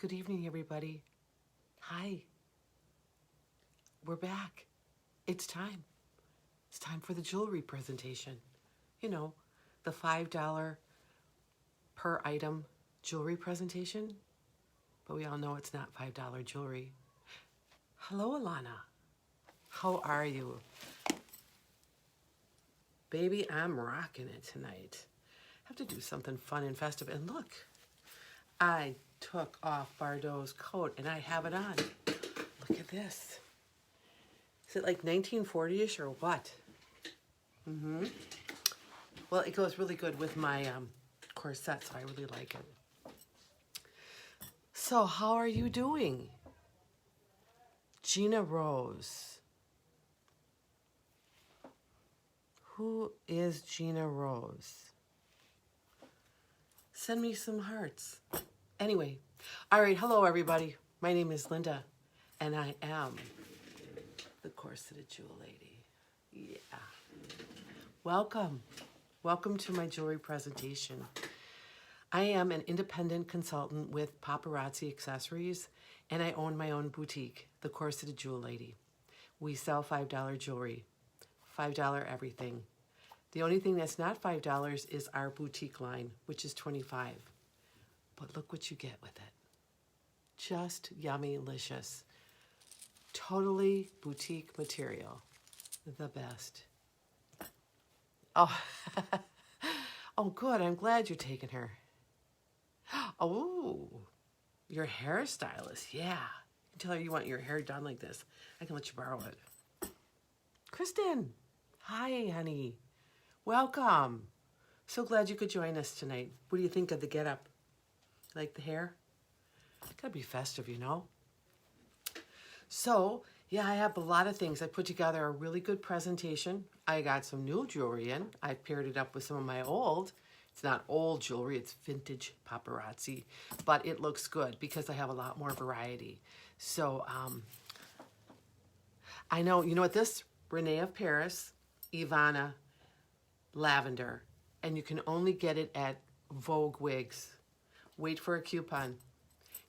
Good evening, everybody. Hi. We're back. It's time. It's time for the jewelry presentation. You know, the $5 per item jewelry presentation. But we all know it's not $5 jewelry. Hello, Alana. How are you? Baby, I'm rocking it tonight. I have to do something fun and festive. And look, I took off Bardot's coat and I have it on. Look at this. Is it like 1940-ish or what? Well, it goes really good with my corset, so I really like it. So how are you doing? Gina Rose. Who is Gina Rose? Send me some hearts. Anyway, all right, hello everybody. My name is Linda, and I am the Corseted Jewel Lady. Yeah. Welcome. Welcome to my jewelry presentation. I am an independent consultant with Paparazzi Accessories, and I own my own boutique, the Corseted Jewel Lady. We sell $5 jewelry, $5 everything. The only thing that's not $5 is our boutique line, which is $25. But look what you get with it. Just yummy-licious. Totally boutique material. The best. Oh, oh, good. I'm glad you're taking her. Oh, your hairstylist. Yeah. You can tell her you want your hair done like this. I can let you borrow it. Kristen. Hi, honey. Welcome. So glad you could join us tonight. What do you think of the getup? Like the hair? It's gotta be festive, you know? So, yeah, I have a lot of things. I put together a really good presentation. I got some new jewelry in. I paired it up with some of my old. It's not old jewelry, it's vintage paparazzi, but it looks good because I have a lot more variety. So, I know, you know what this? Renee of Paris, Ivana, lavender, and you can only get it at Vogue Wigs. Wait for a coupon.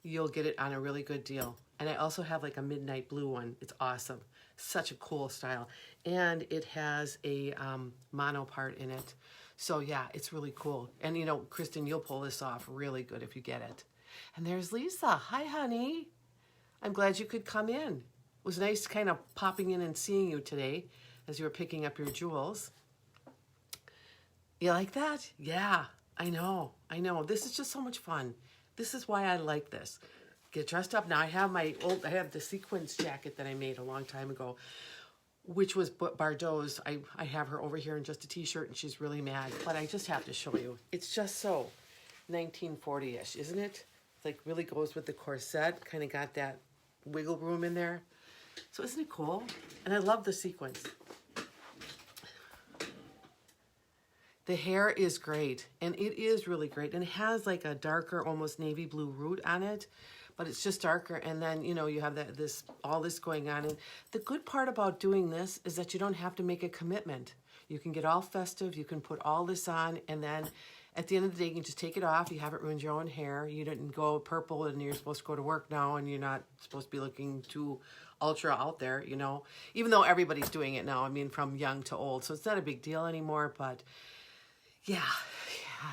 You'll get it on a really good deal. And I also have like a midnight blue one. It's awesome. Such a cool style. And it has a mono part in it. So yeah, it's really cool. And you know, Kristen, you'll pull this off really good if you get it. And there's Lisa. Hi, honey. I'm glad you could come in. It was nice kind of popping in and seeing you today as you were picking up your jewels. You like that? Yeah, I know. I know. This is just so much fun. This is why I like this. Get dressed up. Now I have I have the sequins jacket that I made a long time ago, which was Bardot's. I have her over here in just a t-shirt and she's really mad, but I just have to show you. It's just so 1940-ish, isn't it? It's like really goes with the corset, kind of got that wiggle room in there. So isn't it cool? And I love the sequins. The hair is great, and it is really great, and it has like a darker, almost navy blue root on it, but it's just darker, and then, you know, you have all this going on, and the good part about doing this is that you don't have to make a commitment. You can get all festive, you can put all this on, and then at the end of the day, you can just take it off. You haven't ruined your own hair. You didn't go purple, and you're supposed to go to work now, and you're not supposed to be looking too ultra out there, you know, even though everybody's doing it now, I mean, from young to old, so it's not a big deal anymore, but yeah,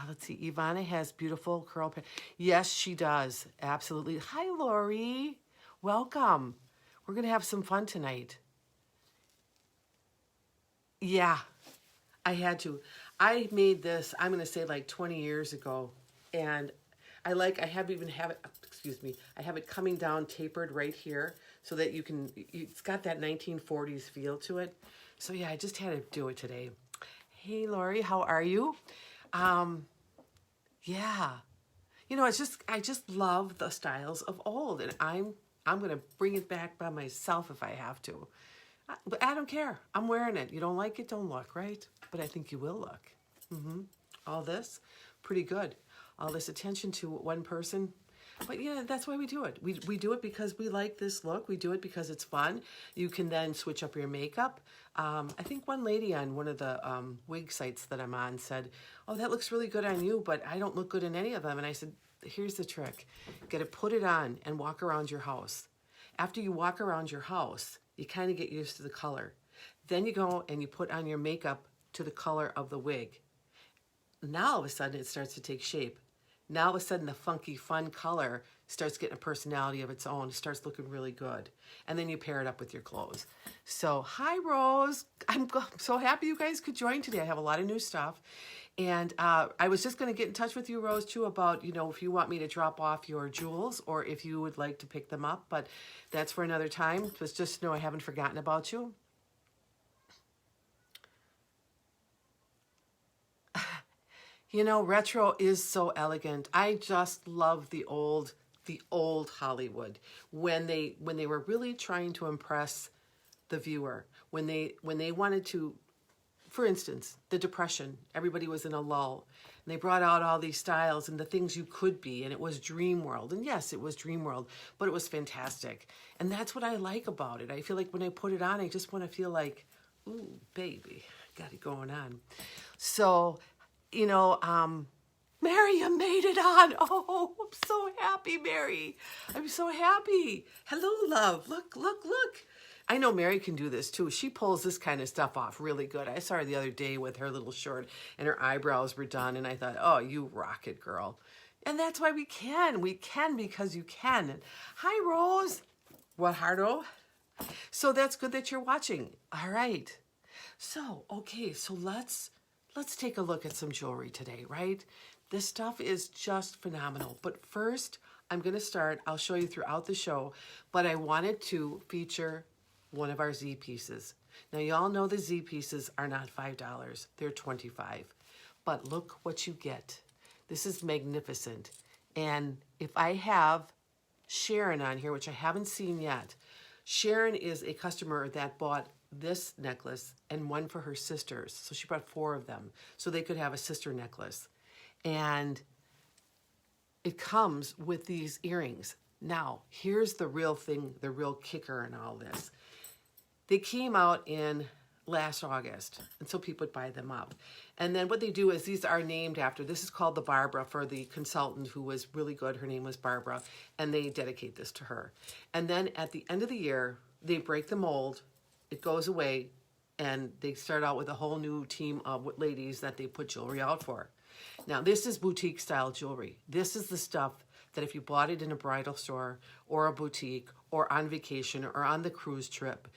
let's see. Ivana has beautiful curl. Yes, she does. Absolutely. Hi, Lori. Welcome. We're going to have some fun tonight. Yeah, I had to. I made this, I'm going to say like 20 years ago. And I have it coming down tapered right here so that it's got that 1940s feel to it. So yeah, I just had to do it today. Hey, Lori, how are you? Yeah. You know, I just love the styles of old, and I'm going to bring it back by myself if I have to. But I don't care. I'm wearing it. You don't like it, don't look, right? But I think you will look. All this, pretty good. All this attention to one person. But yeah, that's why we do it. We do it because we like this look. We do it because it's fun. You can then switch up your makeup. I think one lady on one of the wig sites that I'm on said, oh, that looks really good on you, but I don't look good in any of them. And I said, here's the trick. You got to put it on and walk around your house. After you walk around your house, you kind of get used to the color. Then you go and you put on your makeup to the color of the wig. Now all of a sudden it starts to take shape. Now all of a sudden the funky, fun color starts getting a personality of its own. It starts looking really good. And then you pair it up with your clothes. So, hi, Rose. I'm so happy you guys could join today. I have a lot of new stuff. And I was just going to get in touch with you, Rose, too, about, you know, if you want me to drop off your jewels or if you would like to pick them up. But that's for another time. Just know I haven't forgotten about you. You know, retro is so elegant. I just love the old Hollywood when they were really trying to impress the viewer. When they wanted to, for instance, the Depression, everybody was in a lull. And they brought out all these styles and the things you could be, and it was dream world. And yes, it was dream world, but it was fantastic. And that's what I like about it. I feel like when I put it on, I just want to feel like, ooh, baby, got it going on. So, you know, Mary, you made it on. Oh, I'm so happy, Mary. I'm so happy. Hello, love. Look, look, look. I know Mary can do this too. She pulls this kind of stuff off really good. I saw her the other day with her little short and her eyebrows were done. And I thought, oh, you rock it, girl. And that's why we can. We can because you can. Hi, Rose. Guajardo. So that's good that you're watching. All right. So, okay. So let's take a look at some jewelry today, right? This stuff is just phenomenal. But first, I'm going to start. I'll show you throughout the show. But I wanted to feature one of our Z pieces. Now, you all know the Z pieces are not $5. They're $25. But look what you get. This is magnificent. And if I have Sharon on here, which I haven't seen yet, Sharon is a customer that bought this necklace and one for her sisters. So she bought 4 of them so they could have a sister necklace. And it comes with these earrings. Now, here's the real thing, the real kicker in all this. They came out in last August, and so people would buy them up. And then what they do is these are named after, this is called the Barbara for the consultant who was really good. Her name was Barbara, and they dedicate this to her. And then at the end of the year, they break the mold, it goes away, and they start out with a whole new team of ladies that they put jewelry out for. Now, this is boutique style jewelry. This is the stuff that if you bought it in a bridal store or a boutique or on vacation or on the cruise trip,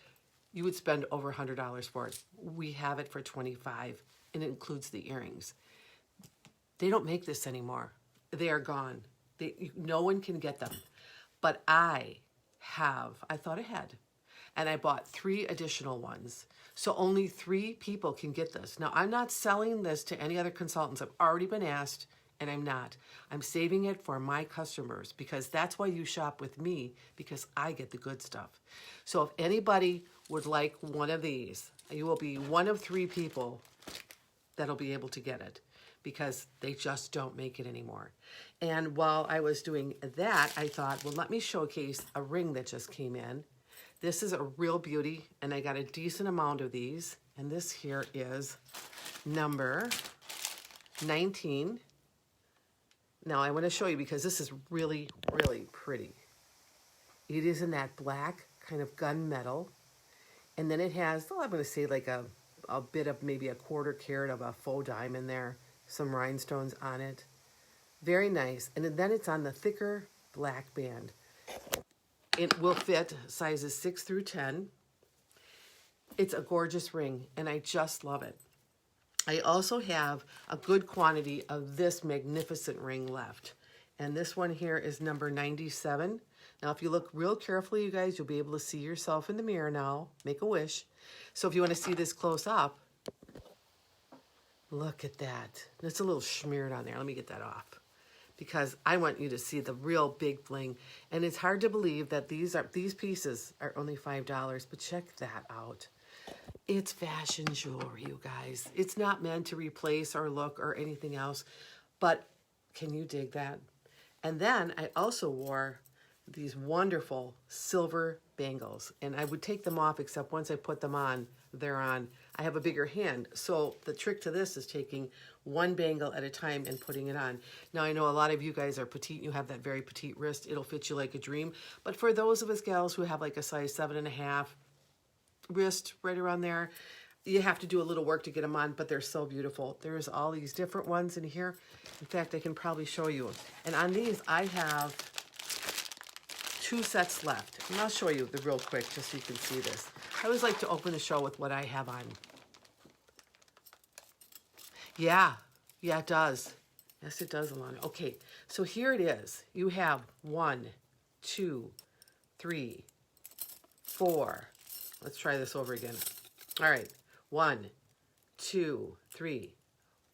you would spend over $100 for it. We have it for $25, and it includes the earrings. They don't make this anymore. They are gone. No one can get them. But I thought ahead, and I bought 3 additional ones. So only 3 people can get this. Now, I'm not selling this to any other consultants. I've already been asked, and I'm not. I'm saving it for my customers because that's why you shop with me, because I get the good stuff. So if anybody would like one of these, you will be one of 3 people that'll be able to get it because they just don't make it anymore. And while I was doing that, I thought, well, let me showcase a ring that just came in. This is a real beauty, and I got a decent amount of these. And this here is number 19. Now, I want to show you because this is really, really pretty. It is in that black kind of gunmetal. And then it has, I'm going to say like a bit of maybe a 1/4 carat of a faux diamond there. Some rhinestones on it. Very nice. And then it's on the thicker black band. It will fit sizes 6 through 10. It's a gorgeous ring, and I just love it. I also have a good quantity of this magnificent ring left. And this one here is number 97. Now, if you look real carefully, you guys, you'll be able to see yourself in the mirror now. Make a wish. So if you want to see this close up, look at that. It's a little smeared on there. Let me get that off, because I want you to see the real big bling. And it's hard to believe that these pieces are only $5, but check that out. It's fashion jewelry, you guys. It's not meant to replace or look or anything else, but can you dig that? And then I also wore these wonderful silver bangles, and I would take them off, except once I put them on, they're on. I have a bigger hand, so the trick to this is taking one bangle at a time and putting it on. Now, I know a lot of you guys are petite, you have that very petite wrist, it'll fit you like a dream, but for those of us gals who have like a size 7.5 wrist, right around there, you have to do a little work to get them on, but they're so beautiful. There's all these different ones in here. In fact, I can probably show you. And on these, I have 2 sets left. And I'll show you the real quick just so you can see this. I always like to open the show with what I have on. Yeah, it does. Yes, it does, Alana. Okay, so here it is. You have 1, 2, 3, 4. Let's try this over again. All right. 1, 2, 3,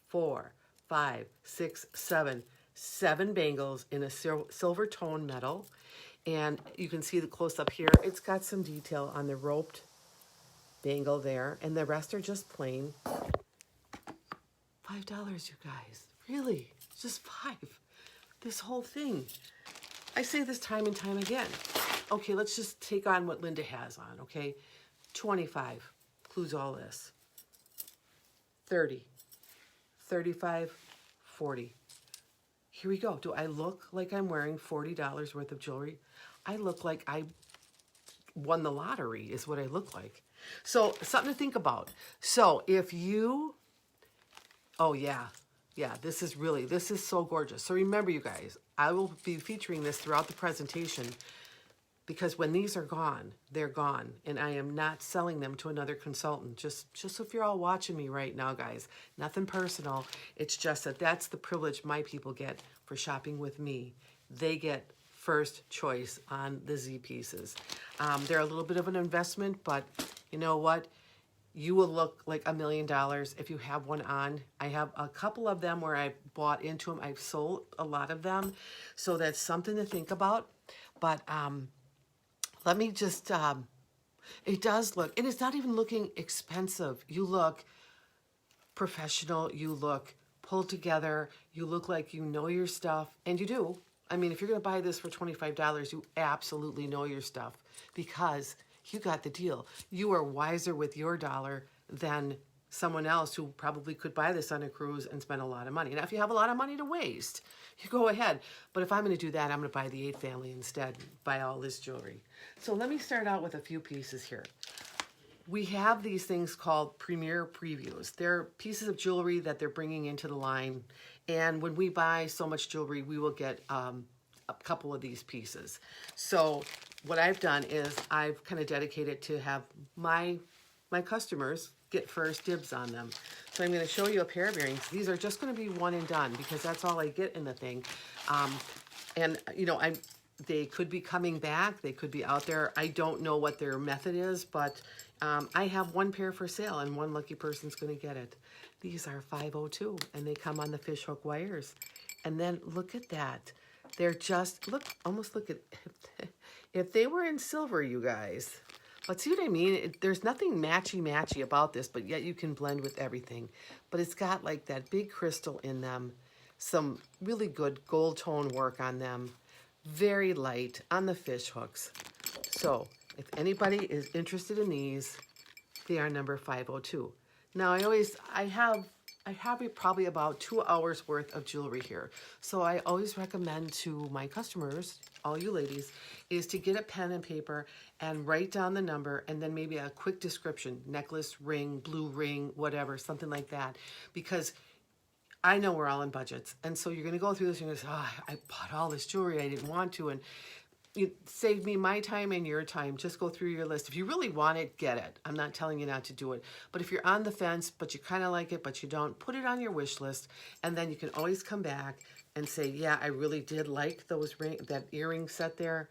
4, 5, 6, 7. 7 bangles in a silver tone metal. And you can see the close up here. It's got some detail on the roped bangle there. And the rest are just plain. $5, you guys. Really? Just 5. This whole thing. I say this time and time again. Okay, let's just take on what Linda has on, okay? 25. Includes all this. 30, 35, 40. Here we go. Do I look like I'm wearing $40 worth of jewelry? I look like I won the lottery is what I look like. So something to think about. So if you, oh yeah, this is so gorgeous. So remember, you guys, I will be featuring this throughout the presentation, because when these are gone, they're gone. And I am not selling them to another consultant. Just so if you're all watching me right now, guys, nothing personal. It's just that that's the privilege my people get for shopping with me. They get first choice on the Z pieces. They're a little bit of an investment, but you know what? You will look like $1 million if you have one on. I have a couple of them where I bought into them. I've sold a lot of them. So that's something to think about. But, let me just, it does look, and it's not even looking expensive. You look professional, you look pulled together, you look like you know your stuff, and you do. I mean, if you're going to buy this for $25, you absolutely know your stuff, because you got the deal. You are wiser with your dollar than someone else who probably could buy this on a cruise and spend a lot of money. Now, if you have a lot of money to waste, you go ahead. But if I'm going to do that, I'm going to buy the 8 family instead, buy all this jewelry. So let me start out with a few pieces here. We have these things called Premier Previews. They're pieces of jewelry that they're bringing into the line. And when we buy so much jewelry, we will get a couple of these pieces. So what I've done is I've kind of dedicated to have my customers get first dibs on them. So I'm going to show you a pair of earrings. These are just going to be one and done, because that's all I get in the thing. And you know, they could be coming back. They could be out there. I don't know what their method is, but I have one pair for sale, and one lucky person's going to get it. These are 502, and they come on the fishhook wires. And then look at that. They're just, almost look at, if they were in silver, you guys. But see what I mean? There's nothing matchy-matchy about this, but yet you can blend with everything. But it's got like that big crystal in them, some really good gold tone work on them, very light on the fish hooks. So if anybody is interested in these, they are number 502. Now I have probably about 2 hours worth of jewelry here. So I always recommend to my customers, all you ladies, is to get a pen and paper and write down the number, and then maybe a quick description, necklace, ring, blue ring, whatever, something like that. Because I know we're all in budgets. And so you're going to go through this and you're going to say, oh, I bought all this jewelry I didn't want to. And you save me my time and your time. Just go through your list. If you really want it, get it. I'm not telling you not to do it. But if you're on the fence, but you kind of like it, but you don't, put it on your wish list. And then you can always come back and say, yeah, I really did like that earring set there.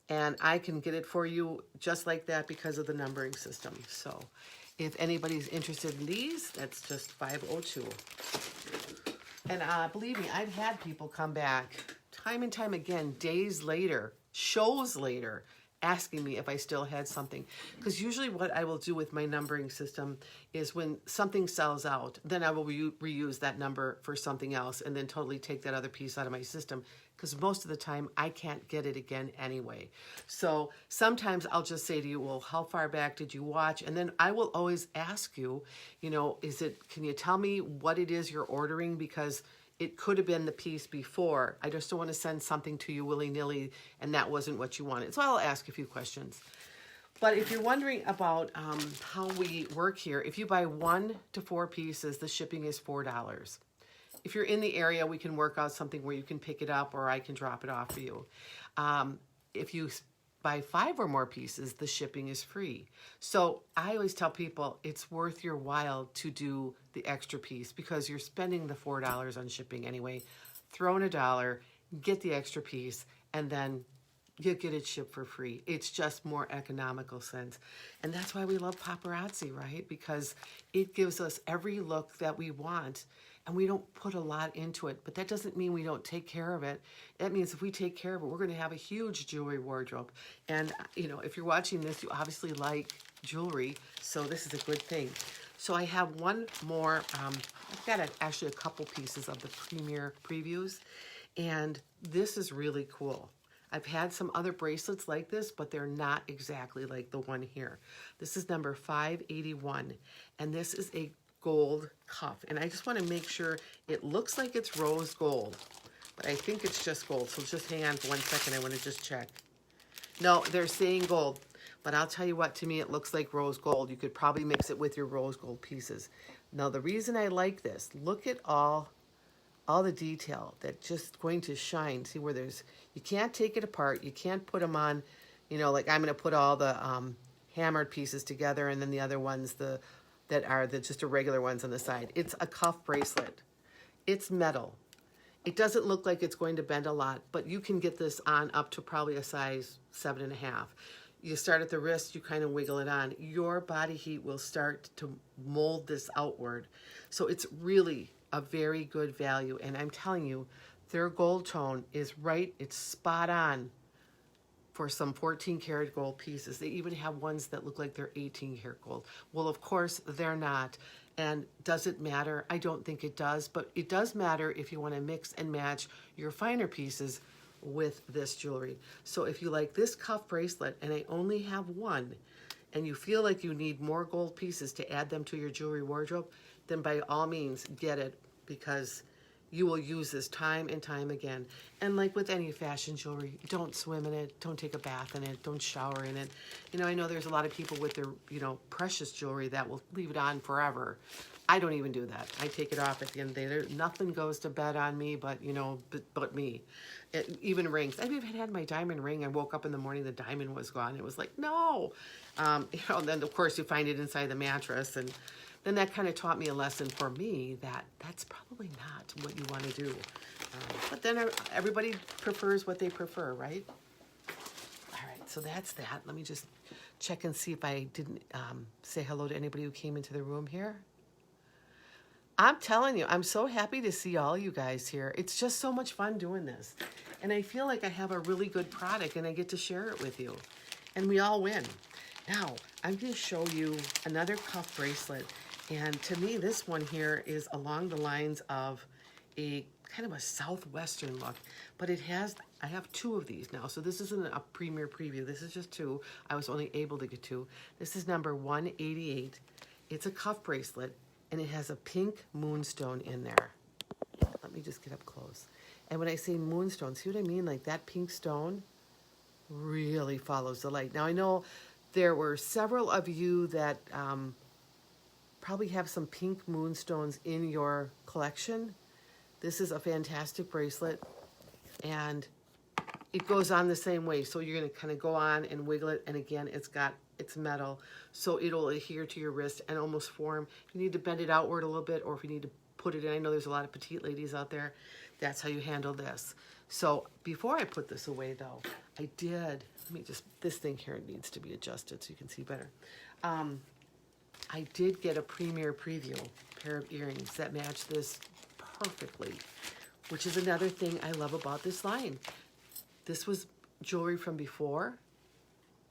And I can get it for you just like that because of the numbering system. So if anybody's interested in these, that's just 502. And believe me, I've had people come back time and time again, days later, shows later, asking me if I still had something. Because usually what I will do with my numbering system is when something sells out, then I will reuse that number for something else and then totally take that other piece out of my system. Because most of the time I can't get it again anyway. So sometimes I'll just say to you, well, how far back did you watch? And then I will always ask you, you know, can you tell me what it is you're ordering? Because it could have been the piece before. I just don't want to send something to you willy-nilly and that wasn't what you wanted. So I'll ask a few questions. But if you're wondering about how we work here, if you buy 1 to 4 pieces, the shipping is $4. If you're in the area, we can work out something where you can pick it up or I can drop it off for you. If you buy 5 or more pieces, the shipping is free. So I always tell people it's worth your while to do the extra piece because you're spending the $4 on shipping anyway. Throw in $1, get the extra piece, and then you get it shipped for free. It's just more economical sense. And that's why we love Paparazzi, right? Because it gives us every look that we want and we don't put a lot into it. But that doesn't mean we don't take care of it. That means if we take care of it, we're going to have a huge jewelry wardrobe. And, you know, if you're watching this, you obviously like jewelry, so this is a good thing. So I have one more, I've got actually a couple pieces of the Premier Previews, and this is really cool. I've had some other bracelets like this, but they're not exactly like the one here. This is number 581, and this is a gold cuff. And I just want to make sure it looks like it's rose gold, but I think it's just gold. So just hang on for 1 second. I want to just check. No, they're saying gold, but I'll tell you what, to me, it looks like rose gold. You could probably mix it with your rose gold pieces. Now, the reason I like this, look at all the detail that's just going to shine. See where you can't take it apart. You can't put them on, you know, like I'm going to put all the hammered pieces together and then the other ones, that are just the regular ones on the side. It's a cuff bracelet. It's metal. It doesn't look like it's going to bend a lot, but you can get this on up to probably a size 7.5. You start at the wrist, you kind of wiggle it on. Your body heat will start to mold this outward. So it's really a very good value. And I'm telling you, their gold tone is right. It's spot on for some 14 karat gold pieces. They even have ones that look like they're 18 karat gold. Well, of course, they're not. And does it matter? I don't think it does, but it does matter if you want to mix and match your finer pieces with this jewelry. So if you like this cuff bracelet, and I only have one, and you feel like you need more gold pieces to add them to your jewelry wardrobe, then by all means, get it, because you will use this time and time again. And like with any fashion jewelry, don't swim in it, don't take a bath in it, don't shower in it. You know, I know there's a lot of people with their, you know, precious jewelry that will leave it on forever. I don't even do that. I take it off at the end of the day. Nothing goes to bed on me but, you know, but me. Even rings. I've even had my diamond ring. I woke up in the morning, the diamond was gone. It was like, no. You know, and then of course you find it inside the mattress, and then that kind of taught me a lesson for me that that's probably not what you want to do. But then everybody prefers what they prefer, right? All right, so that's that. Let me just check and see if I didn't say hello to anybody who came into the room here. I'm telling you, I'm so happy to see all you guys here. It's just so much fun doing this. And I feel like I have a really good product and I get to share it with you. And we all win. Now, I'm going to show you another cuff bracelet. And to me, this one here is along the lines of a kind of a southwestern look. But it has, I have 2 of these now. So this isn't a Premier Preview. This is just 2. I was only able to get 2. This is number 188. It's a cuff bracelet. And it has a pink moonstone in there. Let me just get up close. And when I say moonstone, see what I mean? Like that pink stone really follows the light. Now, I know there were several of you that probably have some pink moonstones in your collection. This is a fantastic bracelet. And it goes on the same way. So you're going to kind of go on and wiggle it. And again, it's metal, so it'll adhere to your wrist and almost form. If you need to bend it outward a little bit, or if you need to put it in, I know there's a lot of petite ladies out there, that's how you handle this. So before I put this away though, this thing here needs to be adjusted so you can see better. I did get a Premier Preview pair of earrings that match this perfectly, which is another thing I love about this line. This was jewelry from before,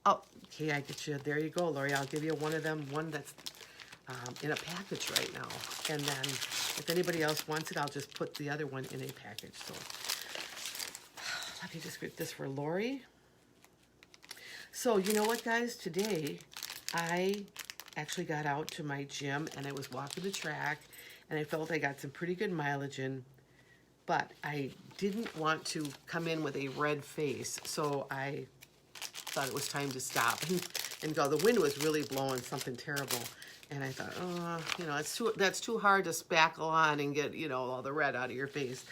Oh, okay, I get you. There you go, Lori. I'll give you one of them, one that's in a package right now. And then if anybody else wants it, I'll just put the other one in a package. So let me just get this for Lori. So you know what, guys? Today, I actually got out to my gym and I was walking the track and I felt I got some pretty good mileage in, but I didn't want to come in with a red face. So I thought it was time to stop and go. The wind was really blowing something terrible. And I thought, oh, you know, that's too hard to spackle on and get, you know, all the red out of your face.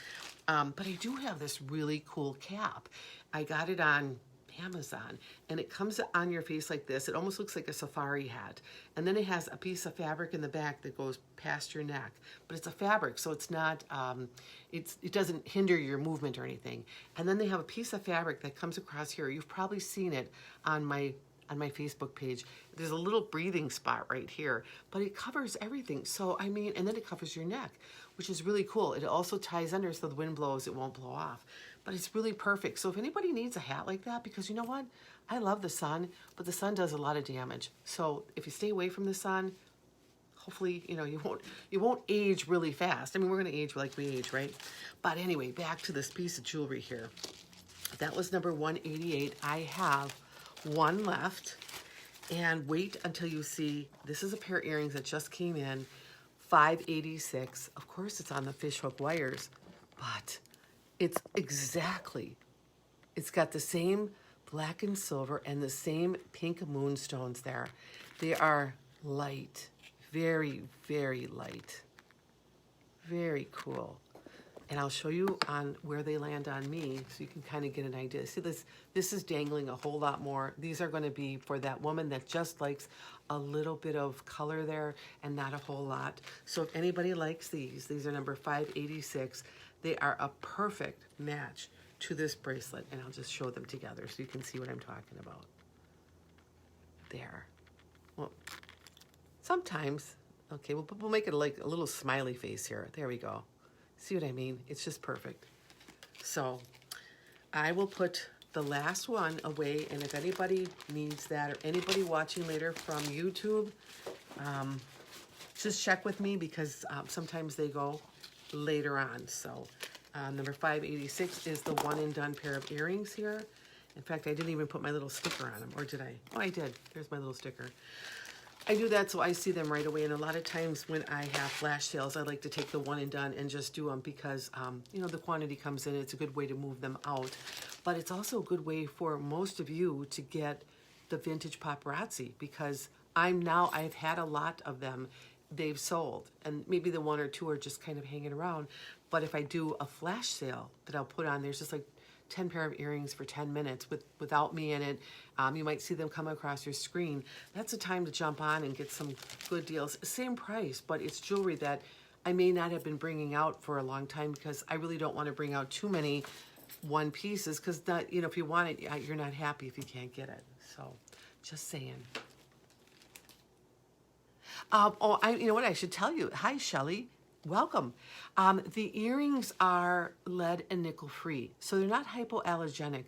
But I do have this really cool cap. I got it on Amazon, and it comes on your face like this. It almost looks like a safari hat. And then it has a piece of fabric in the back that goes past your neck. But it's a fabric, so it's not, it doesn't hinder your movement or anything. And then they have a piece of fabric that comes across here. You've probably seen it on my Facebook page. There's a little breathing spot right here, but it covers everything. So, I mean, and then it covers your neck, which is really cool. It also ties under so the wind blows, it won't blow off. But it's really perfect. So if anybody needs a hat like that, because you know what? I love the sun, but the sun does a lot of damage. So if you stay away from the sun, hopefully, you know, you won't age really fast. I mean, we're going to age like we age, right? But anyway, back to this piece of jewelry here. That was number 188. I have one left, and wait until you see, this is a pair of earrings that just came in, 586. Of course, it's on the fishhook wires, but it's got the same black and silver and the same pink moonstones there. They are light, very, very light, very cool. And I'll show you on where they land on me so you can kind of get an idea. See, this is dangling a whole lot more. These are going to be for that woman that just likes a little bit of color there and not a whole lot. So if anybody likes these are number 586. They are a perfect match to this bracelet. And I'll just show them together so you can see what I'm talking about. There. Well, sometimes, okay, we'll make it like a little smiley face here. There we go. See what I mean? It's just perfect. So I will put the last one away, and if anybody needs that or anybody watching later from YouTube, just check with me because sometimes they go later on. So number 586 is the one and done pair of earrings here. In fact, I didn't even put my little sticker on them, or did I? Oh, I did. There's my little sticker. I do that so I see them right away, and a lot of times when I have flash sales, I like to take the one and done and just do them because, you know, the quantity comes in. It's a good way to move them out, but it's also a good way for most of you to get the vintage paparazzi because I've had a lot of them. They've sold, and maybe the one or two are just kind of hanging around, but if I do a flash sale that I'll put on, there's just like 10 pair of earrings for 10 minutes without me in it. You might see them come across your screen. That's a time to jump on and get some good deals. Same price, but it's jewelry that I may not have been bringing out for a long time because I really don't want to bring out too many one pieces because, you know, if you want it, you're not happy if you can't get it. So just saying. You know what? I should tell you. Hi, Shelly. Welcome. The earrings are lead and nickel free, so they're not hypoallergenic,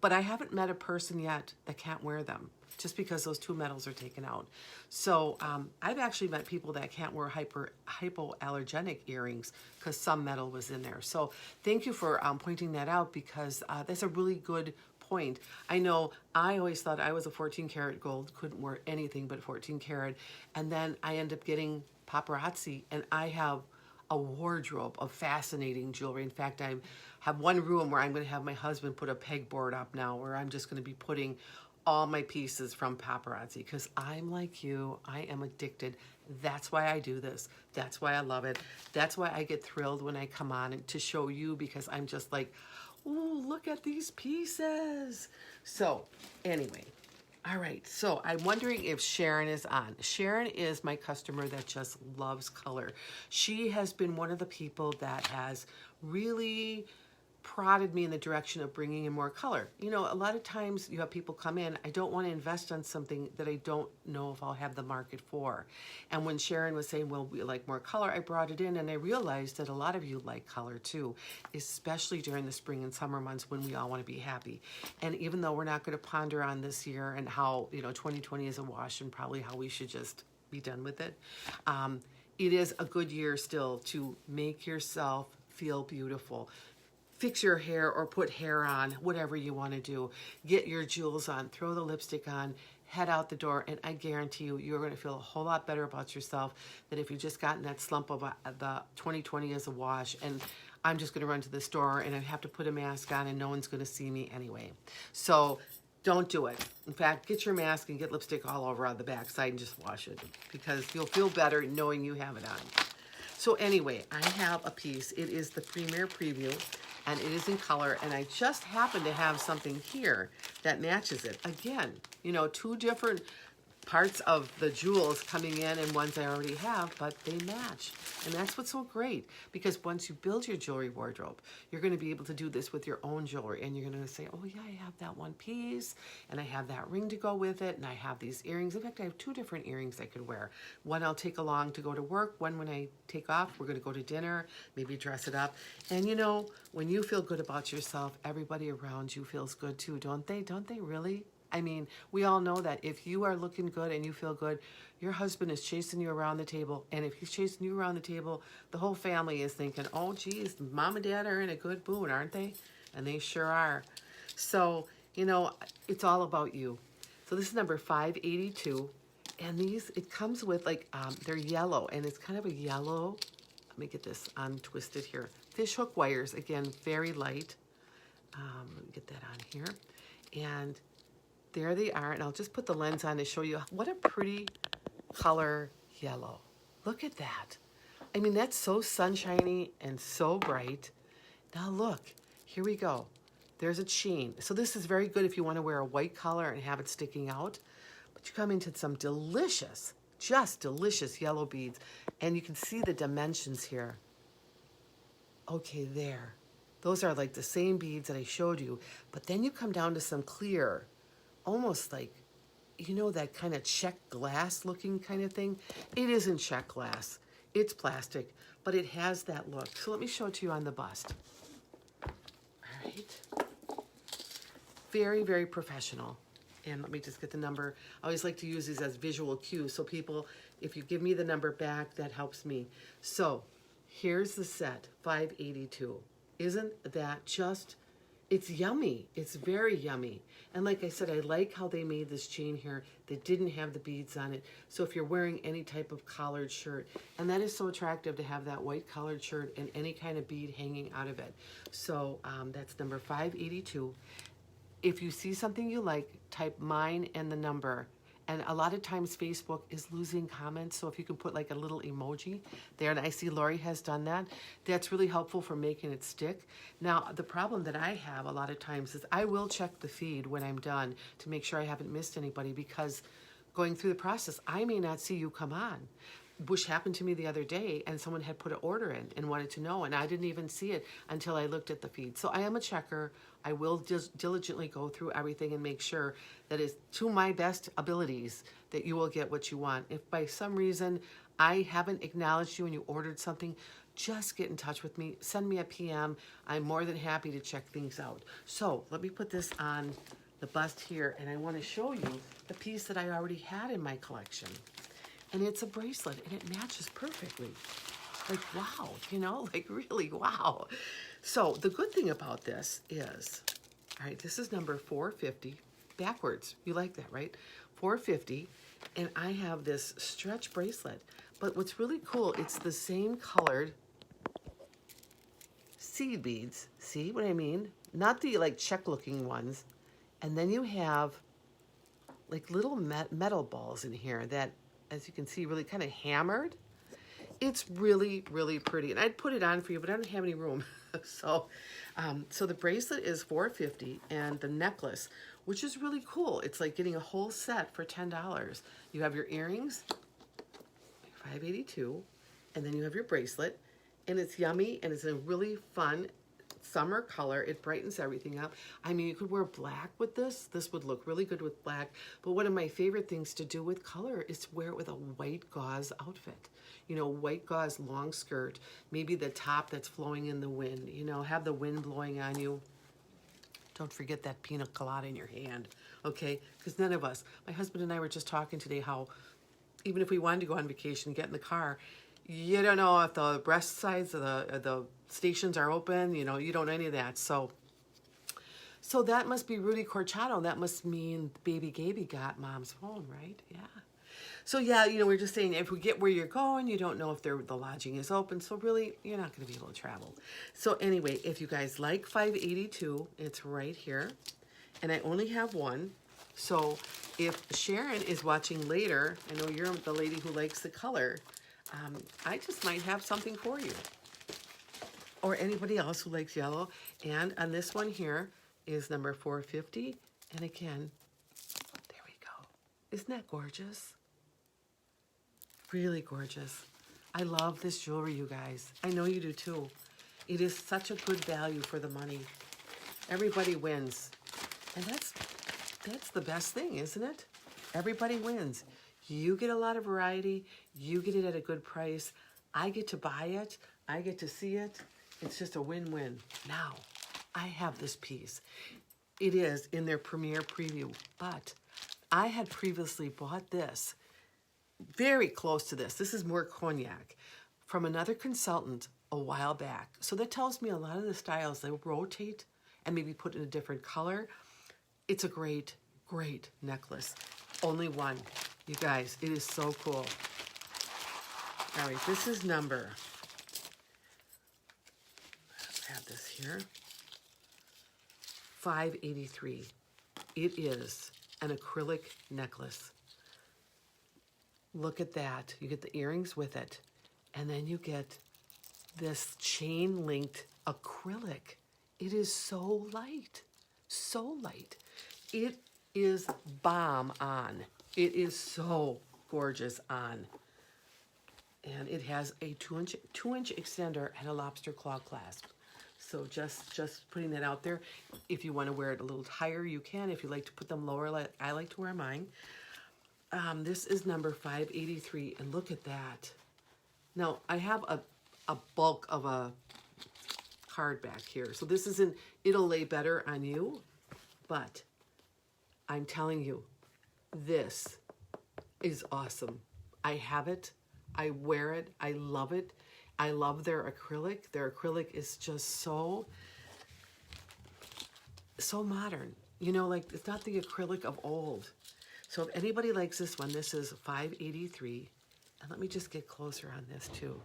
but I haven't met a person yet that can't wear them just because those two metals are taken out. So I've actually met people that can't wear hypoallergenic earrings because some metal was in there. So thank you for pointing that out because that's a really good point. I know I always thought I was a 14 karat gold, couldn't wear anything but 14 karat, and then I end up getting paparazzi, and I have a wardrobe of fascinating jewelry. In fact, I have one room where I'm going to have my husband put a pegboard up now where I'm just going to be putting all my pieces from paparazzi because I'm like you. I am addicted. That's why I do this. That's why I love it. That's why I get thrilled when I come on to show you because I'm just like, oh, look at these pieces. So anyway, all right, so I'm wondering if Sharon is on. Sharon is my customer that just loves color. She has been one of the people that has really prodded me in the direction of bringing in more color. You know, a lot of times you have people come in, I don't want to invest on something that I don't know if I'll have the market for. And when Sharon was saying, well, we like more color, I brought it in and I realized that a lot of you like color too, especially during the spring and summer months when we all want to be happy. And even though we're not going to ponder on this year and how, you know, 2020 is a wash and probably how we should just be done with it, it is a good year still to make yourself feel beautiful. Fix your hair or put hair on, whatever you want to do. Get your jewels on, throw the lipstick on, head out the door, and I guarantee you, you're going to feel a whole lot better about yourself than if you just got in that slump of the 2020 as a wash and I'm just going to run to the store and I have to put a mask on and no one's going to see me anyway. So don't do it. In fact, get your mask and get lipstick all over on the backside and just wash it because you'll feel better knowing you have it on. So anyway, I have a piece. It is the Premier Preview, and it is in color, and I just happen to have something here that matches it. Again, you know, two different parts of the jewels coming in and ones I already have, but they match. And that's what's so great, because once you build your jewelry wardrobe, you're going to be able to do this with your own jewelry, and you're going to say, oh yeah, I have that one piece, and I have that ring to go with it, and I have these earrings. In fact, I have two different earrings I could wear. One I'll take along to go to work, one when I take off, we're going to go to dinner, maybe dress it up. And you know, when you feel good about yourself, everybody around you feels good too, don't they? Don't they really? I mean, we all know that if you are looking good and you feel good, your husband is chasing you around the table. And if he's chasing you around the table, the whole family is thinking, oh, geez, mom and dad are in a good mood, aren't they? And they sure are. So, you know, it's all about you. So this is number 582. And these, it comes with like, they're yellow. And it's kind of a yellow, let me get this untwisted here. Fish hook wires, again, very light. Let me get that on here. And there they are, and I'll just put the lens on to show you what a pretty color yellow. Look at that. I mean, that's so sunshiny and so bright. Now look, here we go. There's a chain. So this is very good if you want to wear a white collar and have it sticking out. But you come into some delicious, just delicious yellow beads, and you can see the dimensions here. Okay, there. Those are like the same beads that I showed you, but then you come down to some clear, almost like, you know, that kind of check glass looking kind of thing. It isn't check glass. It's plastic, but it has that look. So let me show it to you on the bust. All right. Very, very professional. And let me just get the number. I always like to use these as visual cues. So people, if you give me the number back, that helps me. So here's the set, 582. Isn't that just, it's yummy. It's very yummy. And like I said, I like how they made this chain here that didn't have the beads on it. So if you're wearing any type of collared shirt, and that is so attractive to have that white collared shirt and any kind of bead hanging out of it. So that's number 582. If you see something you like, type mine and the number. And a lot of times Facebook is losing comments, so if you can put like a little emoji there, and I see Lori has done that, that's really helpful for making it stick. Now, the problem that I have a lot of times is I will check the feed when I'm done to make sure I haven't missed anybody, because going through the process, I may not see you come on. Which happened to me the other day, and someone had put an order in and wanted to know, and I didn't even see it until I looked at the feed. So I am a checker. I will diligently go through everything and make sure that it's to my best abilities that you will get what you want. If by some reason I haven't acknowledged you and you ordered something, just get in touch with me. Send me a PM. I'm more than happy to check things out. So let me put this on the bust here, and I want to show you the piece that I already had in my collection. And it's a bracelet, and it matches perfectly. Like, wow, you know, like really, wow. So the good thing about this is, all right, this is number 450, backwards. You like that, right? 450, and I have this stretch bracelet. But what's really cool, it's the same colored seed beads. See what I mean? Not the like check-looking ones. And then you have like little metal balls in here that, as you can see, really kind of hammered. It's really, really pretty. And I'd put it on for you, but I don't have any room. So the bracelet is $450, and the necklace, which is really cool. It's like getting a whole set for $10. You have your earrings, $582, and then you have your bracelet, and it's yummy, and it's a really fun summer color. It brightens everything up. I mean, you could wear black with this. This would look really good with black. But one of my favorite things to do with color is to wear it with a white gauze outfit. You know, white gauze long skirt, maybe the top that's flowing in the wind, you know, have the wind blowing on you. Don't forget that pina colada in your hand, okay? Because none of us, my husband and I were just talking today how even if we wanted to go on vacation, get in the car, you don't know if the breast sides of the stations are open, you know, you don't know any of that. So that must be Rudy Corchado. That must mean baby Gaby got mom's phone, right? Yeah. So yeah, you know, we're just saying if we get where you're going, you don't know if the lodging is open. So really, you're not going to be able to travel. So anyway, if you guys like 582, it's right here. And I only have one. So if Sharon is watching later, I know you're the lady who likes the color. I just might have something for you. Or anybody else who likes yellow. And on this one here is number 450. And again, there we go. Isn't that gorgeous? Really gorgeous. I love this jewelry, you guys. I know you do too. It is such a good value for the money. Everybody wins. And that's the best thing, isn't it? Everybody wins. You get a lot of variety. You get it at a good price. I get to buy it. I get to see it. It's just a win-win. Now, I have this piece. It is in their premiere preview, but I had previously bought this, very close to this. This is more cognac, from another consultant a while back. So that tells me a lot of the styles, they rotate and maybe put in a different color. It's a great, great necklace. Only one. You guys, it is so cool. All right, this is number, let's have this here, 583. It is an acrylic necklace. Look at that. You get the earrings with it. And then you get this chain-linked acrylic. It is so light. So light. It is bomb on. It is so gorgeous on. And it has a 2-inch extender and a lobster claw clasp. So just putting that out there. If you want to wear it a little higher, you can. If you like to put them lower, I like to wear mine. This is number 583, and look at that. Now, I have a bulk of a card back here. So this isn't, it'll lay better on you, but I'm telling you, this is awesome. I have it. I wear it. I love it. I love their acrylic. Their acrylic is just so modern. You know, like it's not the acrylic of old. So if anybody likes this one, this is 583. And let me just get closer on this too.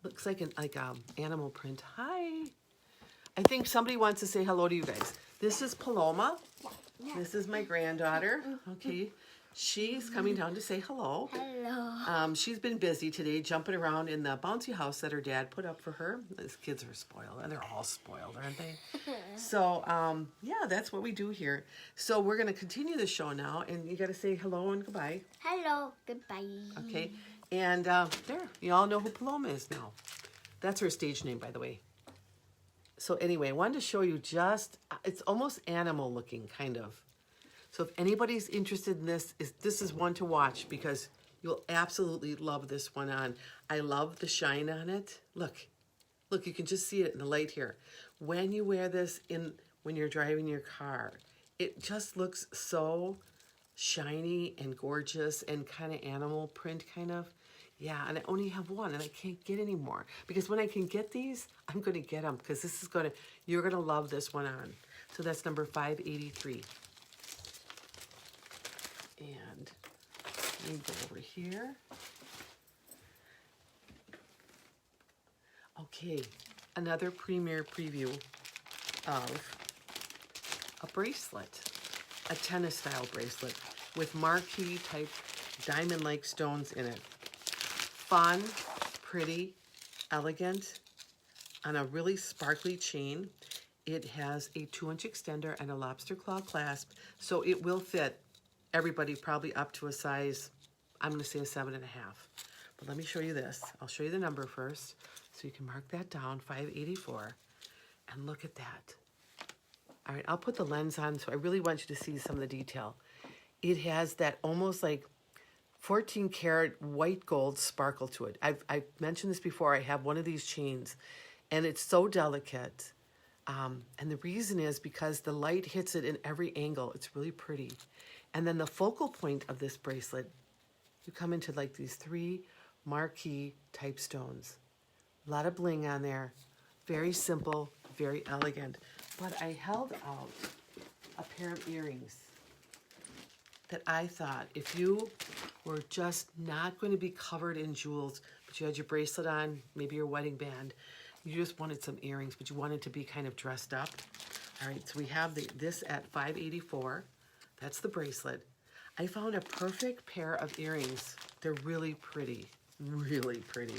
Looks like an animal print. Hi. I think somebody wants to say hello to you guys. This is Paloma. Yeah. This is my granddaughter. Okay. She's coming down to say hello. Hello. She's been busy today jumping around in the bouncy house that her dad put up for her. These kids are spoiled, and they're all spoiled, aren't they? So, yeah, that's what we do here. So we're going to continue the show now, and you got to say hello and goodbye. Hello. Goodbye. Okay. And there, you all know who Paloma is now. That's her stage name, by the way. So anyway, I wanted to show you it's almost animal looking, kind of. So if anybody's interested in this is one to watch because you'll absolutely love this one on. I love the shine on it. Look, you can just see it in the light here. When you wear this when you're driving your car, it just looks so shiny and gorgeous and kind of animal print kind of. Yeah, and I only have one and I can't get any more because when I can get these, I'm going to get them because you're going to love this one on. So that's number 583. And let me go over here. Okay, another premiere preview of a bracelet, a tennis style bracelet with marquee type diamond-like stones in it. Fun, pretty, elegant, on a really sparkly chain. It has a 2-inch extender and a lobster claw clasp, so it will fit everybody probably up to a size, I'm going to say a 7.5. But let me show you this. I'll show you the number first, so you can mark that down, 584. And look at that. All right, I'll put the lens on, so I really want you to see some of the detail. It has that almost like 14 karat white gold sparkle to it. I've mentioned this before. I have one of these chains, and it's so delicate. And the reason is because the light hits it in every angle. It's really pretty. And then the focal point of this bracelet, you come into like these 3 marquee type stones. A lot of bling on there. Very simple, very elegant. But I held out a pair of earrings that I thought if you were just not going to be covered in jewels, but you had your bracelet on, maybe your wedding band, you just wanted some earrings, but you wanted to be kind of dressed up. All right, so we have this at $584. That's the bracelet. I found a perfect pair of earrings. They're really pretty, really pretty.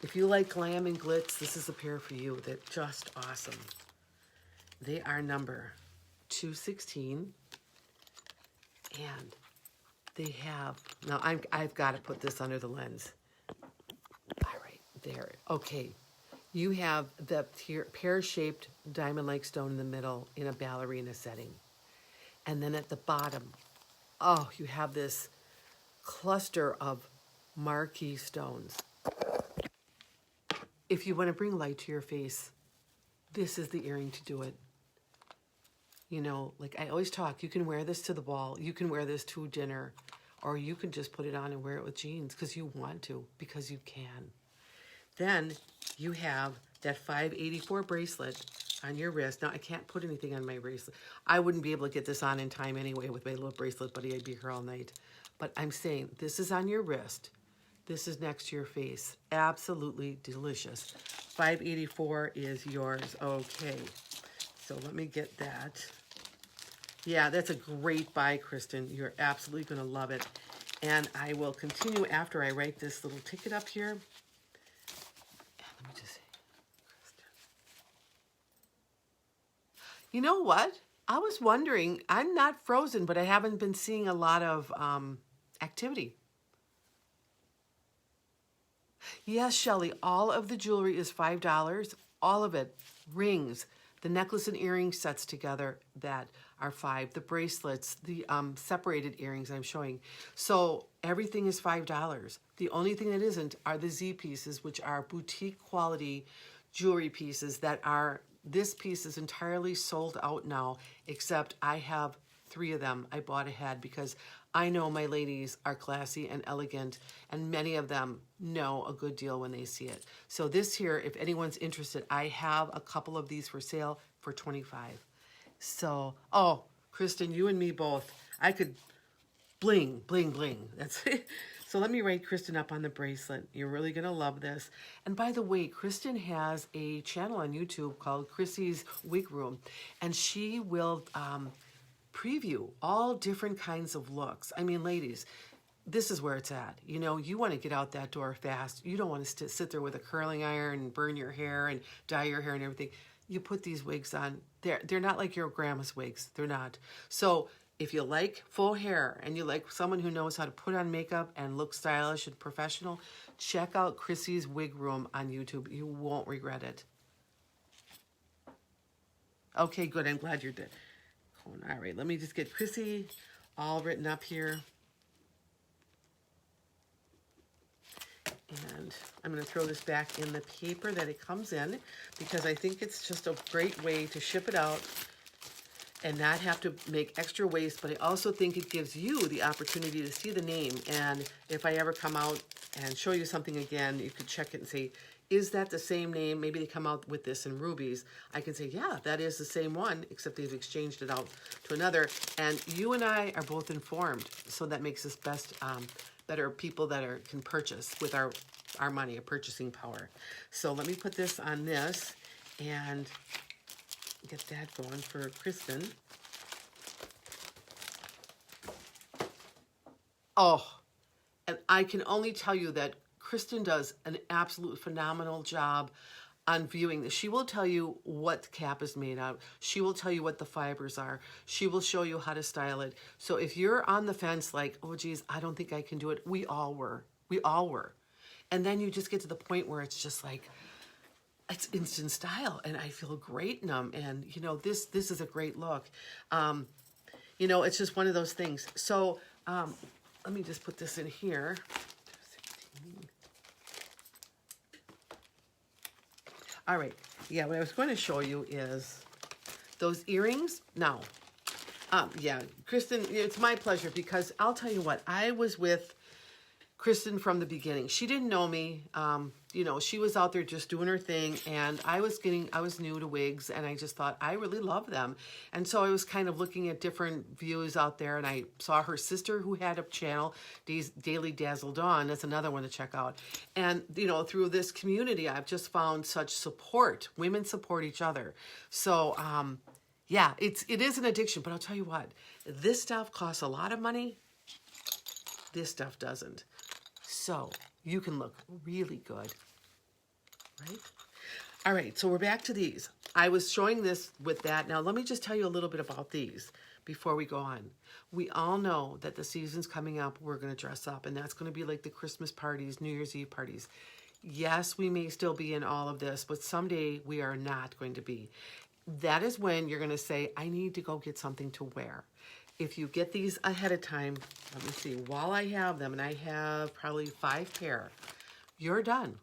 If you like glam and glitz, this is a pair for you. They're just awesome. They are number 216. And they have, now I've got to put this under the lens. All right, there. Okay, you have the pear-shaped diamond-like stone in the middle in a ballerina setting. And then at the bottom, oh, you have this cluster of marquee stones. If you want to bring light to your face, this is the earring to do it. You know, like I always talk, you can wear this to the ball, you can wear this to dinner, or you can just put it on and wear it with jeans because you want to, because you can. Then you have that $584 bracelet on your wrist. Now, I can't put anything on my bracelet. I wouldn't be able to get this on in time anyway with my little bracelet, buddy. I'd be here all night. But I'm saying this is on your wrist. This is next to your face. Absolutely delicious. $584 is yours. Okay. So let me get that. Yeah, that's a great buy, Kristen. You're absolutely going to love it. And I will continue after I write this little ticket up here. And let me just say, Kristen. You know what? I was wondering, I'm not frozen, but I haven't been seeing a lot of activity. Yes, Shelley, all of the jewelry is $5. All of it. Rings. The necklace and earring sets together that are $5. The bracelets, the separated earrings I'm showing. So everything is $5. The only thing that isn't are the Z pieces, which are boutique quality jewelry pieces that are, this piece is entirely sold out now, except I have 3 of them I bought ahead because I know my ladies are classy and elegant, and many of them know a good deal when they see it. So this here, if anyone's interested, I have a couple of these for sale for $25. So, oh, Kristen, you and me both. I could bling, bling, bling. That's it. So let me write Kristen up on the bracelet. You're really going to love this. And by the way, Kristen has a channel on YouTube called Chrissy's Wig Room, and she will preview all different kinds of looks. I mean, ladies, this is where it's at. You know, you want to get out that door fast. You don't want to sit there with a curling iron and burn your hair and dye your hair and everything. You put these wigs on. They're not like your grandma's wigs. They're not. So if you like full hair and you like someone who knows how to put on makeup and look stylish and professional, check out Chrissy's Wig Room on YouTube. You won't regret it. Okay, good. I'm glad you're dead. All right, let me just get Chrissy all written up here. And I'm going to throw this back in the paper that it comes in because I think it's just a great way to ship it out and not have to make extra waste. But I also think it gives you the opportunity to see the name. And if I ever come out and show you something again, you could check it and say, is that the same name? Maybe they come out with this in rubies. I can say, yeah, that is the same one, except they've exchanged it out to another. And you and I are both informed, so that makes us better people that can purchase with our money, a purchasing power. So let me put this on this and get that going for Kristen. Oh, and I can only tell you that Kristen does an absolute phenomenal job on viewing this. She will tell you what the cap is made out. She will tell you what the fibers are. She will show you how to style it. So if you're on the fence like, oh, geez, I don't think I can do it. We all were. We all were. And then you just get to the point where it's just like, it's instant style, and I feel great in them. And you know, this is a great look. You know, it's just one of those things. So let me just put this in here. 16. All right. Yeah, what I was going to show you is those earrings. Now, yeah, Kristen, it's my pleasure, because I'll tell you what, I was with Kristen from the beginning. She didn't know me. You know, she was out there just doing her thing, and I was new to wigs, and I just thought I really love them. And so I was kind of looking at different views out there, and I saw her sister who had a channel, Daily Dazzle Dawn. That's another one to check out. And, you know, through this community, I've just found such support. Women support each other. So, yeah, it is an addiction, but I'll tell you what, this stuff costs a lot of money. This stuff doesn't. So you can look really good, right? All right, so we're back to these. I was showing this with that. Now let me just tell you a little bit about these before we go on. We all know that the season's coming up. We're going to dress up, and that's going to be like the Christmas parties, New Year's Eve parties. Yes, we may still be in all of this, but someday we are not going to be. That is when you're going to say, I need to go get something to wear. If you get these ahead of time, let me see, while I have them, and I have probably 5 pair, you're done.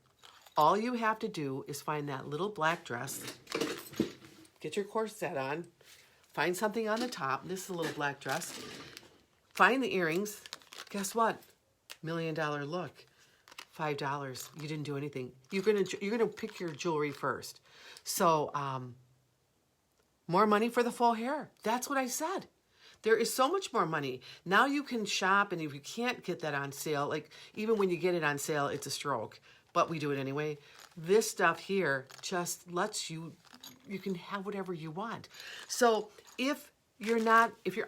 All you have to do is find that little black dress, get your corset on, find something on the top. This is a little black dress. Find the earrings. Guess what? $1 million look. $5. You didn't do anything. You're gonna pick your jewelry first. So more money for the full hair. That's what I said. There is so much more money. Now you can shop, and if you can't get that on sale, like even when you get it on sale, it's a stroke, but we do it anyway. This stuff here just lets you can have whatever you want. So if you're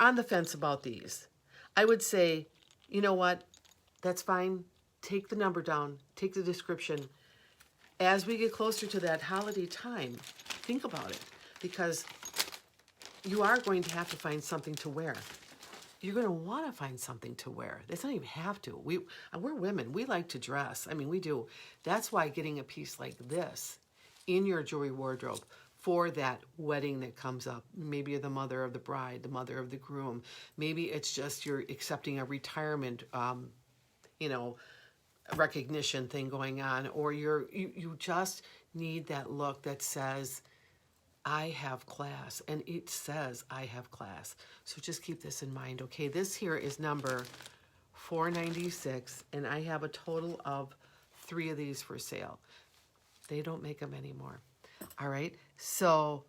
on the fence about these, I would say, you know what, that's fine. Take the number down, take the description. As we get closer to that holiday time, think about it, because you are going to have to find something to wear. You're going to want to find something to wear. It's not even have to. We're women. We like to dress. I mean, we do. That's why getting a piece like this in your jewelry wardrobe for that wedding that comes up. Maybe you're the mother of the bride, the mother of the groom. Maybe it's just you're accepting a retirement, you know, recognition thing going on, or you just need that look that says, I have class, and it says I have class. So just keep this in mind, okay? This here is number 496, and I have a total of 3 of these for sale. They don't make them anymore. All right, so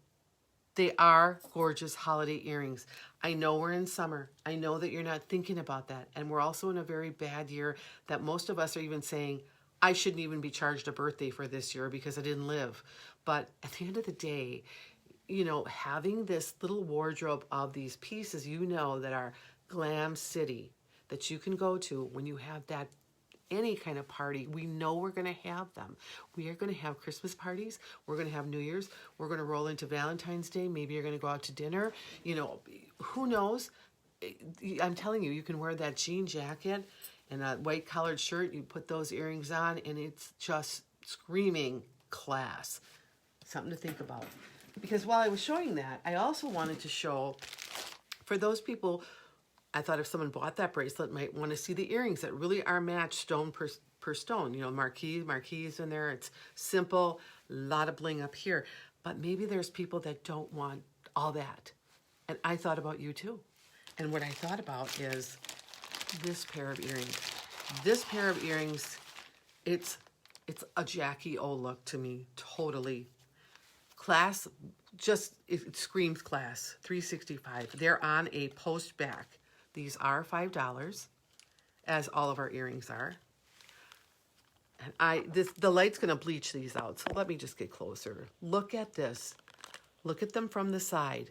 they are gorgeous holiday earrings. I know we're in summer. I know that you're not thinking about that, and we're also in a very bad year that most of us are even saying, I shouldn't even be charged a birthday for this year because I didn't live. But at the end of the day, you know, having this little wardrobe of these pieces, you know, that are glam city that you can go to when you have that any kind of party. We know we're going to have them. We are going to have Christmas parties. We're going to have New Year's. We're going to roll into Valentine's Day. Maybe you're going to go out to dinner. You know, who knows? I'm telling you, you can wear that jean jacket and a white collared shirt. You put those earrings on, and it's just screaming class. Something to think about. Because while I was showing that, I also wanted to show, for those people, I thought if someone bought that bracelet, might want to see the earrings that really are matched stone per stone. You know, marquise in there. It's simple, a lot of bling up here. But maybe there's people that don't want all that. And I thought about you too. And what I thought about is this pair of earrings. This pair of earrings, it's a Jackie O look to me, totally. Class, just, it screams class, $365. They're on a post back. These are $5, as all of our earrings are. And the light's going to bleach these out, so let me just get closer. Look at this. Look at them from the side.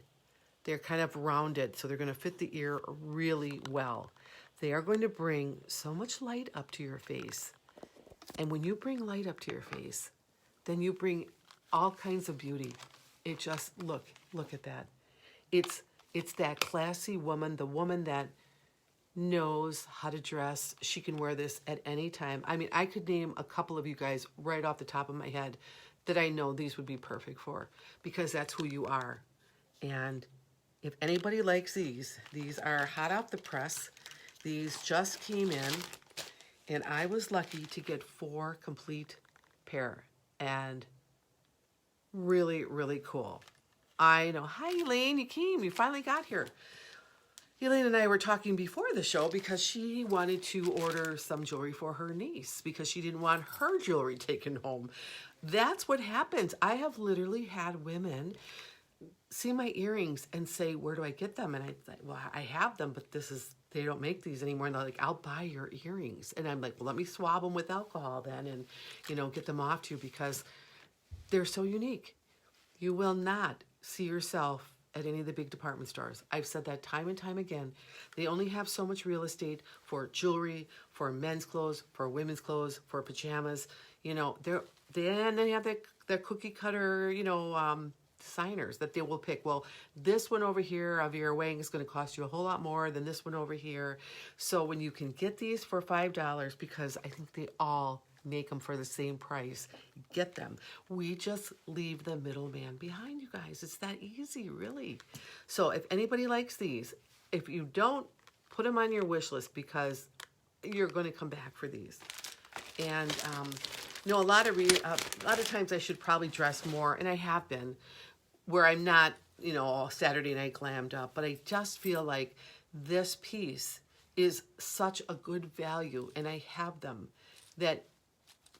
They're kind of rounded, so they're going to fit the ear really well. They are going to bring so much light up to your face. And when you bring light up to your face, then you bring all kinds of beauty. It just, look at that. It's that classy woman, the woman that knows how to dress. She can wear this at any time. I mean, I could name a couple of you guys right off the top of my head that I know these would be perfect for, because that's who you are. And if anybody likes these are hot off the press. These just came in, and I was lucky to get 4 complete pair, and really, really cool. I know. Hi, Elaine. You came. You finally got here. Elaine and I were talking before the show because she wanted to order some jewelry for her niece because she didn't want her jewelry taken home. That's what happens. I have literally had women see my earrings and say, where do I get them? And I say, well, I have them, but they don't make these anymore. And they're like, I'll buy your earrings. And I'm like, well, let me swab them with alcohol then and, get them off to you, because they're so unique. You will not see yourself at any of the big department stores. I've said that time and time again. They only have so much real estate for jewelry, for men's clothes, for women's clothes, for pajamas. They have their cookie cutter, designers that they will pick. Well, this one over here of your weighing is going to cost you a whole lot more than this one over here. So when you can get these for $5, because I think they all make them for the same price, get them. We just leave the middleman behind, you guys. It's that easy, really. So if anybody likes these, if you don't, put them on your wish list, because you're going to come back for these. And a lot of times I should probably dress more, and I have been, where I'm not, all Saturday night glammed up, but I just feel like this piece is such a good value, and I have them, that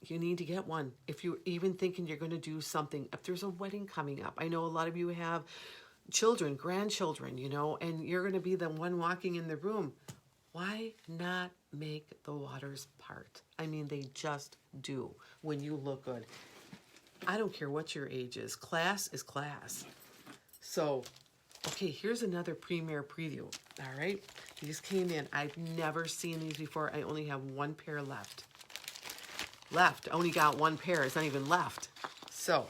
you need to get one. If you're even thinking you're going to do something, if there's a wedding coming up, I know a lot of you have children, grandchildren, and you're going to be the one walking in the room. Why not make the waters part? I mean, they just do when you look good. I don't care what your age is. Class is class. So, okay, here's another premiere preview. All right, these came in. I've never seen these before. I only have 1 pair left. I only got 1 pair. It's not even left. So,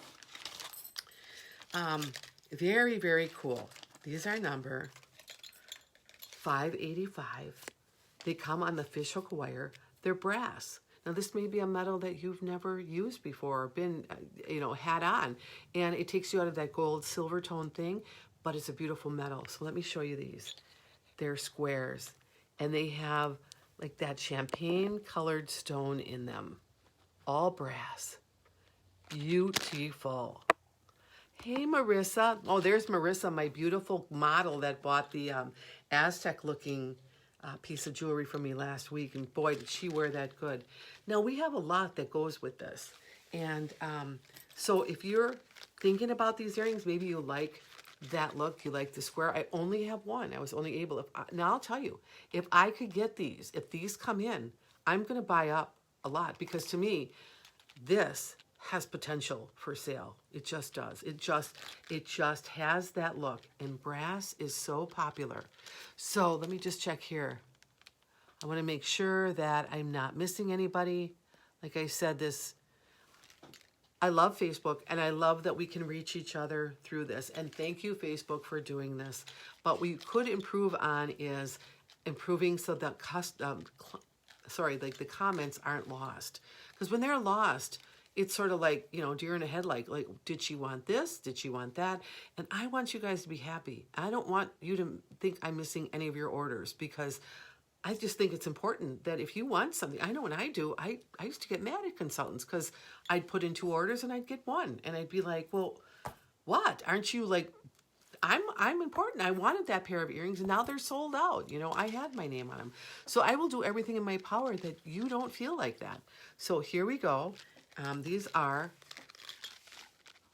very, very cool. These are number 585. They come on the fishhook wire. They're brass. Now, this may be a metal that you've never used before or been, had on. And it takes you out of that gold silver tone thing, but it's a beautiful metal. So let me show you these. They're squares, and they have like that champagne colored stone in them. All brass. Beautiful. Hey, Marissa. Oh, there's Marissa, my beautiful model that bought the Aztec-looking piece of jewelry from me last week. And boy, did she wear that good. Now, we have a lot that goes with this. And so if you're thinking about these earrings, maybe you like that look, you like the square. I only have 1. I was only able to. Now, I'll tell you, if I could get these, if these come in, I'm going to buy up a lot, because to me, this has potential for sale. It just does. It just has that look, and brass is so popular. So let me just check here. I want to make sure that I'm not missing anybody. Like I said, I love Facebook, and I love that we can reach each other through this. And thank you, Facebook, for doing this. But we could improve on is improving so that the comments aren't lost. Because when they're lost, it's sort of like, deer in a headlight. Like, did she want this? Did she want that? And I want you guys to be happy. I don't want you to think I'm missing any of your orders, because I just think it's important that if you want something, I know when I do, I used to get mad at consultants because I'd put in 2 orders and I'd get 1. And I'd be like, well, what? Aren't you like, I'm important. I wanted that pair of earrings, and now they're sold out. I had my name on them. So I will do everything in my power that you don't feel like that. So here we go. These are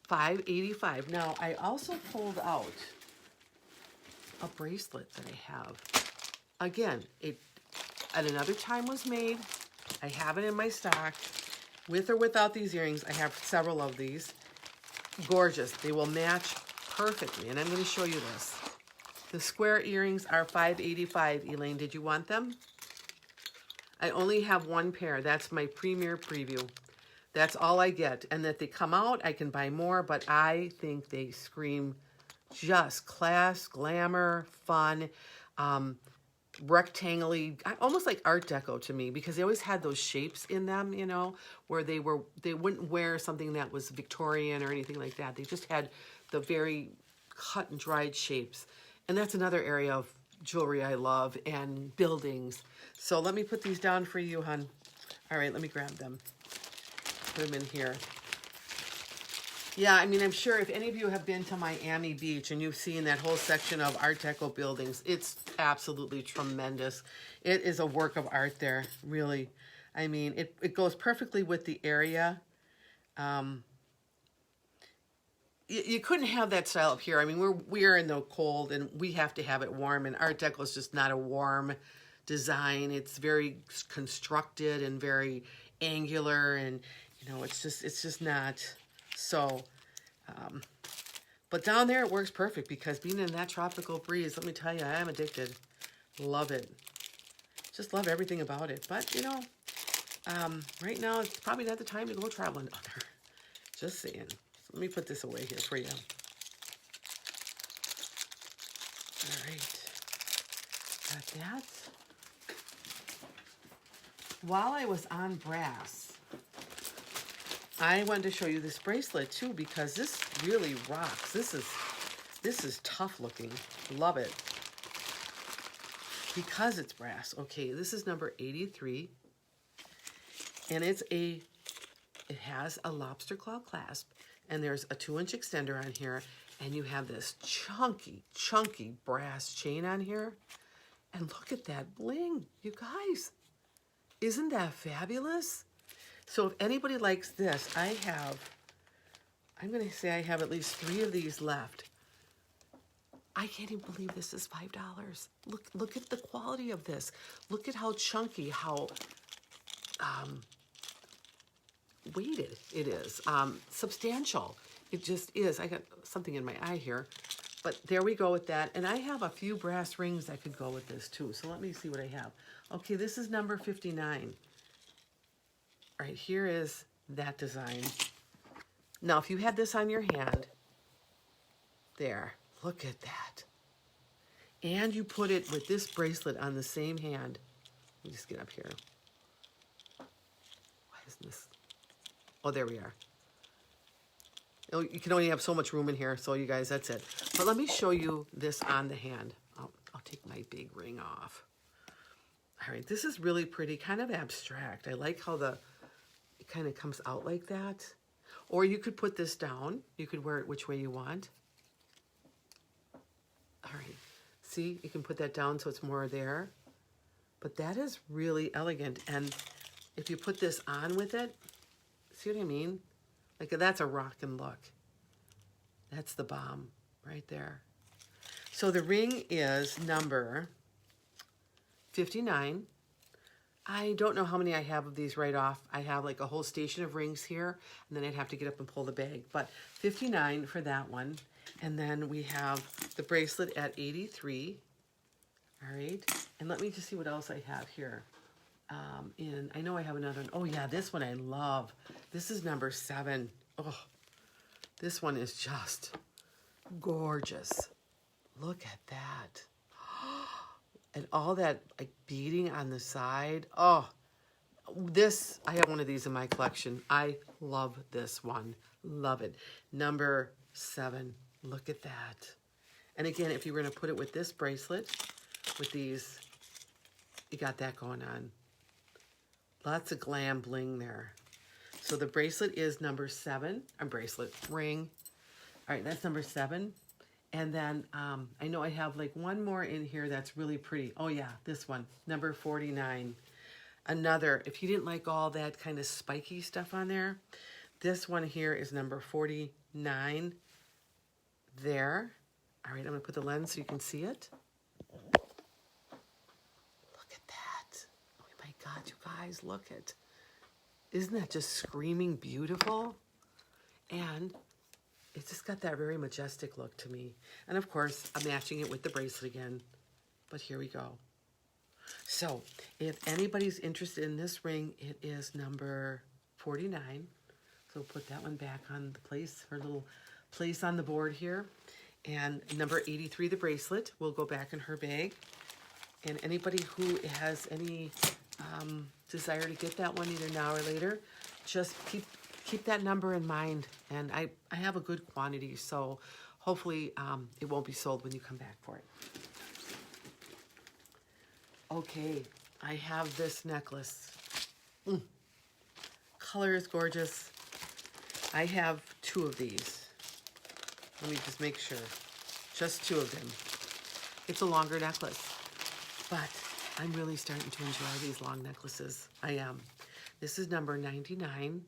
$5.85. Now, I also pulled out a bracelet that I have. Again, it at another time was made. I have it in my stock. With or without these earrings, I have several of these. Gorgeous. They will match perfectly, and I'm going to show you this. The square earrings are $5.85. Elaine, did you want them? I only have 1 pair. That's my premiere preview. That's all I get. And that they come out, I can buy more, but I think they scream just class, glamour, fun. rectangly, almost like Art Deco to me, because they always had those shapes in them, you know, where they wouldn't wear something that was Victorian or anything like that. They just had the very cut and dried shapes. And that's another area of jewelry I love, and buildings. So let me put these down for you, hon. All right, let me grab them. Put them in here. Yeah, I mean, I'm sure if any of you have been to Miami Beach and you've seen that whole section of Art Deco buildings, it's absolutely tremendous. It is a work of art there, really. I mean, it goes perfectly with the area. You couldn't have that style up here. I mean, we're in the cold and we have to have it warm, and Art Deco is just not a warm design. It's very constructed and very angular, and you know, it's just not so. But down there it works perfect, because being in that tropical breeze, let me tell you, I am addicted. Love it. Just love everything about it. But you know, right now it's probably not the time to go traveling down there. Just saying. Let me put this away here for you. All right. Got that. While I was on brass, I wanted to show you this bracelet too, because this really rocks. This is tough looking. Love it. Because it's brass. Okay, this is number 83. And it has a lobster claw clasp. And there's a 2-inch extender on here, and you have this chunky brass chain on here. And look at that bling, you guys. Isn't that fabulous? So if anybody likes this, I'm going to say I have at least 3 of these left. I can't even believe this is $5. Look at the quality of this. Look at how chunky, how weighted it is, substantial. It just is. I got something in my eye here, but there we go with that. And I have a few brass rings that could go with this too. So let me see what I have. Okay, this is number 59. All right, here is that design. Now, if you had this on your hand, there, look at that. And you put it with this bracelet on the same hand. Let me just get up here. Why isn't this? Oh, there we are. You can only have so much room in here, so you guys, that's it. But let me show you this on the hand. I'll take my big ring off. All right, this is really pretty, kind of abstract. I like how it kind of comes out like that. Or you could put this down. You could wear it which way you want. All right, see, you can put that down so it's more there. But that is really elegant. And if you put this on with it, see what I mean? Like, that's a rockin' look. That's the bomb right there. So the ring is number 59. I don't know how many I have of these right off. I have like a whole station of rings here, and then I'd have to get up and pull the bag. But 59 for that one. And then we have the bracelet at 83. All right. And let me just see what else I have here. I know I have another one. Oh yeah, this one I love. This is number 7. Oh, this one is just gorgeous. Look at that. And all that like beading on the side. Oh, I have one of these in my collection. I love this one. Love it. Number 7. Look at that. And again, if you were going to put it with this bracelet, with these, you got that going on. Lots of glam bling there. So the bracelet is number 7. A bracelet, ring. All right, that's number 7. And then I know I have like one more in here that's really pretty. Oh yeah, this one, number 49. Another, if you didn't like all that kind of spiky stuff on there, this one here is number 49. There. All right, I'm going to put the lens so you can see it. God, you guys, look at. Isn't that just screaming beautiful? And it's just got that very majestic look to me. And of course, I'm matching it with the bracelet again. But here we go. So, if anybody's interested in this ring, it is number 49. So put that one back on the place, her little place on the board here. And number 83, the bracelet, will go back in her bag. And anybody who has any desire to get that one either now or later, just keep that number in mind. And I have a good quantity, so hopefully it won't be sold when you come back for it. Okay, I have this necklace. Color is gorgeous. I have 2 of these. Let me just make sure. Just 2 of them. It's a longer necklace, but I'm really starting to enjoy these long necklaces. I am. This is number 99.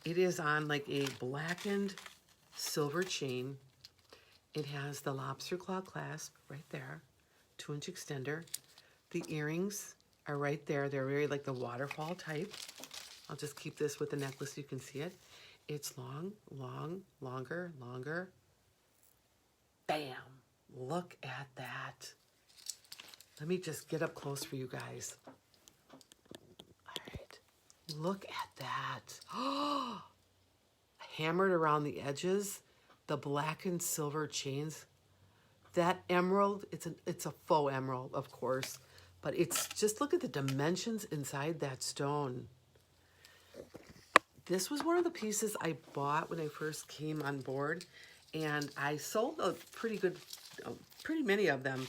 It is on like a blackened silver chain. It has the lobster claw clasp right there, 2-inch extender. The earrings are right there. They're very like the waterfall type. I'll just keep this with the necklace so you can see it. It's long, longer. Bam! Look at that. Let me just get up close for you guys. All right. Look at that. Oh! Hammered around the edges, the blackened silver chains. That emerald, it's a faux emerald, of course, but it's just, look at the dimensions inside that stone. This was one of the pieces I bought when I first came on board, and I sold a pretty many of them,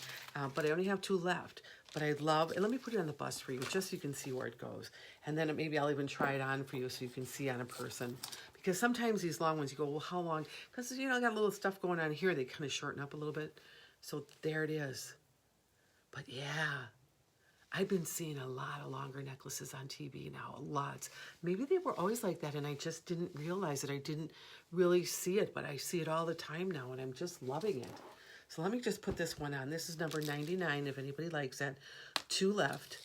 but I only have 2 left. But I love, and let me put it on the bust for you, just so you can see where it goes. And then maybe I'll even try it on for you so you can see on a person. Because sometimes these long ones, you go, well, how long? Because, you know, I got a little stuff going on here. They kind of shorten up a little bit. So there it is. But yeah, I've been seeing a lot of longer necklaces on TV now, lots. Maybe they were always like that and I just didn't realize it. I didn't really see it, but I see it all the time now and I'm just loving it. So let me just put this one on. This is number 99 if anybody likes it. 2 left.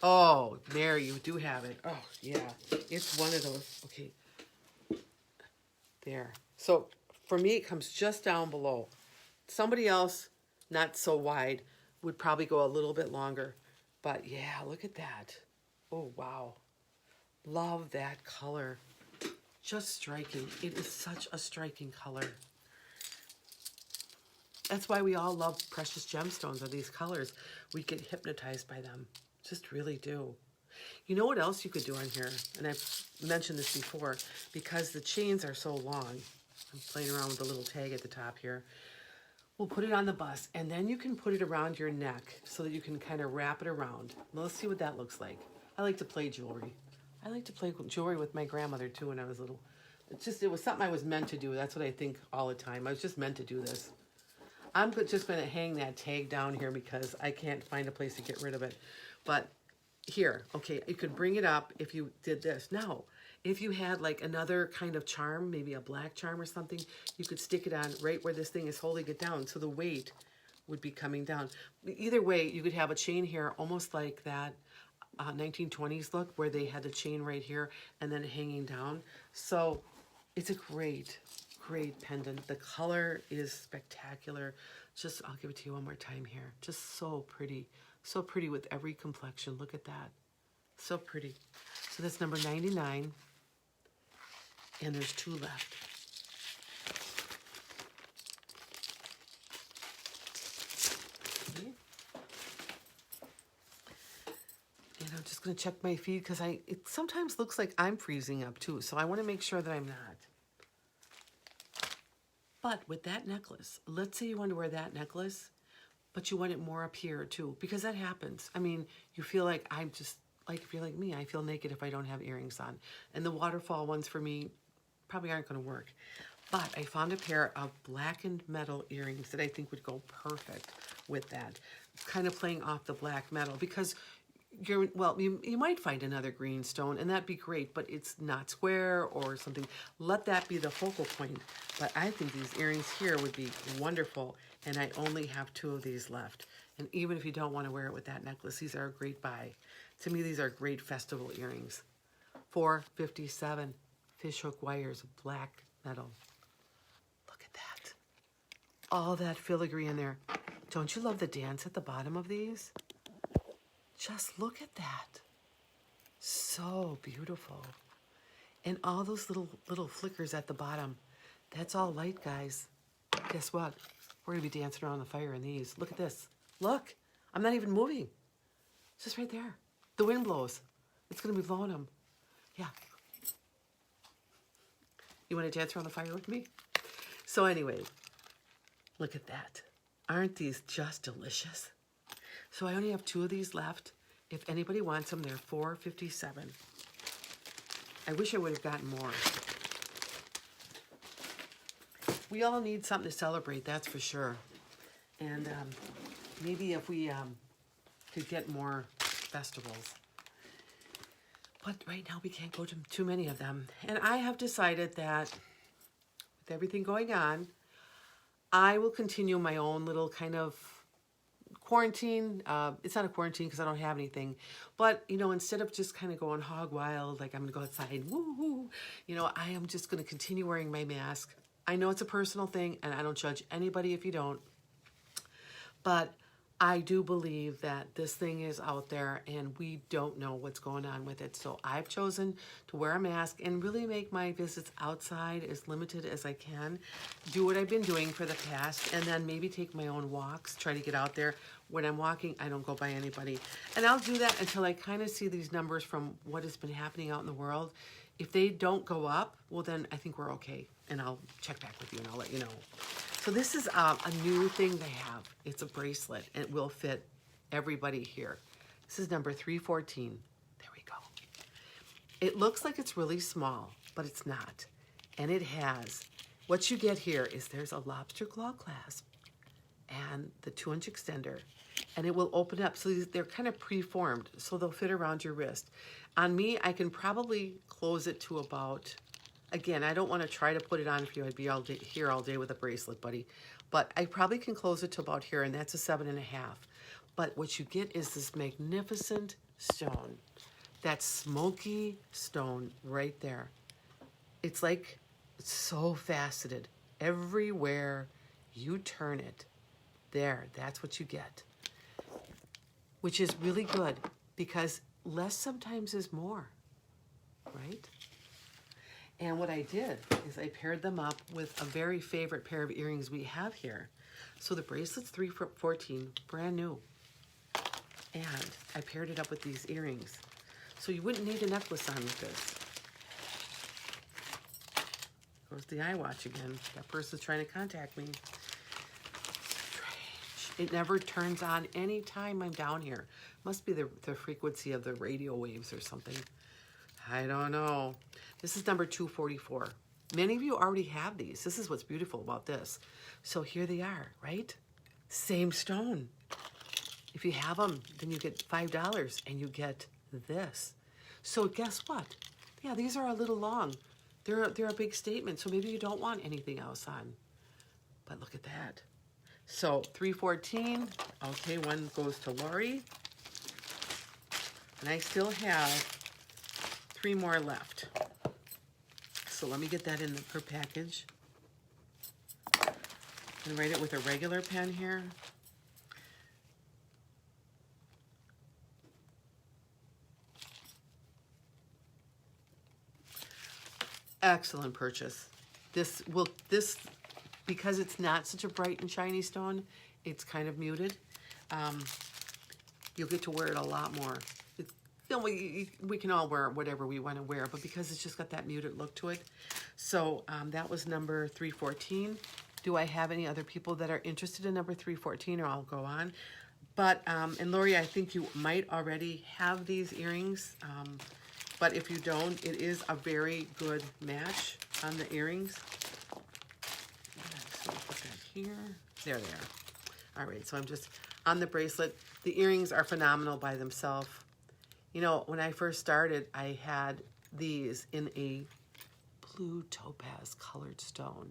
Oh, there you do have it. Oh, yeah. It's one of those. Okay. There. So for me, it comes just down below. Somebody else, not so wide, would probably go a little bit longer. But yeah, look at that. Oh, wow. Love that color. Just striking. It is such a striking color. That's why we all love precious gemstones, or these colors. We get hypnotized by them. Just really do. You know what else you could do on here? And I've mentioned this before, because the chains are so long. I'm playing around with the little tag at the top here. We'll put it on the bust, and then you can put it around your neck so that you can kind of wrap it around. Now, let's see what that looks like. I like to play jewelry. I like to play jewelry with my grandmother, too, when I was little. It was something I was meant to do. That's what I think all the time. I was just meant to do this. I'm just going to hang that tag down here because I can't find a place to get rid of it. But here, okay, you could bring it up if you did this. Now, if you had like another kind of charm, maybe a black charm or something, you could stick it on right where this thing is holding it down, so the weight would be coming down. Either way, you could have a chain here, almost like that 1920s look, where they had the chain right here and then hanging down. So it's a great pendant. The color is spectacular. Just, I'll give it to you one more time here. Just so pretty. So pretty with every complexion. Look at that. So pretty. So that's number 99. And there's 2 left. Okay. And I'm just going to check my feed because it sometimes looks like I'm freezing up too. So I want to make sure that I'm not. But with that necklace, let's say you want to wear that necklace, but you want it more up here too, because that happens. I mean, you feel like if you're like me, I feel naked if I don't have earrings on. And the waterfall ones for me probably aren't going to work. But I found a pair of blackened metal earrings that I think would go perfect with that. Kind of playing off the black metal, because you might find another green stone, and that'd be great, but it's not square or something. Let that be the focal point. But I think these earrings here would be wonderful, and I only have 2 of these left. And even if you don't want to wear it with that necklace, these are a great buy. To me, these are great festival earrings. $4.57, fishhook wires, black metal. Look at that. All that filigree in there. Don't you love the dance at the bottom of these? Just look at that. So beautiful. And all those little flickers at the bottom. That's all light, guys. Guess what? We're going to be dancing around the fire in these. Look at this. Look, I'm not even moving. It's just right there. The wind blows. It's going to be blowing them. Yeah. You want to dance around the fire with me? So anyway, look at that. Aren't these just delicious? So I only have 2 of these left. If anybody wants them, they're $4.57. I wish I would have gotten more. We all need something to celebrate, that's for sure. And maybe if we could get more festivals. But right now we can't go to too many of them. And I have decided that with everything going on, I will continue my own little kind of quarantine. It's not a quarantine because I don't have anything. But, you know, instead of just kind of going hog wild, like I'm going to go outside, woo-hoo, you know, I am just going to continue wearing my mask. I know it's a personal thing, and I don't judge anybody if you don't. But I do believe that this thing is out there, and we don't know what's going on with it. So I've chosen to wear a mask and really make my visits outside as limited as I can. Do what I've been doing for the past, and then maybe take my own walks, try to get out there. When I'm walking, I don't go by anybody. And I'll do that until I kind of see these numbers from what has been happening out in the world. If they don't go up, well, then I think we're okay. And I'll check back with you and I'll let you know. So this is a new thing they have. It's a bracelet. And it will fit everybody here. This is number 314. There we go. It looks like it's really small, but it's not. And it has, what you get here is there's a lobster claw clasp and the 2-inch extender. And it will open up. So they're kind of preformed, so they'll fit around your wrist. On me, I can probably close it to about, again, I don't want to try to put it on for you. I'd be all day, here all day with a bracelet, buddy. But I probably can close it to about here, and that's a 7.5. But what you get is this magnificent stone. That smoky stone right there. It's like, it's so faceted. Everywhere you turn it, there, that's what you get. Which is really good, because less sometimes is more, right? And what I did is I paired them up with a very favorite pair of earrings we have here. So the bracelet's $314, brand new. And I paired it up with these earrings. So you wouldn't need a necklace on with this. Goes the iWatch again. That person's trying to contact me. It never turns on any time I'm down here. Must be the frequency of the radio waves or something. I don't know. This is number 244. Many of you already have these. This is what's beautiful about this. So here they are, right? Same stone. If you have them, then you get $5 and you get this. So guess what? Yeah, these are a little long. They're a big statement, so maybe you don't want anything else on. But look at that. So 314, okay, one goes to Lori. And I still have 3 more left. So let me get that in her package. And write it with a regular pen here. Excellent purchase. This, because it's not such a bright and shiny stone, it's kind of muted. You'll get to wear it a lot more. You know, we can all wear whatever we want to wear, but because it's just got that muted look to it. So that was number 314. Do I have any other people that are interested in number 314, or I'll go on? But, and Lori, I think you might already have these earrings. But if you don't, it is a very good match on the earrings. So put that here. There they are. All right, so I'm just on the bracelet. The earrings are phenomenal by themselves. You know, when I first started, I had these in a blue topaz colored stone.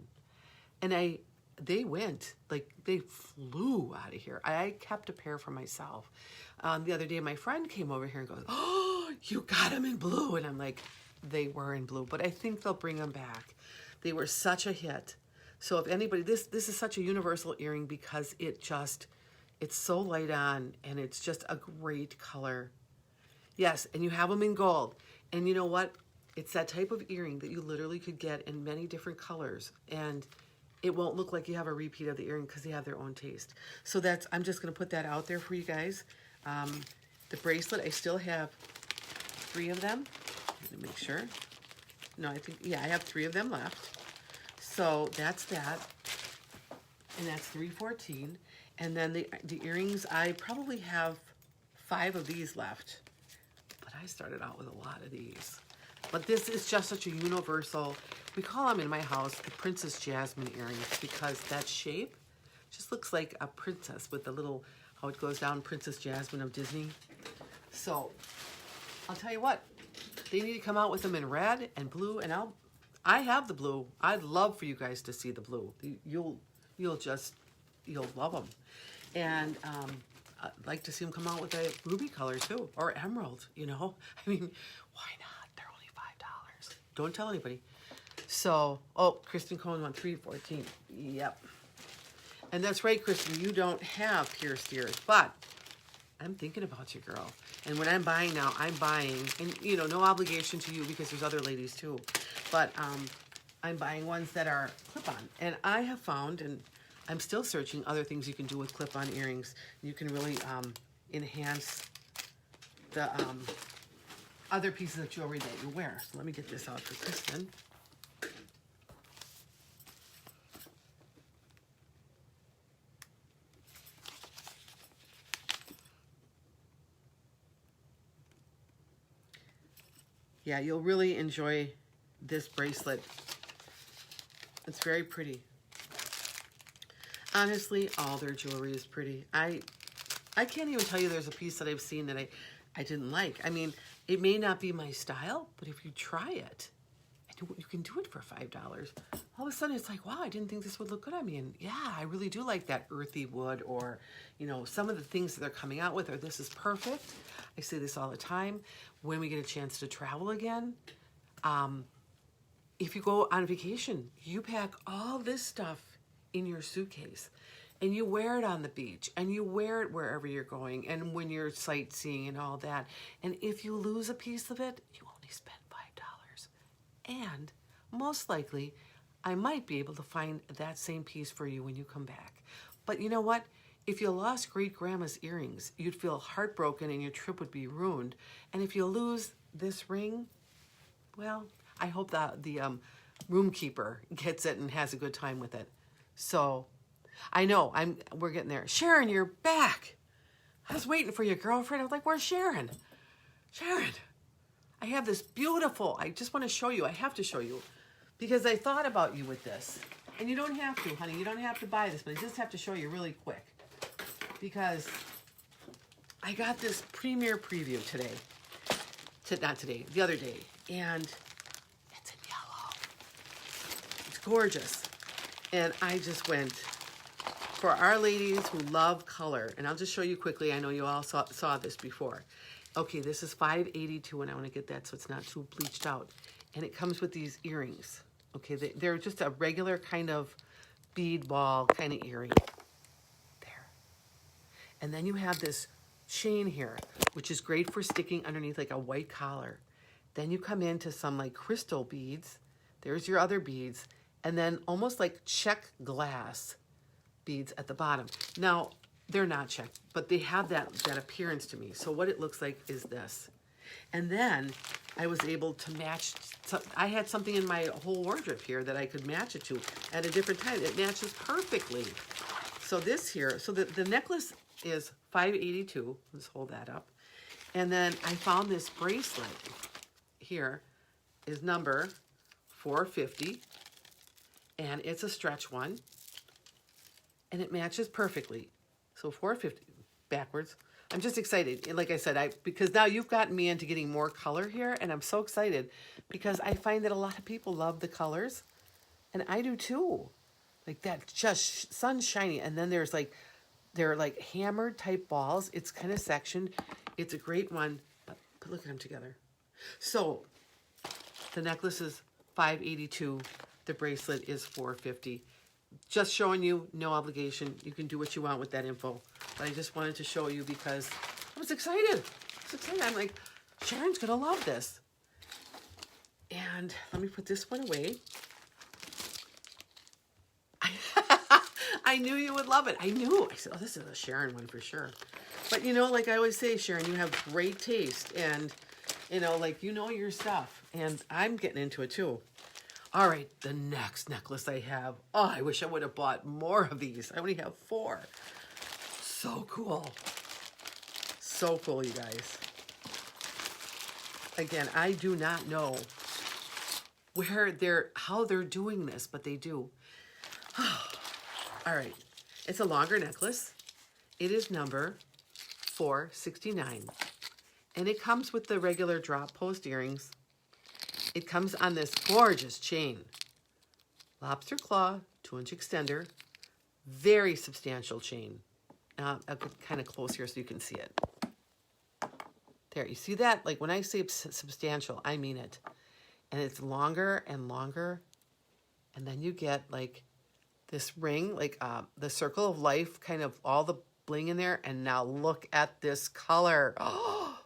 And they went, like, they flew out of here. I kept a pair for myself. The other day, my friend came over here and goes, "Oh, you got them in blue." And I'm like, they were in blue, but I think they'll bring them back. They were such a hit. So if anybody, this is such a universal earring because it's so light on and it's just a great color. Yes, and you have them in gold. And you know what? It's that type of earring that you literally could get in many different colors. And it won't look like you have a repeat of the earring because they have their own taste. So I'm just going to put that out there for you guys. The bracelet, I still have 3 of them. Let me make sure. No, I have 3 of them left. So that's that. And that's $314. And then the earrings, I probably have 5 of these left. But I started out with a lot of these. But this is just such a universal, we call them in my house the Princess Jasmine earrings, because that shape just looks like a princess with the little, how it goes down, Princess Jasmine of Disney. So I'll tell you what, they need to come out with them in red and blue, and I have the blue. I'd love for you guys to see the blue. You'll love them. And I'd like to see them come out with a ruby color too, or emerald, you know? I mean, why not? They're only $5. Don't tell anybody. So, Kristen Cohen won $314. Yep. And that's right, Kristen, you don't have pierced ears, but I'm thinking about you, girl. And when I'm buying now, I'm buying, and you know, no obligation to you because there's other ladies too, but I'm buying ones that are clip-on. And I have found, and I'm still searching other things you can do with clip-on earrings. You can really enhance the other pieces of jewelry that you wear. So let me get this out for Kristen. Yeah, you'll really enjoy this bracelet. It's very pretty. Honestly, all their jewelry is pretty. I can't even tell you there's a piece that I've seen that I didn't like. I mean, it may not be my style, but if you try it, you can do it for $5. All of a sudden, it's like, wow, I didn't think this would look good on me. And yeah, I really do like that earthy wood, or, you know, some of the things that they're coming out with, or this is perfect. I say this all the time. When we get a chance to travel again, if you go on vacation, you pack all this stuff in your suitcase and you wear it on the beach and you wear it wherever you're going and when you're sightseeing and all that. And if you lose a piece of it, you only spend $5. And most likely, I might be able to find that same piece for you when you come back. But you know what? If you lost great-grandma's earrings, you'd feel heartbroken and your trip would be ruined. And if you lose this ring, well, I hope that the room keeper gets it and has a good time with it. So, I know, we're getting there. Sharon, you're back. I was waiting for your girlfriend. I was like, where's Sharon? Sharon, I have this beautiful, I just want to show you. I have to show you because I thought about you with this. And you don't have to, honey. You don't have to buy this, but I just have to show you really quick because I got this premiere preview today. Not today, the other day. And it's in yellow. It's gorgeous. And I just went for our ladies who love color. And I'll just show you quickly. I know you all saw this before. Okay, this is $582, and I want to get that so it's not too bleached out. And it comes with these earrings. Okay, they're just a regular kind of bead ball kind of earring. There. And then you have this chain here, which is great for sticking underneath like a white collar. Then you come into some like crystal beads. There's your other beads. And then almost like check glass beads at the bottom. Now, they're not checked, but they have that appearance to me. So what it looks like is this. And then I was able to match, I had something in my whole wardrobe here that I could match it to at a different time. It matches perfectly. So this here, so the necklace is $582. Let's hold that up. And then I found this bracelet here is number 450. And it's a stretch one. And it matches perfectly. So 450 backwards. I'm just excited. And like I said, because now you've gotten me into getting more color here, and I'm so excited because I find that a lot of people love the colors, and I do too. Like that, just sun's shining, and then they're like hammered type balls. It's kind of sectioned. It's a great one, but look at them together. So the necklace is $582. The bracelet is $450. Just showing you, no obligation. You can do what you want with that info. But I just wanted to show you because I was excited. I'm like, Sharon's going to love this. And let me put this one away. I I knew you would love it. I knew. I said, oh, this is a Sharon one for sure. But you know, like I always say, Sharon, you have great taste, and you know, like you know your stuff, and I'm getting into it too. All right, the next necklace I have. Oh, I wish I would have bought more of these. I only have 4. So cool. So cool, you guys. Again, I do not know how they're doing this, but they do. All right, it's a longer necklace. It is number 469, and it comes with the regular drop post earrings. It comes on this gorgeous chain. Lobster claw, 2-inch extender, very substantial chain. I'll get kind of close here so you can see it. There, you see that? Like when I say substantial, I mean it. And it's longer and longer. And then you get like this ring, like the circle of life, kind of all the bling in there. And now look at this color. Oh!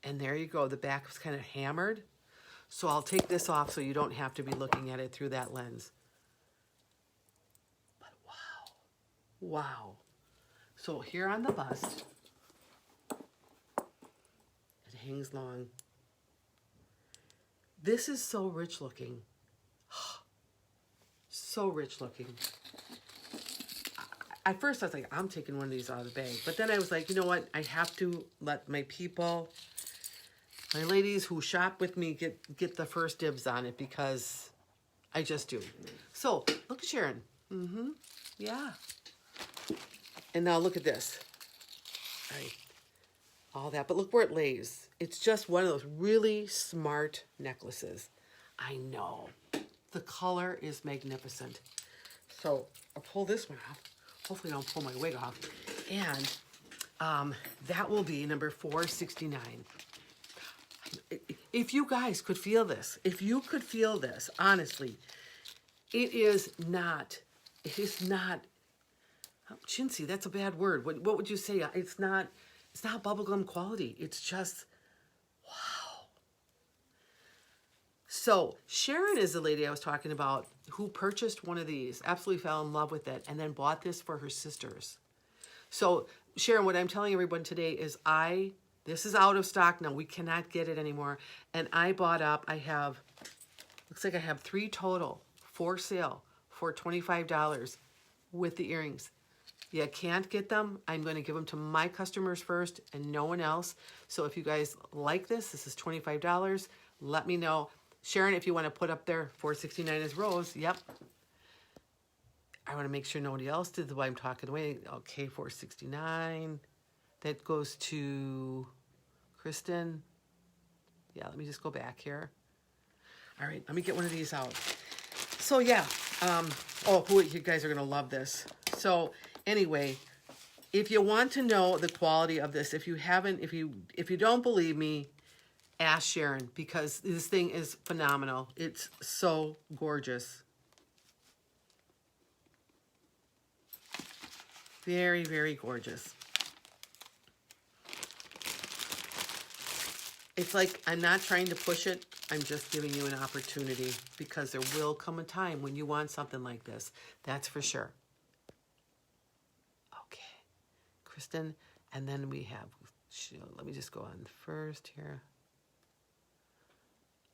And there you go. The back was kind of hammered. So I'll take this off so you don't have to be looking at it through that lens. But wow. Wow. So here on the bust, it hangs long. This is so rich looking. So rich looking. At first I was like, I'm taking one of these out of the bag. But then I was like, you know what? I have to let my people, my ladies who shop with me, get the first dibs on it, because I just do. So look at Sharon. Yeah. And now look at this. All right. All that, but look where it lays. It's just one of those really smart necklaces. I know. The color is magnificent. So I'll pull this one off. Hopefully I don't pull my wig off. And that will be number 469. If you guys could feel this, if you could feel this, honestly, it is not, oh, chintzy, that's a bad word. What would you say? It's not bubblegum quality. It's just, wow. So Sharon is the lady I was talking about who purchased one of these, absolutely fell in love with it, and then bought this for her sisters. So Sharon, what I'm telling everyone today is this is out of stock now. We cannot get it anymore. And I bought up, looks like I have 3 total for sale for $25 with the earrings. You can't get them. I'm going to give them to my customers first and no one else. So if you guys like this is $25. Let me know. Sharon, if you want to put up there, 469 is Rose. Yep. I want to make sure nobody else did the way I'm talking away. Okay, 469. That goes to Kristen. Yeah, let me just go back here. All right, let me get one of these out. So yeah, you guys are going to love this. So anyway, if you want to know the quality of this, if you don't believe me, ask Sharon, because this thing is phenomenal. It's so gorgeous. Very, very gorgeous. It's like I'm not trying to push it. I'm just giving you an opportunity, because there will come a time when you want something like this. That's for sure. Okay, Kristen, and then we have, let me just go on first here.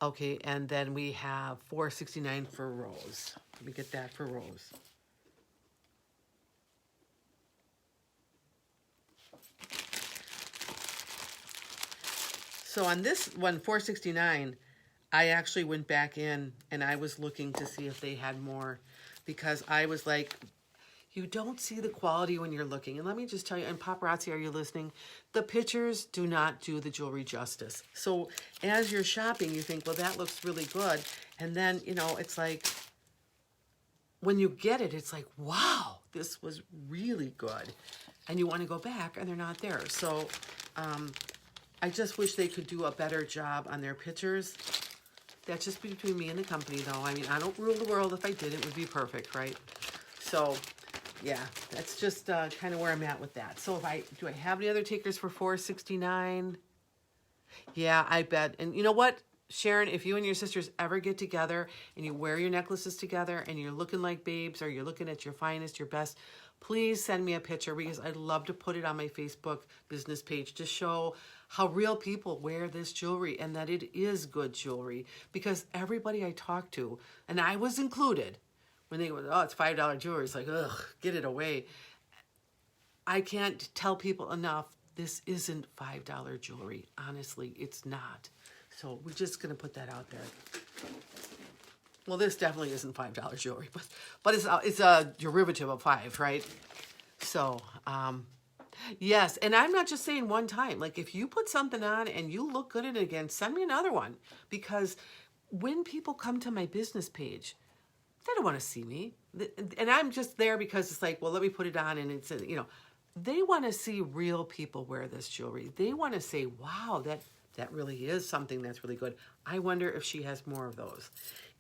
Okay, and then we have 469 for Rose. Let me get that for Rose. So on this one, 469, I actually went back in and I was looking to see if they had more, because I was like, you don't see the quality when you're looking. And let me just tell you, and Paparazzi, are you listening? The pictures do not do the jewelry justice. So as you're shopping, you think, well, that looks really good. And then, it's like, when you get it, it's like, wow, this was really good. And you want to go back and they're not there. So I just wish they could do a better job on their pictures. That's just between me and the company, though. I mean, I don't rule the world. If I did, it would be perfect, right? So yeah, that's just kind of where I'm at with that. So do I have any other takers for 469? Yeah, I bet. And you know what? Sharon, if you and your sisters ever get together and you wear your necklaces together and you're looking like babes or you're looking at your finest, your best, please send me a picture because I'd love to put it on my Facebook business page to show how real people wear this jewelry and that it is good jewelry. Because everybody I talk to, and I was included, when they go, oh, it's $5 jewelry, it's like, ugh, get it away. I can't tell people enough, this isn't $5 jewelry. Honestly, it's not. So we're just going to put that out there. Well, this definitely isn't $5 jewelry, but it's a derivative of 5, right? So, yes, and I'm not just saying one time. Like, if you put something on and you look good in it again, send me another one. Because when people come to my business page, they don't want to see me. And I'm just there because it's like, well, let me put it on and it's, you know, they want to see real people wear this jewelry. They want to say, wow, that really is something that's really good. I wonder if she has more of those.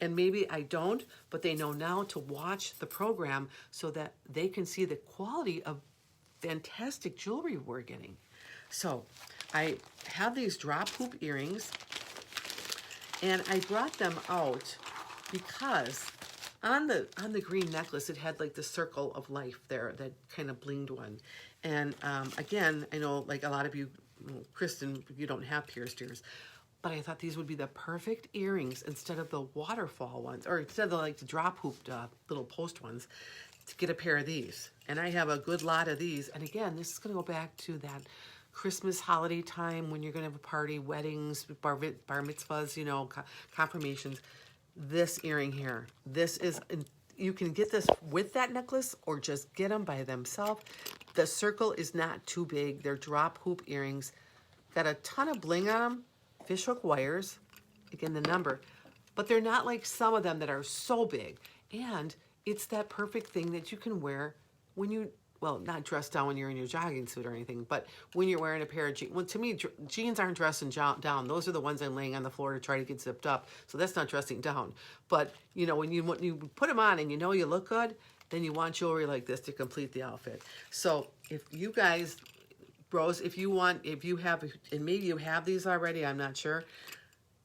And maybe I don't, but they know now to watch the program so that they can see the quality of fantastic jewelry we're getting. So I have these drop hoop earrings, and I brought them out because on the green necklace, it had like the circle of life there, that kind of blinged one. And again, I know like a lot of you, Kristen, you don't have pierced ears, but I thought these would be the perfect earrings instead of the waterfall ones, or instead of the, like the drop hooped little post ones, to get a pair of these. And I have a good lot of these. And again, this is going to go back to that Christmas holiday time when you're going to have a party, weddings, bar mitzvahs, you know, confirmations. This earring here, this is, you can get this with that necklace or just get them by themselves. The circle is not too big. They're drop hoop earrings. Got a ton of bling on them. Fishhook wires. Again, the number. But they're not like some of them that are so big. And it's that perfect thing that you can wear when you, well, not dressed down when you're in your jogging suit or anything, but when you're wearing a pair of jeans. Well, to me, jeans aren't dressing down. Those are the ones I'm laying on the floor to try to get zipped up. So that's not dressing down. But, you know, when you put them on and you know you look good, then you want jewelry like this to complete the outfit. So if you guys, bros, if you have, and maybe you have these already, I'm not sure,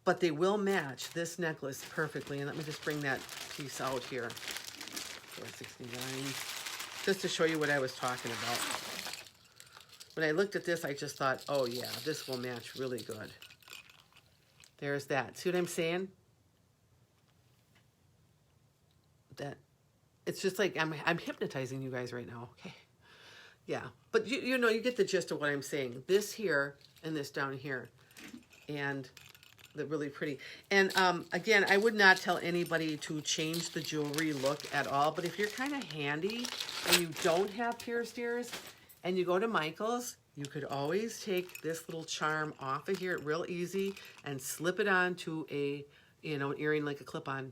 but they will match this necklace perfectly. And let me just bring that piece out here. $4.69. Just to show you what I was talking about. When I looked at this, I just thought, oh yeah, this will match really good. There's that. See what I'm saying? That it's just like I'm hypnotizing you guys right now. Okay. Yeah. But you know, you get the gist of what I'm saying. This here and this down here. And they're really pretty. And again, I would not tell anybody to change the jewelry look at all. But if you're kind of handy and you don't have pierced ears and you go to Michael's, you could always take this little charm off of here real easy and slip it onto a, you know, an earring like a clip-on.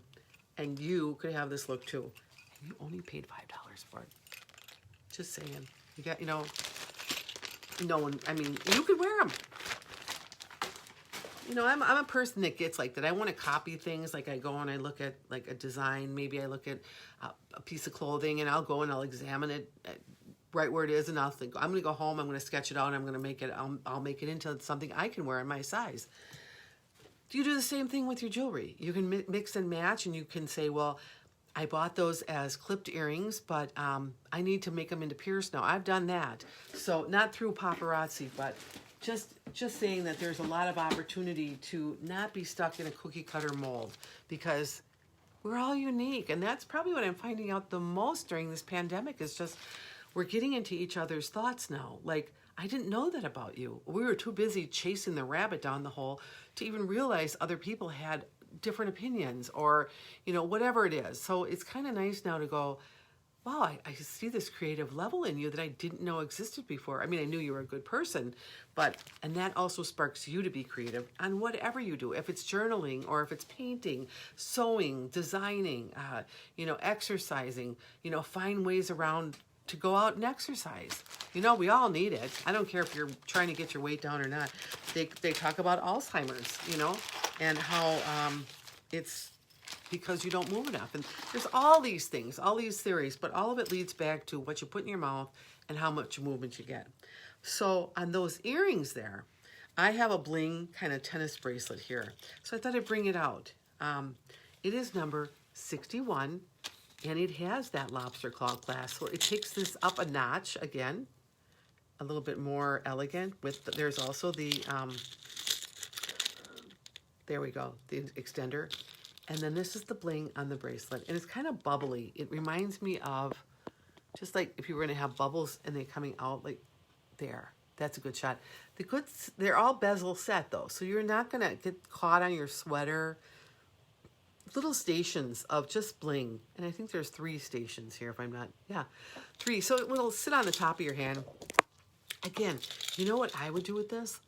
And you could have this look too. And you only paid $5 for it. Just saying. You got, you know, no one, I mean, you could wear them. You know, I'm a person that gets like that. I want to copy things. Like I go and I look at like a design. Maybe I look at a piece of clothing and I'll go and I'll examine it right where it is. And I'll think, I'm going to go home. I'm going to sketch it out. And I'm going to make it, I'll make it into something I can wear in my size. You do the same thing with your jewelry. You can mix and match, and you can say, well, I bought those as clipped earrings, but I need to make them into pierced now. I've done that. So not through Paparazzi, but just saying that there's a lot of opportunity to not be stuck in a cookie cutter mold, because we're all unique. And that's probably what I'm finding out the most during this pandemic is just we're getting into each other's thoughts now. Like, I didn't know that about you. We were too busy chasing the rabbit down the hole to even realize other people had different opinions or, you know, whatever it is. So it's kind of nice now to go, wow, I see this creative level in you that I didn't know existed before. I mean, I knew you were a good person, and that also sparks you to be creative on whatever you do. If it's journaling or if it's painting, sewing, designing, you know, exercising, you know, find ways around to go out and exercise. You know, we all need it. I don't care if you're trying to get your weight down or not. They talk about Alzheimer's, you know, and how it's because you don't move enough. And there's all these things, all these theories, but all of it leads back to what you put in your mouth and how much movement you get. So on those earrings there, I have a bling kind of tennis bracelet here, so I thought I'd bring it out. It is number 61, and it has that lobster claw clasp. So it takes this up a notch again, a little bit more elegant. There's also the, there we go, the extender. And then this is the bling on the bracelet, and it's kind of bubbly. It reminds me of just like if you were going to have bubbles and they're coming out like there. That's a good shot. They're all bezel set though, so you're not going to get caught on your sweater. Little stations of just bling, and I think there's 3 stations here if I'm not, yeah, 3. So it will sit on the top of your hand. Again, you know what I would do with this?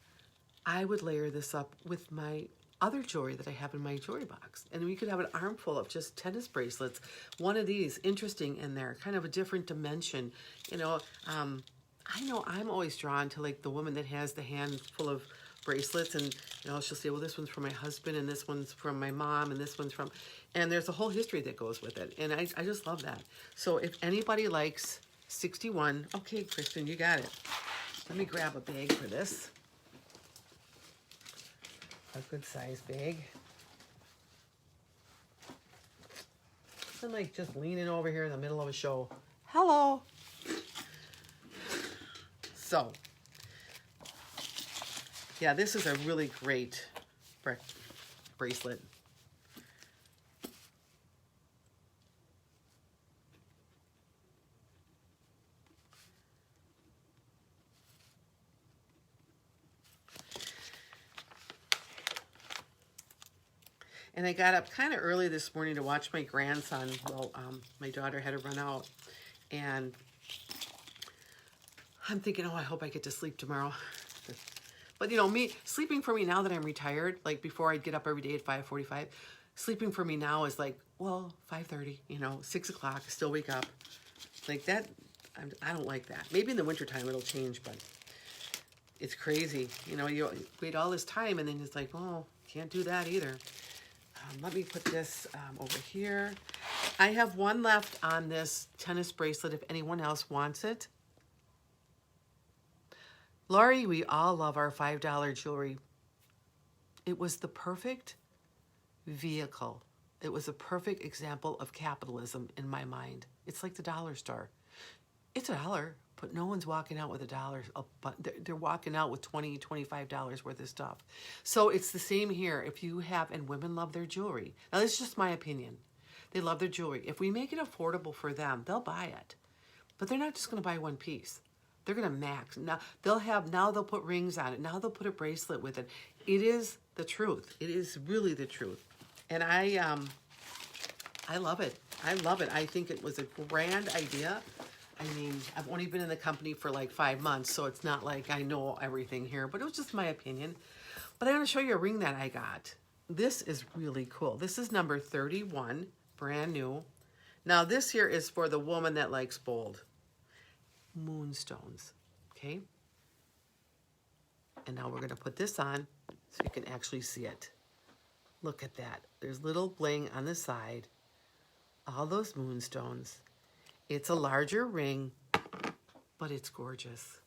I would layer this up with my other jewelry that I have in my jewelry box. And we could have an armful of just tennis bracelets. One of these, interesting in there, kind of a different dimension. You know, I know I'm always drawn to like the woman that has the hand full of bracelets, and you know, she'll say, well, this one's from my husband, and this one's from my mom, and this one's from, and there's a whole history that goes with it. And I just love that. So if anybody likes 61, okay, Kristen, you got it. Let me grab a bag for this. A good size bag. I'm like just leaning over here in the middle of a show. Hello. So, yeah, this is a really great bracelet. And I got up kind of early this morning to watch my grandson. Well, my daughter had to run out. And I'm thinking, oh, I hope I get to sleep tomorrow. But, you know, sleeping for me now that I'm retired, like before I'd get up every day at 5:45, sleeping for me now is like, well, 5:30, you know, 6 o'clock, still wake up. Like that, I don't like that. Maybe in the wintertime it'll change, but it's crazy. You know, you wait all this time and then it's like, oh, can't do that either. Let me put this over here. I have one left on this tennis bracelet if anyone else wants it. Laurie, we all love our $5 jewelry. It was the perfect vehicle. It was a perfect example of capitalism in my mind. It's like the dollar store. It's $1, but no one's walking out with $1. But they're walking out with $20, $25 worth of stuff. So it's the same here. If you have, and women love their jewelry. Now, this is just my opinion. They love their jewelry. If we make it affordable for them, they'll buy it. But they're not just going to buy one piece. They're going to max. Now they'll put rings on it. Now they'll put a bracelet with it. It is the truth. It is really the truth. And I love it. I love it. I think it was a grand idea. I mean, I've only been in the company for like 5 months, so it's not like I know everything here, but it was just my opinion. But I want to show you a ring that I got. This is really cool. This is number 31, brand new. Now this here is for the woman that likes bold. Moonstones, okay? And now we're going to put this on so you can actually see it. Look at that. There's little bling on the side. All those moonstones. It's a larger ring, but it's gorgeous.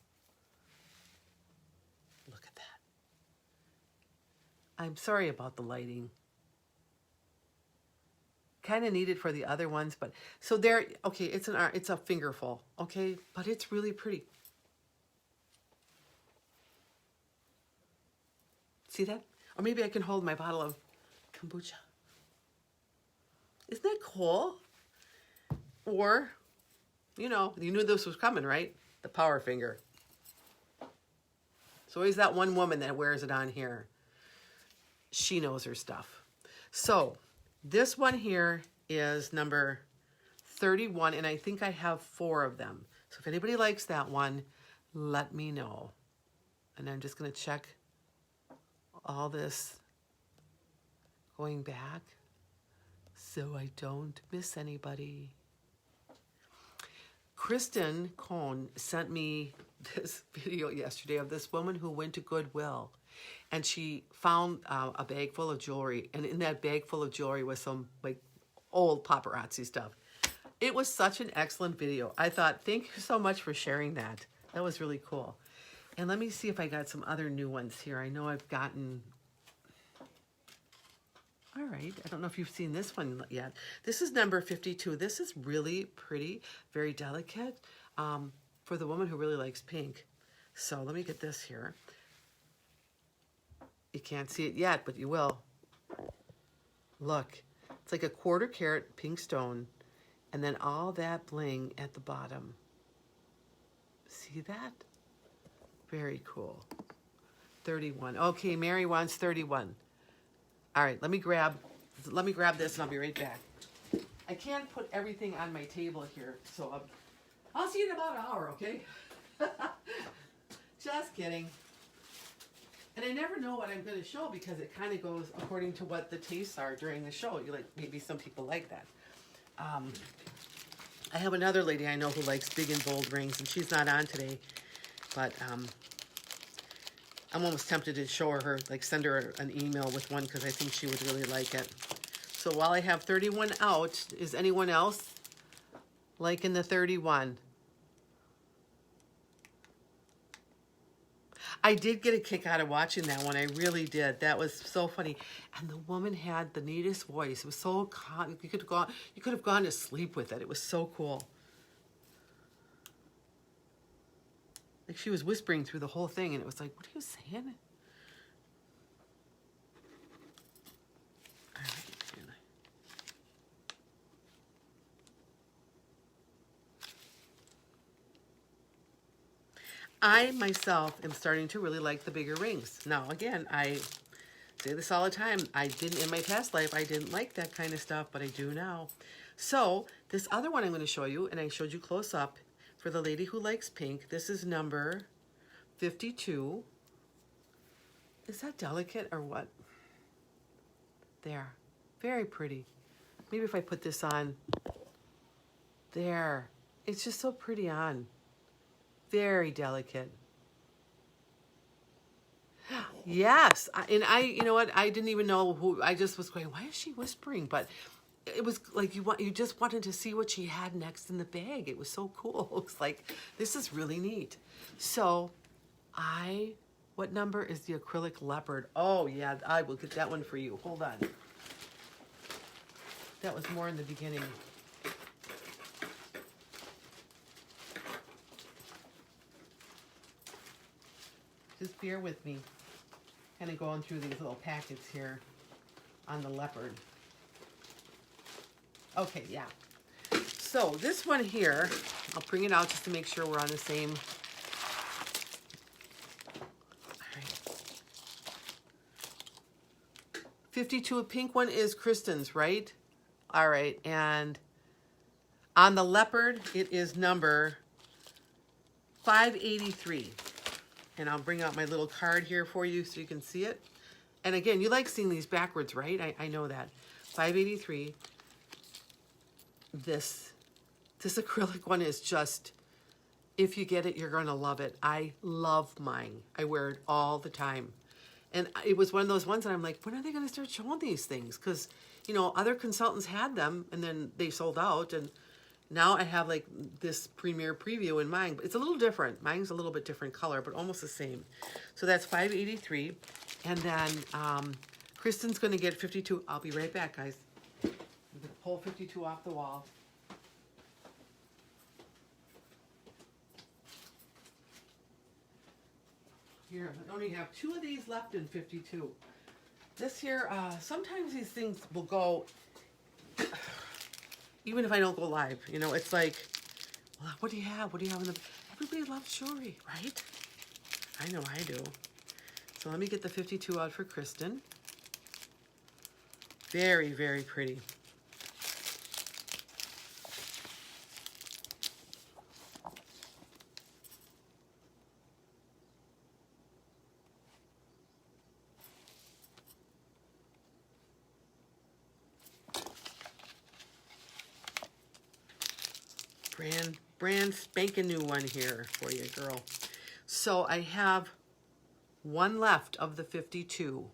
Look at that. I'm sorry about the lighting. Kind of needed for the other ones, but so there, okay, it's a fingerful, okay, but it's really pretty. See that? Or maybe I can hold my bottle of kombucha. Isn't that cool? Or, you know, you knew this was coming, right? The power finger. So always that one woman that wears it on here. She knows her stuff. So this one here is number 31, and I think I have 4 of them. So if anybody likes that one, let me know. And I'm just going to check all this going back so I don't miss anybody. Kristen Cohn sent me this video yesterday of this woman who went to Goodwill. And she found a bag full of jewelry. And in that bag full of jewelry was some like old paparazzi stuff. It was such an excellent video. I thought, thank you so much for sharing that. That was really cool. And let me see if I got some other new ones here. I know I've gotten... All right, I don't know if you've seen this one yet. This is number 52. This is really pretty, very delicate for the woman who really likes pink. So let me get this here. You can't see it yet, but you will. Look, it's like a 1/4 carat pink stone and then all that bling at the bottom. See that? Very cool. 31. Okay, Mary wants 31. All right, let me grab this and I'll be right back. I can't put everything on my table here, so I'll see you in about an hour, okay? Just kidding. And I never know what I'm going to show because it kind of goes according to what the tastes are during the show. You like, maybe some people like that. I have another lady I know who likes big and bold rings, and she's not on today, but I'm almost tempted to show her, like send her an email with one because I think she would really like it. So while I have 31 out, is anyone else liking the 31? I did get a kick out of watching that one. I really did. That was so funny. And the woman had the neatest voice. It was so calm. You could have gone to sleep with it. It was so cool. Like she was whispering through the whole thing, and it was like, what are you saying? All right. I myself am starting to really like the bigger rings. Now, again, I say this all the time. I didn't, in my past life, I didn't like that kind of stuff, but I do now. So this other one I'm going to show you, and I showed you close up, for the lady who likes pink. This is number 52. Is that delicate or what? There. Very pretty. Maybe if I put this on. There. It's just so pretty on. Very delicate. Yes. And you know what? I didn't even know who. I just was going, why is she whispering? But it was like you just wanted to see what she had next in the bag. It was so cool. It was like, this is really neat. So what number is the acrylic leopard? Oh yeah, I will get that one for you. Hold on. That was more in the beginning. Just bear with me. Kind of going through these little packets here on the leopard. Okay, yeah. So this one here, I'll bring it out just to make sure we're on the same. All right. 52, a pink one is Kristen's, right? All right, and on the leopard, it is number 583. And I'll bring out my little card here for you so you can see it. And again, you like seeing these backwards, right? I know that. 583. This acrylic one is just, if you get it, you're going to love it. I love mine. I wear it all the time. And it was one of those ones that I'm like, when are they going to start showing these things? Because, you know, other consultants had them and then they sold out. And now I have like this premiere preview in mine. But it's a little different. Mine's a little bit different color, but almost the same. So that's 583. And then Kristen's going to get 52. I'll be right back, guys. Pull 52 off the wall. Here, I only have 2 of these left in 52. This here, sometimes these things will go, even if I don't go live. You know, it's like, well, what do you have? What do you have in the... Everybody loves jewelry, right? I know I do. So let me get the 52 out for Kristen. Very, very pretty. Brand spanking new one here for you, girl. So I have one left of the 52.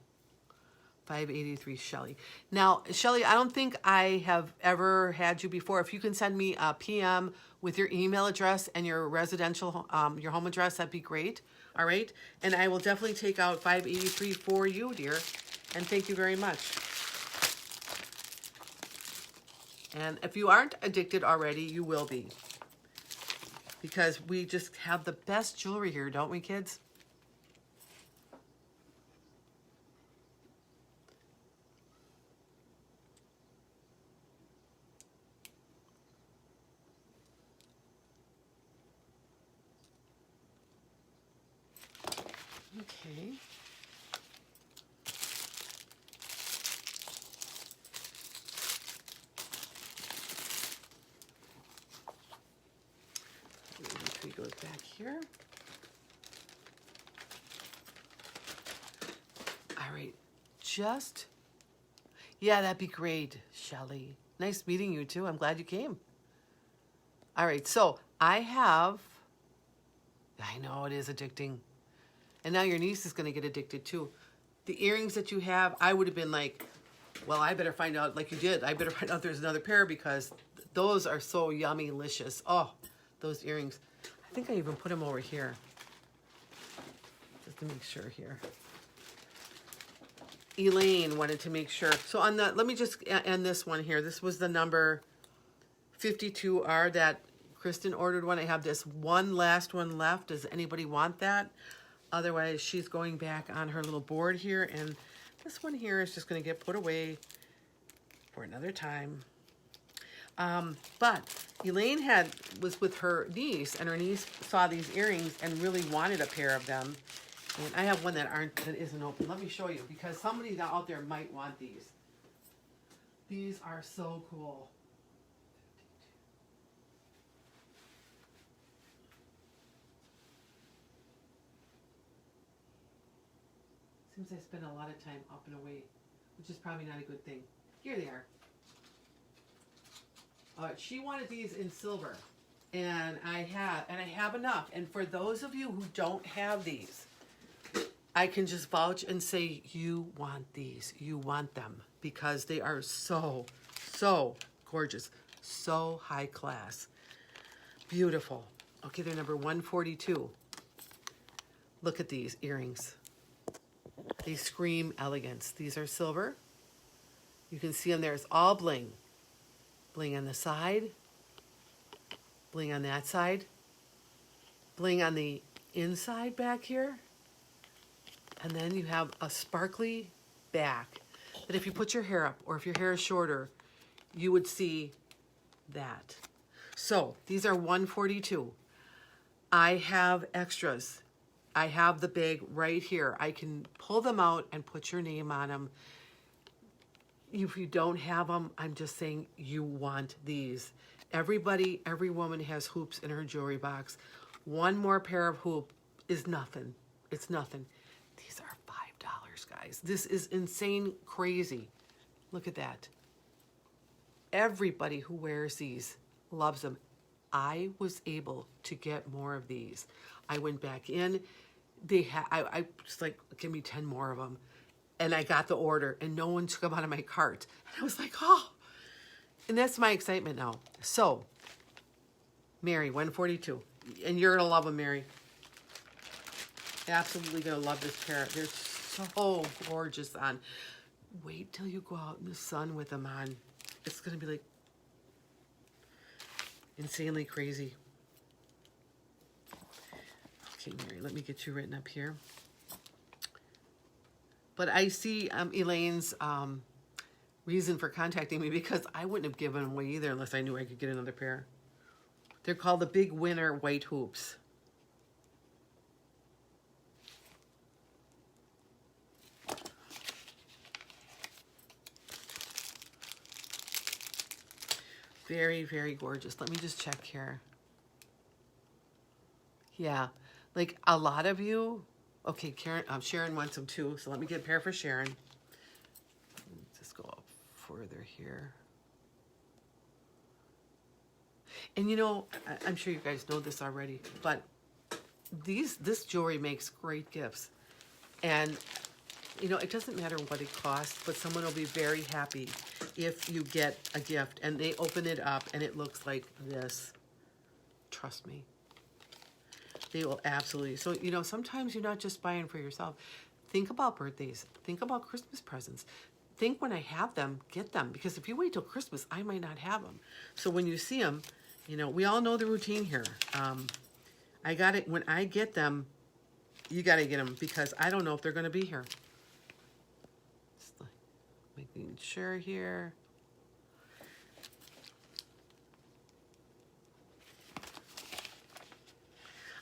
583 Shelly. Now, Shelly, I don't think I have ever had you before. If you can send me a PM with your email address and your residential, your home address, that'd be great. All right. And I will definitely take out 583 for you, dear. And thank you very much. And if you aren't addicted already, you will be. Because we just have the best jewelry here, don't we, kids? Okay. Maybe goes back here. All right, yeah, that'd be great, Shelly. Nice meeting you too. I'm glad you came. All right, so I know it is addicting. And now your niece is going to get addicted too. The earrings that you have, I would have been like, well, I better find out, like you did. I better find out there's another pair because those are so yummy-licious. Oh, those earrings. I think I even put them over here. Just to make sure here. Elaine wanted to make sure. So on the, let me just end this one here. This was the number 52R that Kristen ordered one. I have this one last one left. Does anybody want that? Otherwise, she's going back on her little board here, and this one here is just going to get put away for another time. But Elaine was with her niece, and her niece saw these earrings and really wanted a pair of them. And I have one that isn't open. Let me show you, because somebody out there might want these. These are so cool. Seems I spend a lot of time up and away, which is probably not a good thing. Here they are. She wanted these in silver, and I have enough. And for those of you who don't have these, I can just vouch and say you want these. You want them because they are so, so gorgeous, so high class, beautiful. Okay, they're number 142. Look at these earrings. They scream elegance. These are silver. You can see them there. It's all bling. Bling on the side. Bling on that side. Bling on the inside back here. And then you have a sparkly back that if you put your hair up or if your hair is shorter, you would see that. So these are 142. I have extras. I have the bag right here. I can pull them out and put your name on them. If you don't have them, I'm just saying you want these. Everybody, every woman has hoops in her jewelry box. One more pair of hoop is nothing. It's nothing. These are $5, guys. This is insane crazy. Look at that. Everybody who wears these loves them. I was able to get more of these. I went back in. I just like, give me 10 more of them. And I got the order, and no one took them out of my cart. And I was like, oh. And that's my excitement now. So, Mary, 142. And you're going to love them, Mary. Absolutely going to love this pair. They're so gorgeous on. Wait till you go out in the sun with them on. It's going to be like insanely crazy. Okay, Mary, let me get you written up here. But I see Elaine's reason for contacting me because I wouldn't have given them away either unless I knew I could get another pair. They're called the Big Winner White Hoops. Very, very gorgeous. Let me just check here. Yeah, like a lot of you. Okay, Sharon wants them too, so let me get a pair for Sharon. Let's just go up further here. And you know, I'm sure you guys know this already, but this jewelry makes great gifts. And You know, it doesn't matter what it costs, but someone will be very happy if you get a gift and they open it up and it looks like this. Trust me. They will absolutely. So, you know, sometimes you're not just buying for yourself. Think about birthdays. Think about Christmas presents. Think when I have them, get them. Because if you wait till Christmas, I might not have them. So when you see them, you know, we all know the routine here. I got it. When I get them, you got to get them because I don't know if they're going to be here. Just making sure here.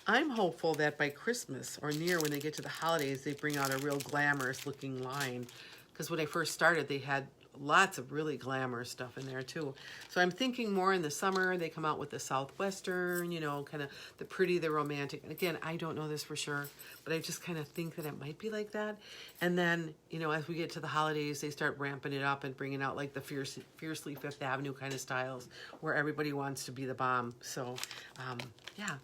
I'm hopeful that by Christmas or near when they get to the holidays, they bring out a real glamorous looking line. Because when I first started, they had lots of really glamorous stuff in there too. So I'm thinking more in the summer, they come out with the Southwestern, you know, kind of the pretty, the romantic. And again, I don't know this for sure, but I just kind of think that it might be like that. And then, you know, as we get to the holidays, they start ramping it up and bringing out like the fiercely Fifth Avenue kind of styles where everybody wants to be the bomb. So, yeah.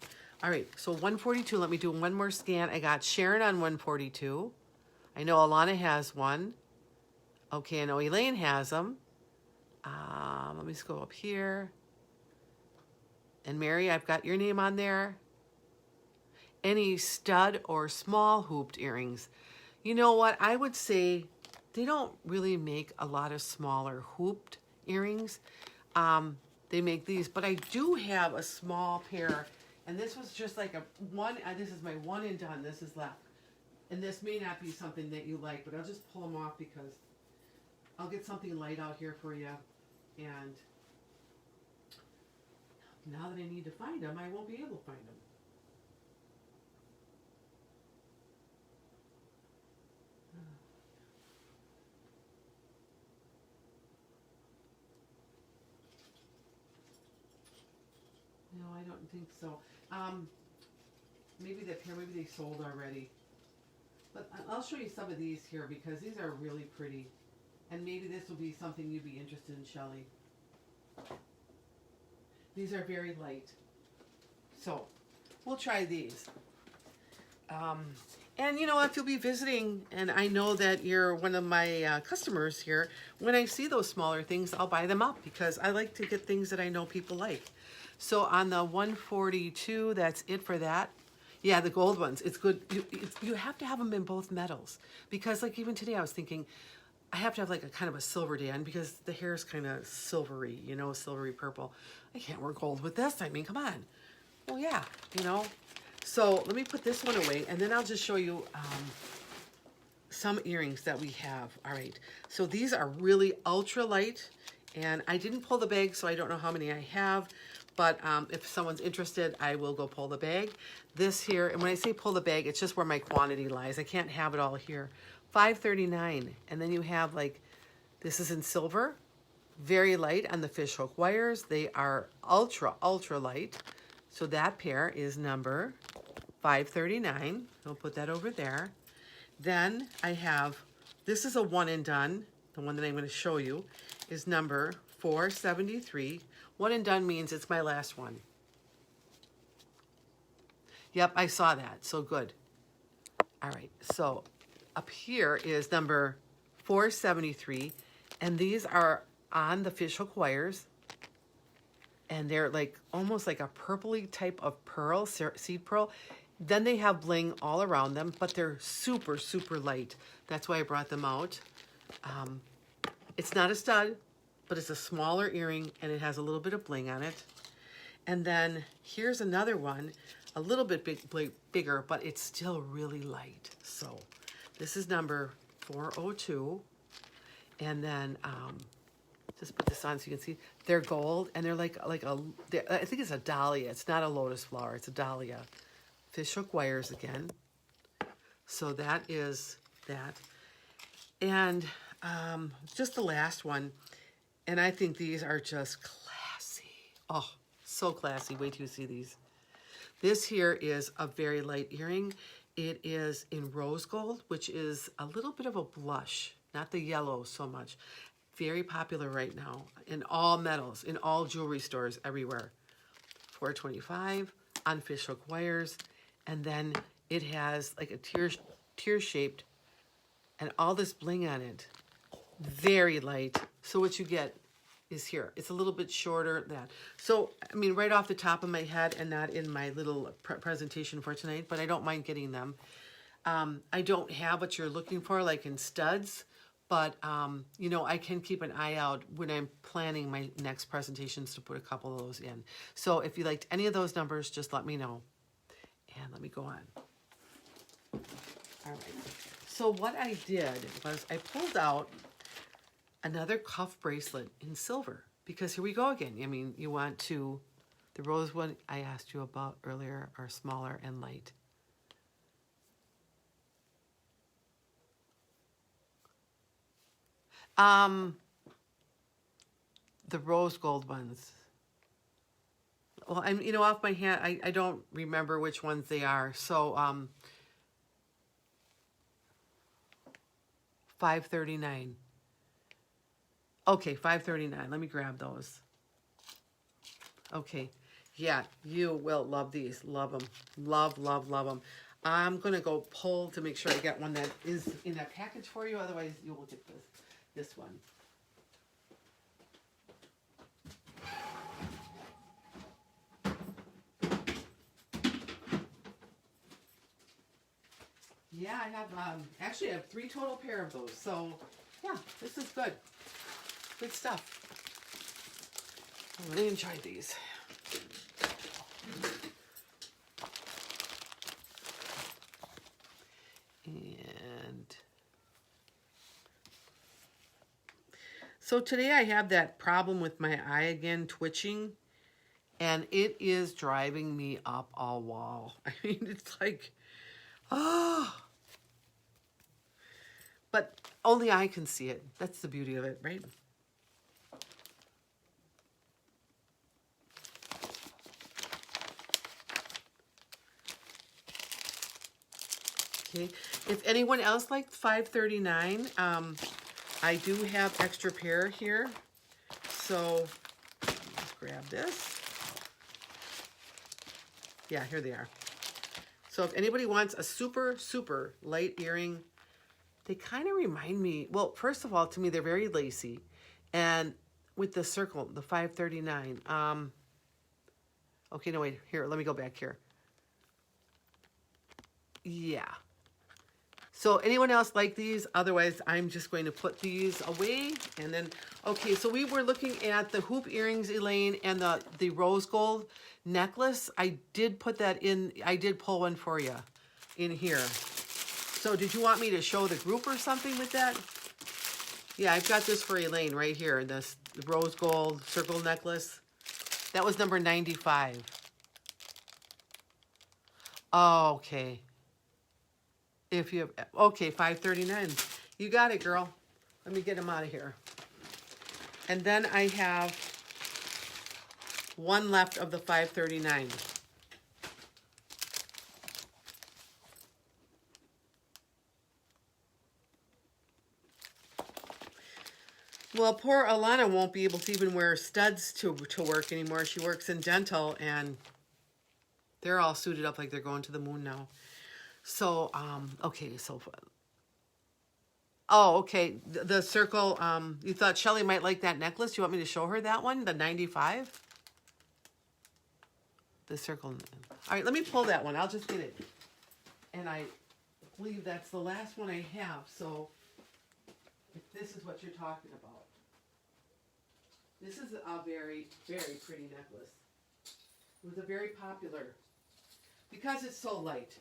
All right, so 142, let me do one more scan. I got Sharon on 142. I know Alana has one. Okay, I know Elaine has them. Let me just go up here. And Mary, I've got your name on there. Any stud or small hooped earrings. You know what? I would say they don't really make a lot of smaller hooped earrings. They make these, but I do have a small pair. And this was just like a one, this is my one and done. This is left. And this may not be something that you like, but I'll just pull them off because I'll get something light out here for you. And now that I need to find them, I won't be able to find them. No, I don't think so. Maybe that pair, maybe they sold already. But I'll show you some of these here because these are really pretty. And maybe this will be something you'd be interested in, Shelley. These are very light. So, we'll try these. And you know, if you'll be visiting, and I know that you're one of my customers here, when I see those smaller things, I'll buy them up because I like to get things that I know people like. So on the 142, that's it for that. Yeah, the gold ones, it's good. You have to have them in both metals because like even today I was thinking, I have to have like a kind of a silver band because the hair is kind of silvery, you know, silvery purple. I can't wear gold with this. I mean, come on. Well, yeah, you know. So let me put this one away and then I'll just show you some earrings that we have. All right, so these are really ultra light and I didn't pull the bag, so I don't know how many I have. But if someone's interested, I will go pull the bag. This here, and when I say pull the bag, it's just where my quantity lies. I can't have it all here. $5.39. And then you have like, this is in silver, very light on the fishhook wires. They are ultra, ultra light. So that pair is number $5.39. I'll put that over there. Then I have, this is a one and done. The one that I'm going to show you is number $4.73. One and done means it's my last one. Yep, I saw that. So good. All right. So up here is number $4.73. And these are on the fishhook wires. And they're like almost like a purpley type of pearl, seed pearl. Then they have bling all around them, but they're super, super light. That's why I brought them out. It's not a stud, but it's a smaller earring and it has a little bit of bling on it. And then here's another one, a little bit bigger, but it's still really light. So this is number 402. And then just put this on so you can see. They're gold and they're like a, I think it's a dahlia. It's not a lotus flower, it's a dahlia. Fishhook wires again. So that is that. And just the last one. And I think these are just classy. Oh, so classy. Wait till you see these. This here is a very light earring. It is in rose gold, which is a little bit of a blush, not the yellow so much. Very popular right now in all metals, in all jewelry stores everywhere. $4.25 on fishhook wires. And then it has like a tear-shaped and all this bling on it. Very light. So what you get is here. It's a little bit shorter than that. So, I mean, right off the top of my head and not in my little presentation for tonight, but I don't mind getting them. I don't have what you're looking for, like in studs, but, you know, I can keep an eye out when I'm planning my next presentations to put a couple of those in. So if you liked any of those numbers, just let me know. And let me go on. All right. So what I did was I pulled out another cuff bracelet in silver, because here we go again. I mean, you want to, the rose one I asked you about earlier are smaller and light. The rose gold ones. Well, I'm, you know, off my hand, I don't remember which ones they are. So, $5.39. Okay, $5.39. Let me grab those. Okay. Yeah, you will love these. Love them. Love, love, love them. I'm going to go pull to make sure I get one that is in that package for you. Otherwise, you will get this one. Yeah, I have, actually I have 3 total pair of those. So, yeah, this is good. Good stuff. I'm really enjoy these. And so today I have that problem with my eye again, twitching, and it is driving me up a wall. I mean, it's like, oh, but only I can see it. That's the beauty of it, right? Okay. If anyone else liked $5.39, I do have extra pair here. So let's grab this. Yeah, here they are. So if anybody wants a super, super light earring, they kind of remind me, well, first of all, to me, they're very lacy. And with the circle, the $5.39, okay, no, wait, here, let me go back here. Yeah. So anyone else like these? Otherwise, I'm just going to put these away. And then, okay, so we were looking at the hoop earrings, Elaine, and the rose gold necklace. I did put that in. I did pull one for you in here. So did you want me to show the group or something with that? Yeah, I've got this for Elaine right here. This rose gold circle necklace. That was number 95. Oh, okay. If you have, okay, $5.39. You got it, girl. Let me get them out of here. And then I have one left of the $5.39. Well, poor Alana won't be able to even wear studs to work anymore. She works in dental, and they're all suited up like they're going to the moon now. So, okay, so, oh, okay, the circle, you thought Shelly might like that necklace? You want me to show her that one, the 95? The circle, all right, let me pull that one, I'll just get it. And I believe that's the last one I have, so if this is what you're talking about. This is a very, very pretty necklace. It was a very popular, because it's so light.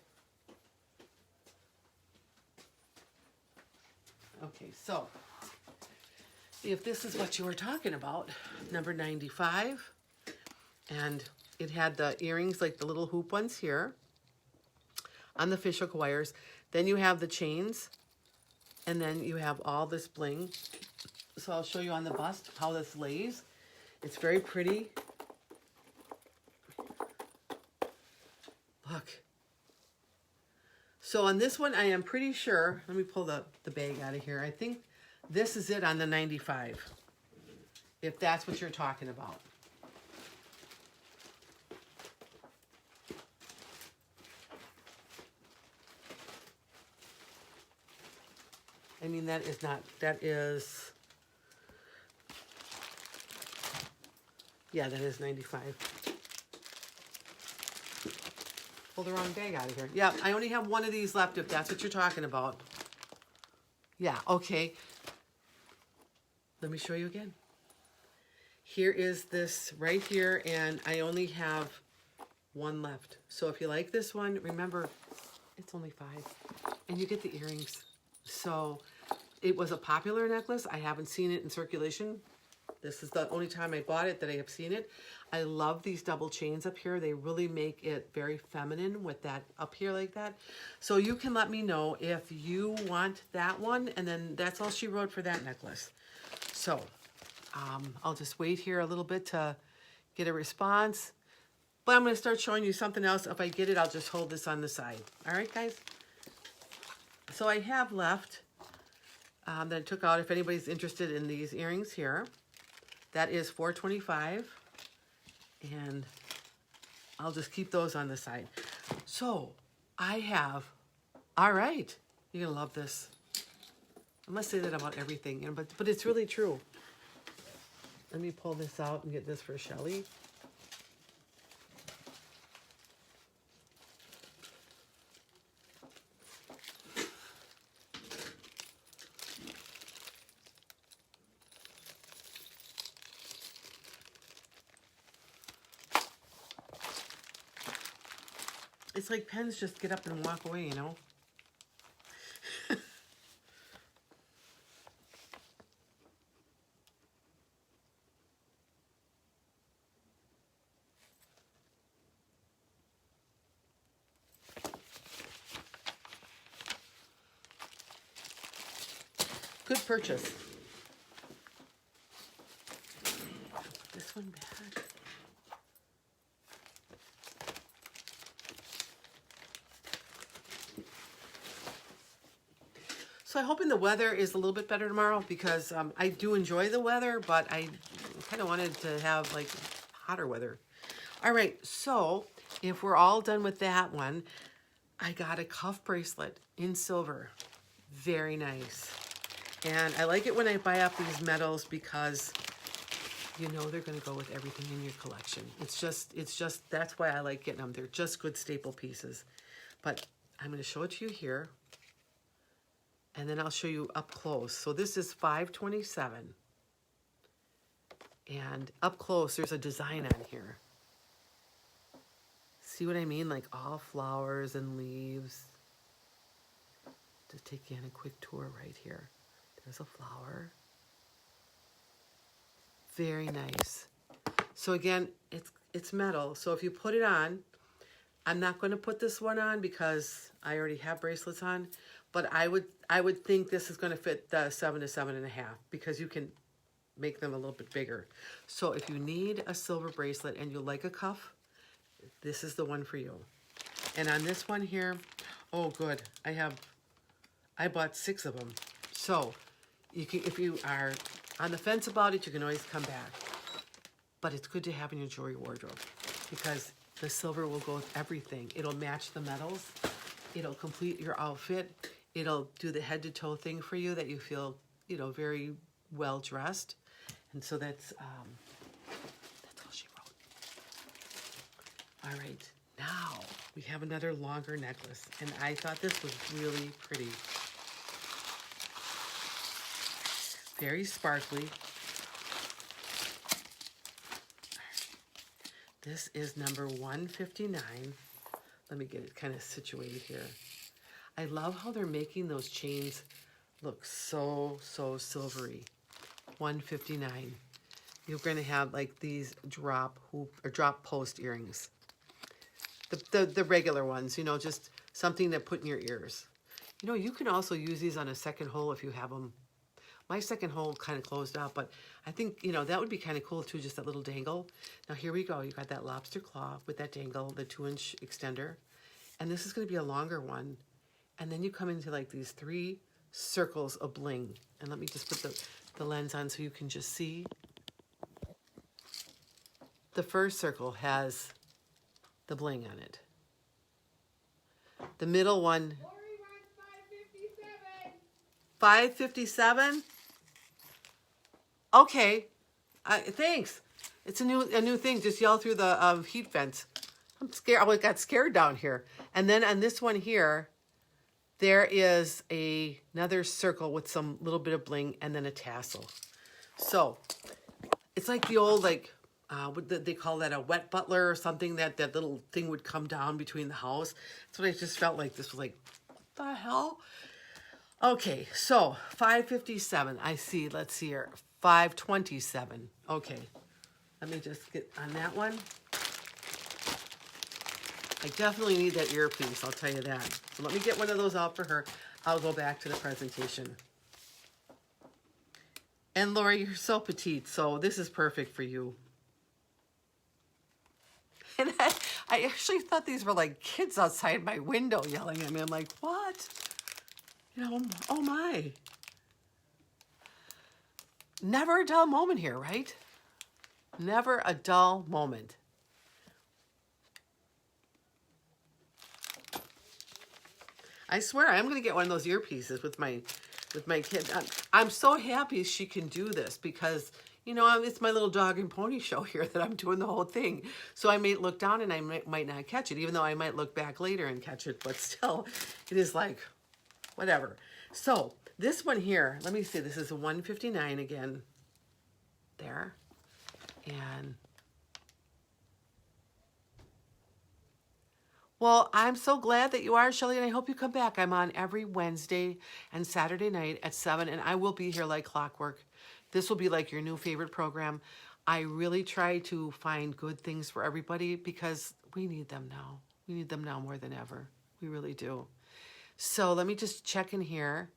Okay, so if this is what you were talking about, number 95, and it had the earrings like the little hoop ones here on the fishhook wires. Then you have the chains, and then you have all this bling. So I'll show you on the bust how this lays. It's very pretty. Look. So on this one, I am pretty sure, let me pull the bag out of here. I think this is it on the 95, if that's what you're talking about. I mean, that is not, that is, yeah, that is 95. Pull the wrong bag out of here. Yeah, I only have one of these left if that's what you're talking about. Yeah, okay. Let me show you again. Here is this right here, and I only have one left. So if you like this one, remember, it's only 5. And you get the earrings. So it was a popular necklace. I haven't seen it in circulation. This is the only time I bought it that I have seen it. I love these double chains up here. They really make it very feminine with that up here like that. So you can let me know if you want that one, and then that's all she wrote for that necklace. So I'll just wait here a little bit to get a response. But I'm going to start showing you something else. If I get it, I'll just hold this on the side. All right, guys? So I have left that I took out if anybody's interested in these earrings here. That is $4.25. And I'll just keep those on the side. So I have, all right, you're going to love this. I must say that about everything, you know, but it's really true. Let me pull this out and get this for Shelly. It's like pens just get up and walk away, you know? Good purchase. Put this one back. So I'm hoping the weather is a little bit better tomorrow because I do enjoy the weather, but I kind of wanted to have like hotter weather. All right, so if we're all done with that one, I got a cuff bracelet in silver. Very nice. And I like it when I buy up these metals because you know they're going to go with everything in your collection. It's just, that's why I like getting them. They're just good staple pieces. But I'm going to show it to you here. And then I'll show you up close. So this is $5.27. And up close, there's a design on here. See what I mean? Like all flowers and leaves. Just take you on a quick tour right here. There's a flower. Very nice. So again, it's metal. So if you put it on, I'm not going to put this one on because I already have bracelets on. But I would think this is going to fit the 7 to 7.5 because you can make them a little bit bigger. So if you need a silver bracelet and you like a cuff, this is the one for you. And on this one here, oh good, I bought 6 of them. So you can, if you are on the fence about it, you can always come back. But it's good to have in your jewelry wardrobe because the silver will go with everything. It'll match the metals. It'll complete your outfit. It'll do the head to toe thing for you that you feel, you know, very well dressed. And so that's all she wrote. All right, now we have another longer necklace. And I thought this was really pretty. Very sparkly. This is number 159. Let me get it kind of situated here. I love how they're making those chains look so silvery. 159. You're going to have like these drop hoop or drop post earrings. The regular ones, you know, just something to put in your ears. You know, you can also use these on a second hole if you have them. My second hole kind of closed out, but I think, you know, that would be kind of cool too, just that little dangle. Now here we go. You got that lobster claw with that dangle, the 2-inch extender. And this is going to be a longer one. And then you come into like these 3 circles of bling. And let me just put the lens on so you can just see. The first circle has the bling on it. The middle one, $5.57. Okay, thanks. It's a new thing. Just yell through the heat vents. I'm scared. I got scared down here. And then on this one here, there is another circle with some little bit of bling and then a tassel. So it's like the old, like, what they call that, a wet butler or something, that little thing would come down between the house. That's what I just felt like. This was like, what the hell? Okay, so $5.57. I see. Let's see here. $5.27. Okay. Let me just get on that one. I definitely need that earpiece, I'll tell you that. So let me get one of those out for her. I'll go back to the presentation. And Lori, you're so petite, so this is perfect for you. And I actually thought these were like kids outside my window yelling at me. I'm like, what? You know, oh my. Never a dull moment here, right? Never a dull moment. I swear I'm going to get one of those earpieces with my kid. I'm so happy she can do this because, you know, it's my little dog and pony show here that I'm doing the whole thing. So I may look down and I might not catch it, even though I might look back later and catch it. But still, it is like, whatever. So this one here, let me see. This is a $159 again. There. And well, I'm so glad that you are, Shelly, and I hope you come back. I'm on every Wednesday and Saturday night at 7, and I will be here like clockwork. This will be like your new favorite program. I really try to find good things for everybody because we need them now. We need them now more than ever. We really do. So let me just check in here.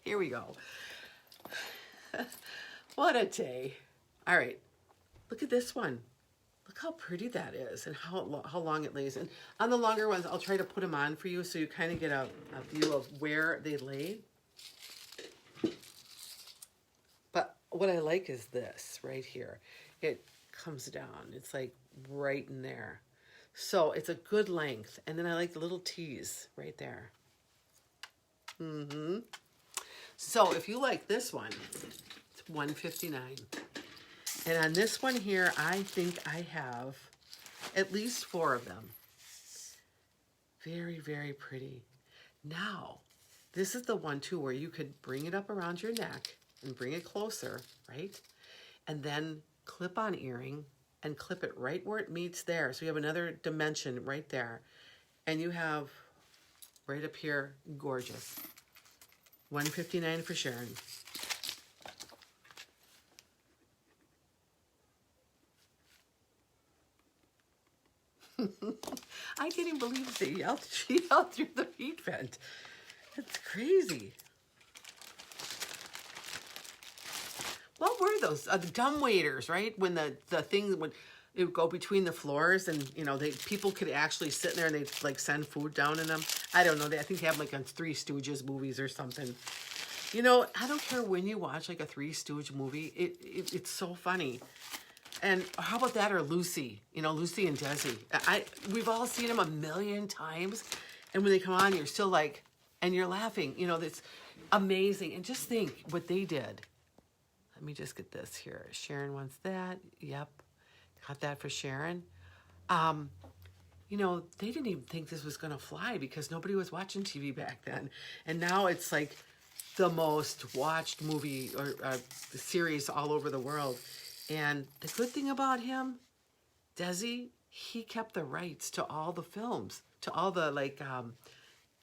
Here we go. What a day. All right. Look at this one. Look how pretty that is and how long it lays. And on the longer ones, I'll try to put them on for you so you kind of get a view of where they lay. But what I like is this right here. It comes down. It's like right in there. So it's a good length. And then I like the little T's right there. So if you like this one, it's $159. And on this one here, I think I have at least 4 of them. Very, very pretty. Now, this is the one too where you could bring it up around your neck and bring it closer, right? And then clip on earring and clip it right where it meets there. So you have another dimension right there. And you have right up here, gorgeous. $159 for Sharon. I can't even believe she yelled through the heat vent. That's crazy. What were those? The dumb waiters, right? When the thing would it would go between the floors, and you know people could actually sit in there and they'd like send food down in them. I don't know. I think they have like on Three Stooges movies or something. You know, I don't care when you watch like a Three Stooge movie. It's so funny. And how about that or Lucy? You know, Lucy and Desi. We've all seen them a million times. And when they come on, you're still like, and you're laughing. You know, that's amazing. And just think what they did. Let me just get this here. Sharon wants that. Yep. Got that for Sharon. You know, they didn't even think this was going to fly because nobody was watching TV back then. And now it's like the most watched movie or series all over the world. And the good thing about him, Desi, he kept the rights to all the films, to all the like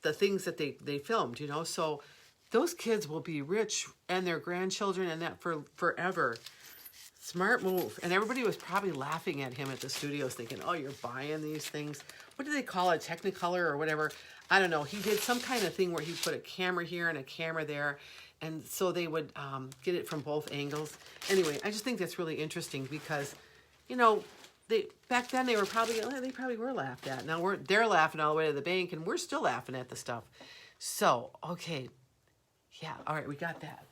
the things that they filmed, you know. So those kids will be rich and their grandchildren and that for forever. Smart move. And everybody was probably laughing at him at the studios thinking, oh, you're buying these things. What do they call it? Technicolor or whatever. I don't know. He did some kind of thing where he put a camera here and a camera there. And so they would get it from both angles. Anyway, I just think that's really interesting because, you know, back then they probably were laughed at. Now they're laughing all the way to the bank, and we're still laughing at the stuff. So, okay. Yeah, all right, we got that.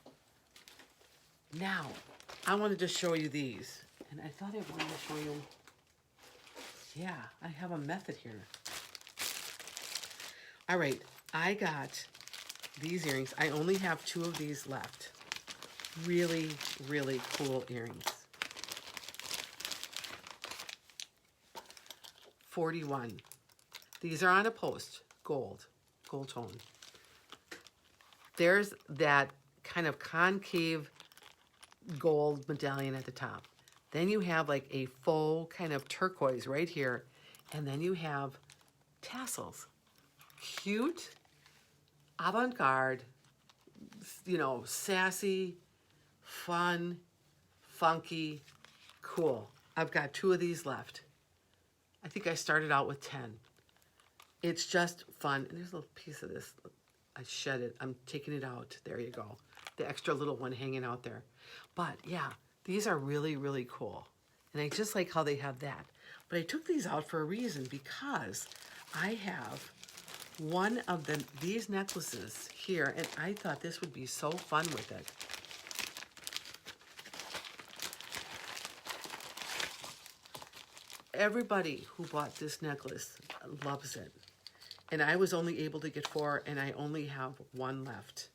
Now, I wanted to show you these. And I thought I wanted to show you, yeah, I have a method here. All right, I got these earrings. I only have 2 of these left. Really, really cool earrings. 41. These are on a post, gold tone. There's that kind of concave gold medallion at the top. Then you have like a faux kind of turquoise right here. And then you have tassels. Cute, avant-garde, you know, sassy, fun, funky, cool. I've got 2 of these left. I think I started out with 10. It's just fun. And there's a little piece of this. I shed it. I'm taking it out. There you go. The extra little one hanging out there. But yeah, these are really, really cool. And I just like how they have that. But I took these out for a reason, because I have one of these necklaces here, and I thought this would be so fun with it. Everybody who bought this necklace loves it. And I was only able to get 4, and I only have 1 left.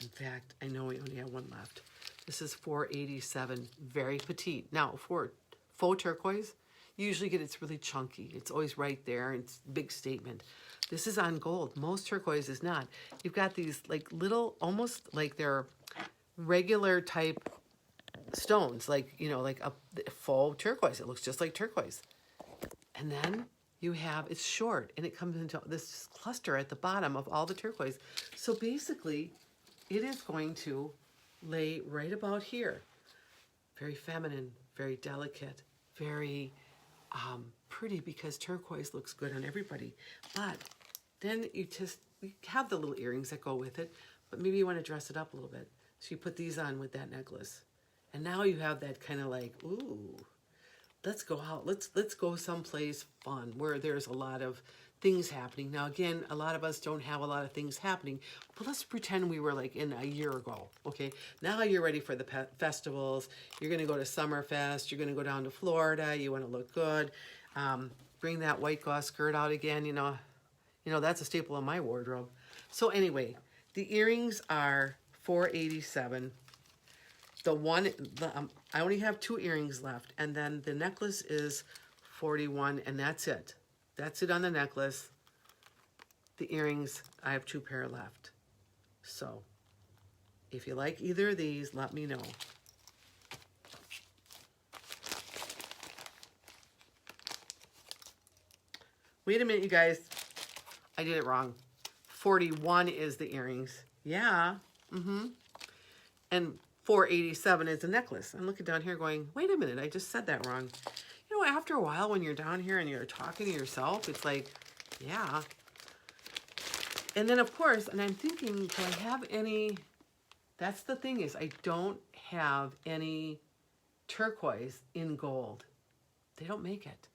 In fact, I know I only have 1 left. This is $4.87, very petite. Now, for faux turquoise, you usually get it's really chunky. It's always right there. It's a big statement. This is on gold. Most turquoise is not. You've got these like little, almost like they're regular type stones, like, you know, like a faux turquoise. It looks just like turquoise. And then you have, it's short, and it comes into this cluster at the bottom of all the turquoise. So basically, it is going to lay right about here. Very feminine, very delicate, very pretty, because turquoise looks good on everybody. But then you have the little earrings that go with it, but maybe you want to dress it up a little bit. So you put these on with that necklace. And now you have that kind of like, ooh, let's go out. Let's go someplace fun where there's a lot of things happening. Now, again, a lot of us don't have a lot of things happening, but let's pretend we were like in a year ago, okay? Now you're ready for the festivals. You're going to go to Summerfest. You're going to go down to Florida. You want to look good. Bring that white gauze skirt out again. You know, that's a staple in my wardrobe. So anyway, the earrings are $4.87. I only have 2 earrings left, and then the necklace is $41, and that's it. That's it on the necklace. The earrings, I have 2 pair left. So, if you like either of these, let me know. Wait a minute, you guys. I did it wrong. 41 is the earrings. Yeah. And $4.87 is the necklace. I'm looking down here going, wait a minute, I just said that wrong. You know, after a while when you're down here and you're talking to yourself, it's like, yeah. And then of course, and I'm thinking, do I have any, that's the thing is, I don't have any turquoise in gold. They don't make it.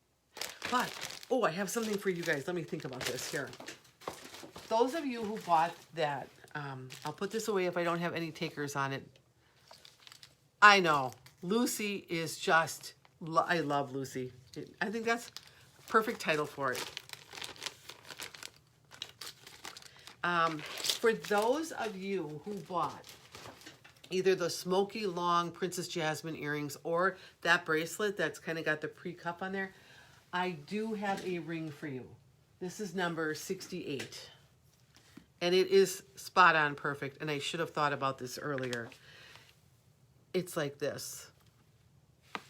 But, oh, I have something for you guys. Let me think about this here. Those of you who bought that, I'll put this away if I don't have any takers on it. I know, Lucy is just, I love Lucy. I think that's a perfect title for it. For those of you who bought either the smoky long Princess Jasmine earrings or that bracelet that's kind of got the pre-cuff on there, I do have a ring for you. This is number 68. And it is spot on perfect, and I should have thought about this earlier. It's like this. Let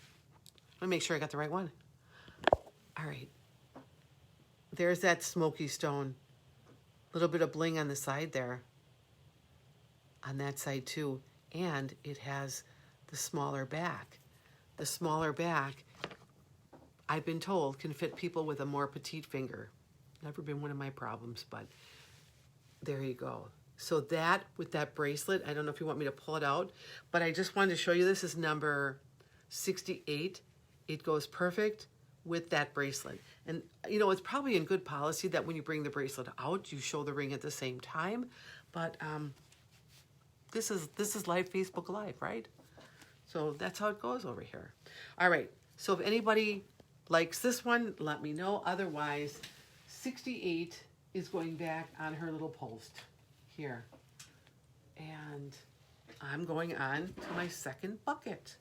me make sure I got the right one. All right. There's that smoky stone. A little bit of bling on the side there. On that side too. And it has the smaller back. The smaller back, I've been told, can fit people with a more petite finger. Never been one of my problems, but there you go. So that, with that bracelet, I don't know if you want me to pull it out, but I just wanted to show you this is number 68. It goes perfect with that bracelet. And, you know, it's probably in good policy that when you bring the bracelet out, you show the ring at the same time. But this is live Facebook Live, right? So that's how it goes over here. All right. So if anybody likes this one, let me know. Otherwise, 68 is going back on her little post. here. And I'm going on to my second bucket.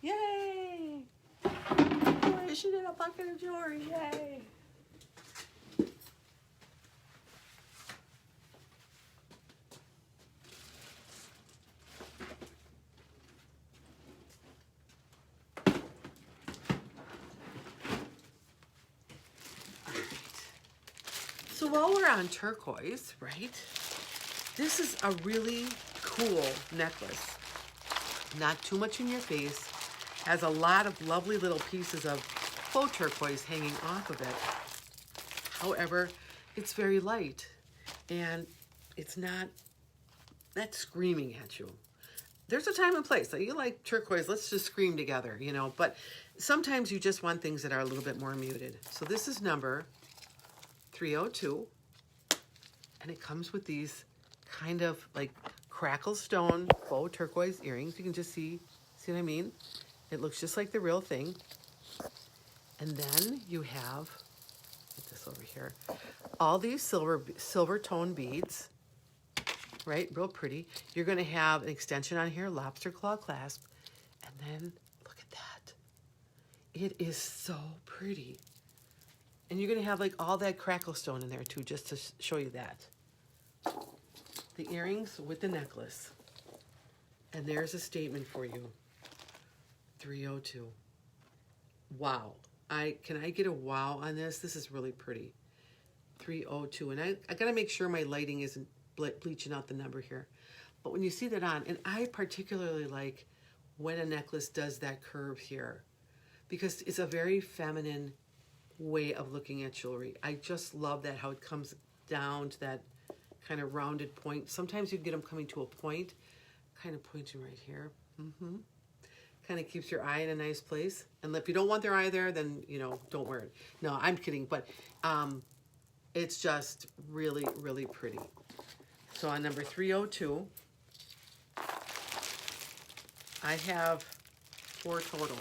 Yay! Boy, she did a bucket of jewelry, yay! So while we're on turquoise, right, this is a really cool necklace. Not too much in your face. Has a lot of lovely little pieces of faux turquoise hanging off of it. However, it's very light and it's not screaming at you. There's a time and place. You like turquoise, let's just scream together, you know, but sometimes you just want things that are a little bit more muted. So this is number 302, and it comes with these kind of like crackle stone faux turquoise earrings. You can just see what I mean? It looks just like the real thing. And then you have, get this over here, all these silver tone beads, right? Real pretty. You're going to have an extension on here, lobster claw clasp, and then look at that. It is so pretty. And you're going to have like all that crackle stone in there too, just to show you that. The earrings with the necklace. And there's a statement for you. 302. Wow. Can I get a wow on this? This is really pretty. 302. And I got to make sure my lighting isn't bleaching out the number here. But when you see that on, and I particularly like when a necklace does that curve here, because it's a very feminine way of looking at jewelry. I just love that, how it comes down to that kind of rounded point. Sometimes you get them coming to a point, kind of pointing right here. Kind of keeps your eye in a nice place. And if you don't want their eye there, then, you know, don't wear it. No, I'm kidding, but it's just really, really pretty. So on number 302, I have 4 total.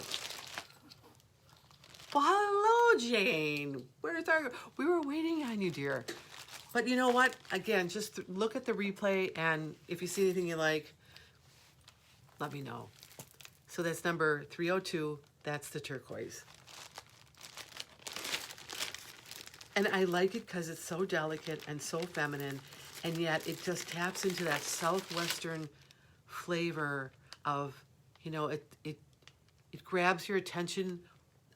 Well, hello, Jane. We were waiting on you, dear. But you know what? Again, just look at the replay, and if you see anything you like, let me know. So that's number 302. That's the turquoise. And I like it because it's so delicate and so feminine, and yet it just taps into that southwestern flavor of, you know, it grabs your attention,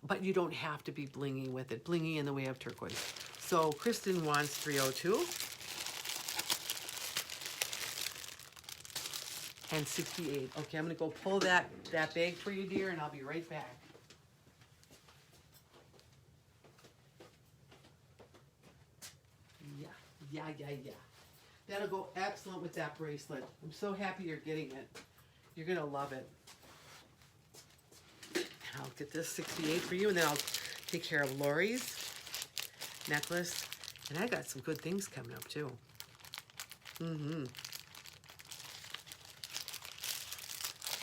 but you don't have to be blingy with it. Blingy in the way of turquoise. So Kristen wants 302. And 68. Okay, I'm gonna go pull that bag for you, dear, and I'll be right back. Yeah. That'll go excellent with that bracelet. I'm so happy you're getting it. You're gonna love it. I'll get this 68 for you, and then I'll take care of Lori's necklace. And I got some good things coming up too.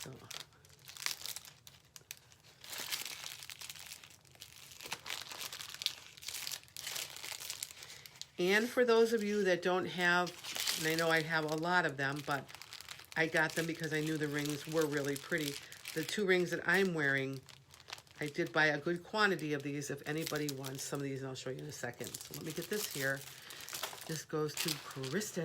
So. And for those of you that don't have, and I know I have a lot of them, but I got them because I knew the rings were really pretty. The 2 rings that I'm wearing, I did buy a good quantity of these if anybody wants some of these, and I'll show you in a second. So let me get this here. This goes to Kristen.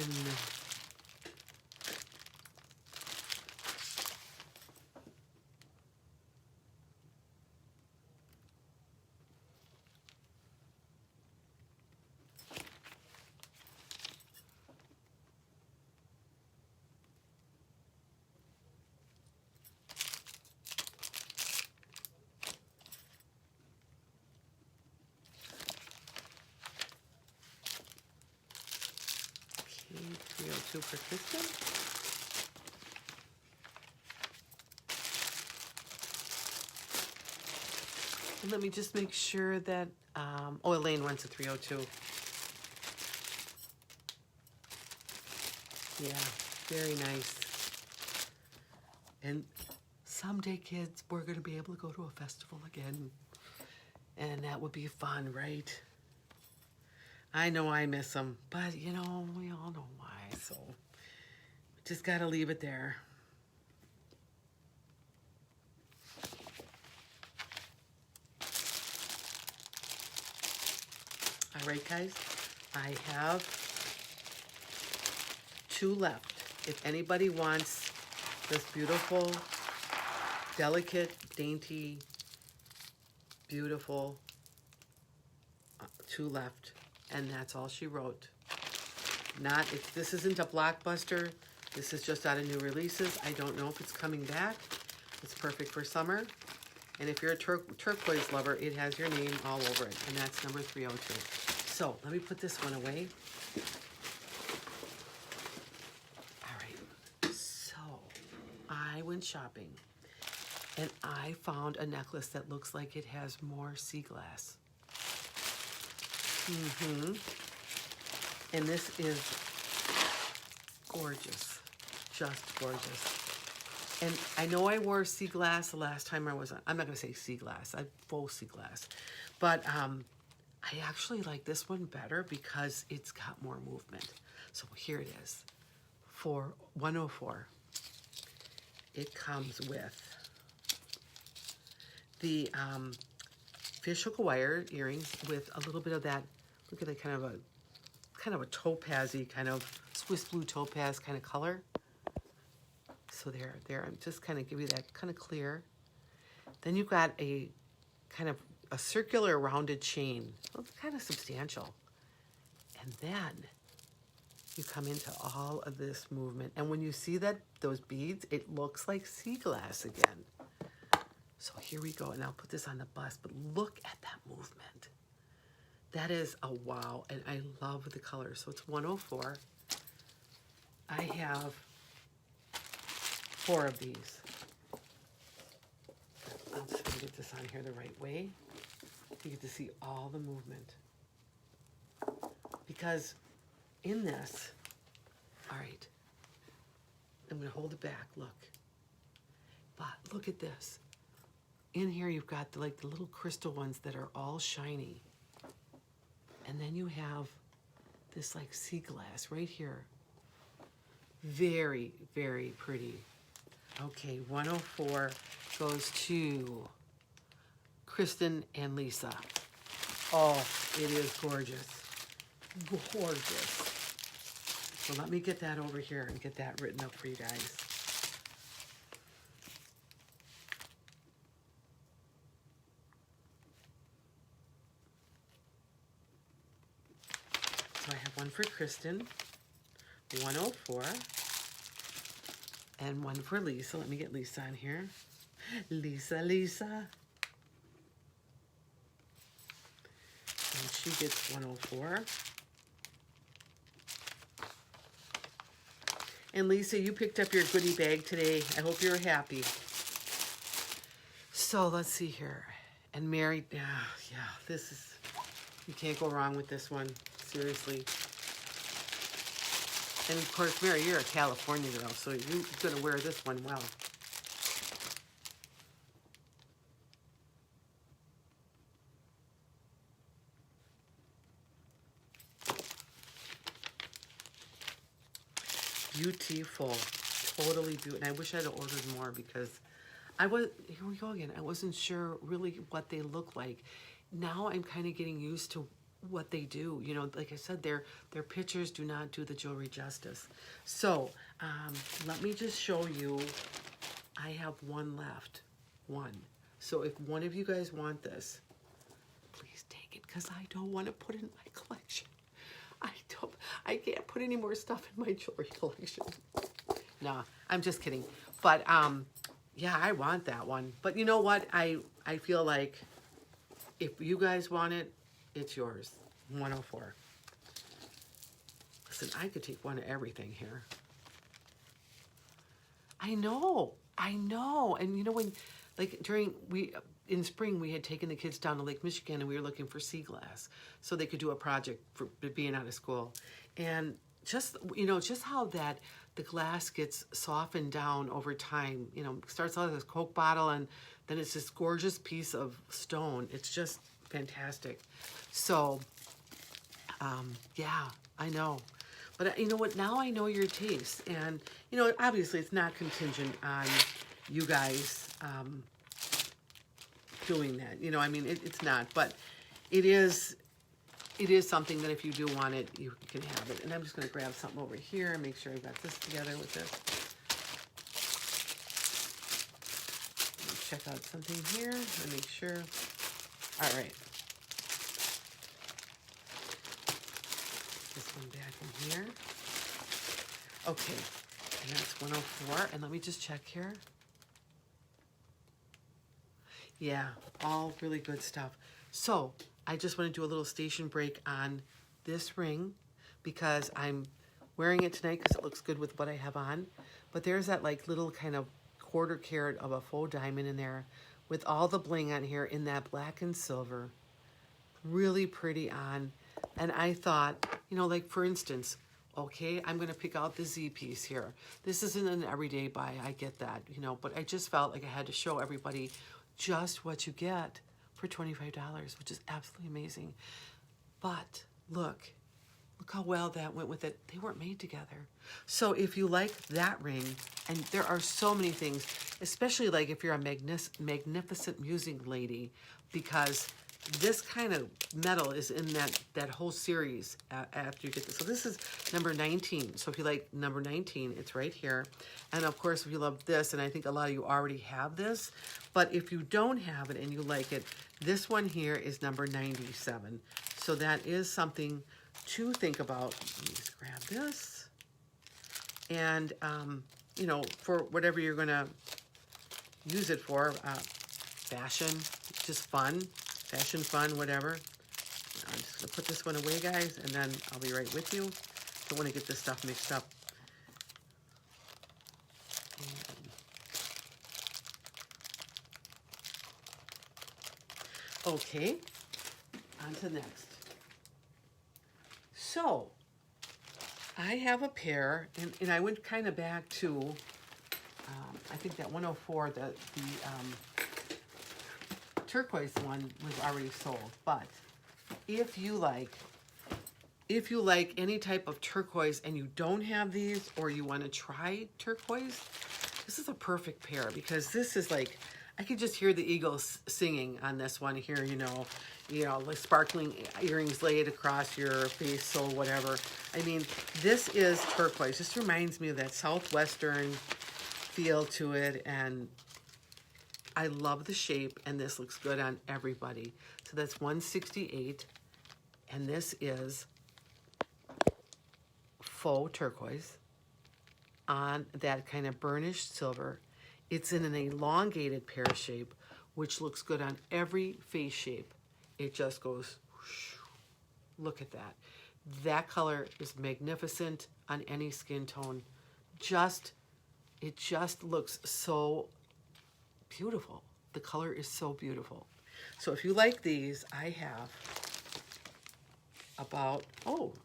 Okay, 302 for Kristen. And let me just make sure that, Elaine wants a 302. Yeah, very nice. And someday, kids, we're going to be able to go to a festival again. And that would be fun, right? I know I miss them, but, you know, we all know why. guys, so just got to leave it there. All right, guys, I have 2 left. If anybody wants this beautiful, delicate, dainty, beautiful, 2 left, and that's all she wrote. This isn't a blockbuster. This is just out of new releases. I don't know if it's coming back. It's perfect for summer. And if you're a turquoise lover, it has your name all over it. And that's number 302. So let me put this one away. All right. So I went shopping. And I found a necklace that looks like it has more sea glass. And this is gorgeous. Just gorgeous. And I know I wore sea glass the last time I was on. I'm not going to say sea glass. I faux sea glass. But I actually like this one better because it's got more movement. So here it is. For 104. It comes with the fishhook wire earrings with a little bit of that. Look at that kind of a topaz-y, kind of Swiss blue topaz kind of color. So there, I'm just kind of give you that kind of clear. Then you've got a kind of a circular rounded chain. So it's kind of substantial. And then you come into all of this movement. And when you see those beads, it looks like sea glass again. So here we go. And I'll put this on the bust, but look at that movement. That is a wow. And I love the color. So it's 104. I have 4 of these. I'll just get this on here the right way. You get to see all the movement. Because in this, all right, I'm going to hold it back, look. But look at this. In here you've got the little crystal ones that are all shiny. And then you have this like sea glass right here. Very, very pretty. Okay, 104 goes to Kristen and Lisa. Oh, it is gorgeous. Gorgeous. So let me get that over here and get that written up for you guys. So I have one for Kristen, 104. And one for Lisa. Let me get Lisa on here. Lisa. And she gets 104. And Lisa, you picked up your goodie bag today. I hope you're happy. So let's see here. And Mary, yeah, this is, you can't go wrong with this one. Seriously. And of course, Mary, you're a California girl, so you're going to wear this one well. Beautiful. Totally beautiful. And I wish I'd ordered more because here we go again. I wasn't sure really what they look like. Now I'm kind of getting used to what they do. You know, like I said, their pictures do not do the jewelry justice. So let me just show you. I have one left. One. So if one of you guys want this, please take it because I don't want to put it in my collection. I can't put any more stuff in my jewelry collection. Nah, I'm just kidding. But yeah, I want that one. But you know what? I feel like if you guys want it, it's yours. 104. Listen, I could take one of everything here. I know. And you know, when, like in spring, we had taken the kids down to Lake Michigan and we were looking for sea glass so they could do a project for being out of school. And just, you know, just how that the glass gets softened down over time. You know, starts out as a Coke bottle and then it's this gorgeous piece of stone. It's just fantastic. So, yeah, I know. But you know what? Now I know your taste, and you know, obviously, it's not contingent on you guys doing that. You know, I mean, it's not, but it is. It is something that if you do want it, you can have it. And I'm just going to grab something over here and make sure I got this together with this. Check out something here and make sure. All right. This one back in here. Okay. And that's 104. And let me just check here. Yeah, all really good stuff. So I just want to do a little station break on this ring because I'm wearing it tonight because it looks good with what I have on. But there's that like little kind of quarter carat of a faux diamond in there with all the bling on here in that black and silver. Really pretty on. And I thought, you know, like for instance, okay, I'm going to pick out the Z piece here. This isn't an everyday buy, I get that, you know, but I just felt like I had to show everybody just what you get for $25, which is absolutely amazing. But look how well that went with it. They weren't made together. So if you like that ring, and there are so many things, especially like if you're a magnificent music lady, because this kind of metal is in that whole series after you get this. So this is number 19. So if you like number 19, it's right here. And of course, if you love this, and I think a lot of you already have this, but if you don't have it and you like it, this one here is number 97. So that is something to think about. Let me just grab this. And, you know, for whatever you're going to use it for, fashion, just fun. Fashion, fun, whatever. I'm just going to put this one away, guys, and then I'll be right with you. Don't want to get this stuff mixed up. Okay, on to the next. So, I have a pair, and I went kind of back to, I think that 104, the turquoise one was already sold. But if you like any type of turquoise and you don't have these, or you want to try turquoise, this is a perfect pair because this is like, I could just hear the eagles singing on this one here, you know, like sparkling earrings laid across your face, so whatever. I mean, this is turquoise. This reminds me of that southwestern feel to it, and I love the shape, and this looks good on everybody. So that's 168, and this is faux turquoise on that kind of burnished silver. It's in an elongated pear shape, which looks good on every face shape. It just goes, whoosh. Look at that. That color is magnificent on any skin tone. It just looks so beautiful. The color is so beautiful. So if you like these, I have about,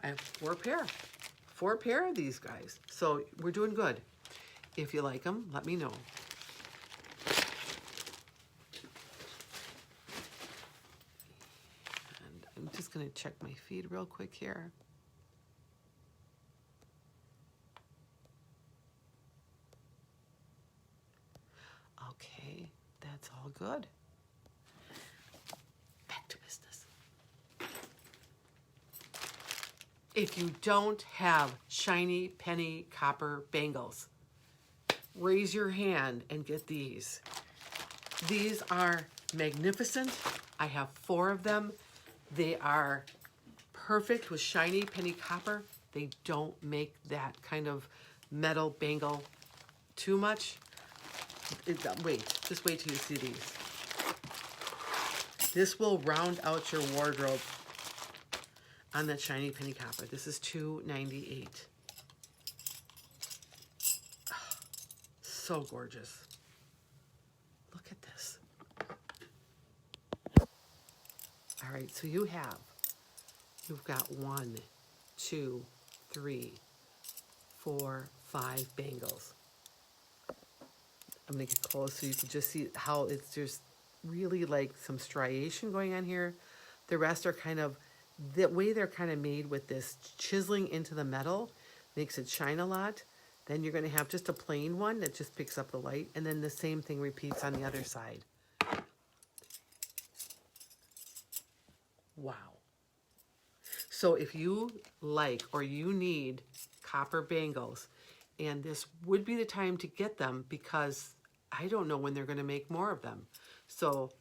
I have four pair of these guys. So we're doing good. If you like them, let me know. And I'm just going to check my feed real quick here. Okay, that's all good. Back to business. If you don't have shiny penny copper bangles, raise your hand and get these. These are magnificent. I have 4 of them. They are perfect with shiny penny copper. They don't make that kind of metal bangle too much. Just wait till you see these. This will round out your wardrobe on that shiny penny copper. This is $2.98. Oh, so gorgeous. Look at this. All right, so you've got 1, 2, 3, 4, 5 bangles. I'm gonna get close so you can just see how it's just really like some striation going on here. The rest are kind of, the way they're kind of made with this chiseling into the metal makes it shine a lot. Then you're going to have just a plain one that just picks up the light. And then the same thing repeats on the other side. Wow. So if you like or you need copper bangles, and this would be the time to get them because I don't know when they're going to make more of them. So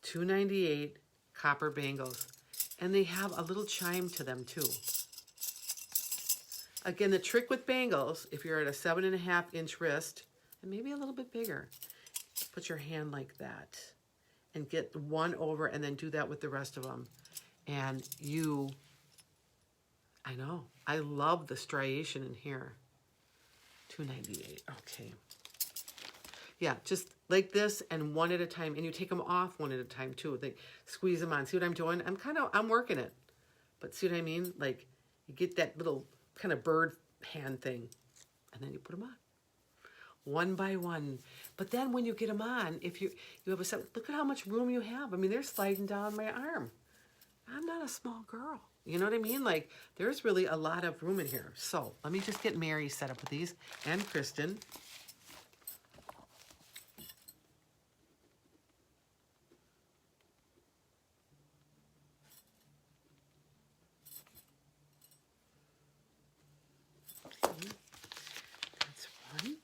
$2.98 copper bangles. And they have a little chime to them too. Again, the trick with bangles, if you're at a 7.5-inch wrist, and maybe a little bit bigger, put your hand like that and get one over and then do that with the rest of them. And I know, I love the striation in here. $2.98, okay. Yeah, just like this and one at a time. And you take them off one at a time too. They squeeze them on. See what I'm doing? I'm working it. But see what I mean? Like you get that little kind of bird hand thing. And then you put them on. One by one. But then when you get them on, if you have a set, look at how much room you have. I mean, they're sliding down my arm. I'm not a small girl. You know what I mean? Like there's really a lot of room in here. So let me just get Mary set up with these and Kristen. That's one.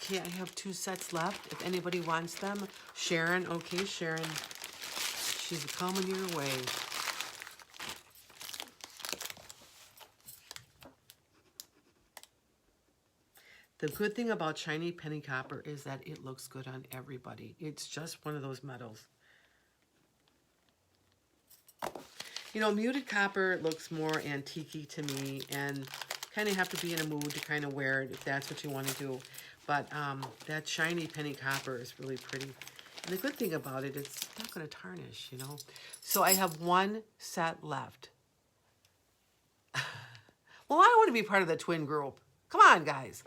Okay, I have 2 sets left. If anybody wants them, Sharon. Okay, Sharon. She's coming your way. The good thing about shiny penny copper is that it looks good on everybody. It's just one of those metals. You know, muted copper looks more antique-y to me and kind of have to be in a mood to kind of wear it if that's what you want to do. But that shiny penny copper is really pretty. And the good thing about it, it's not going to tarnish, you know. So I have 1 set left. Well, I want to be part of the twin group. Come on, guys.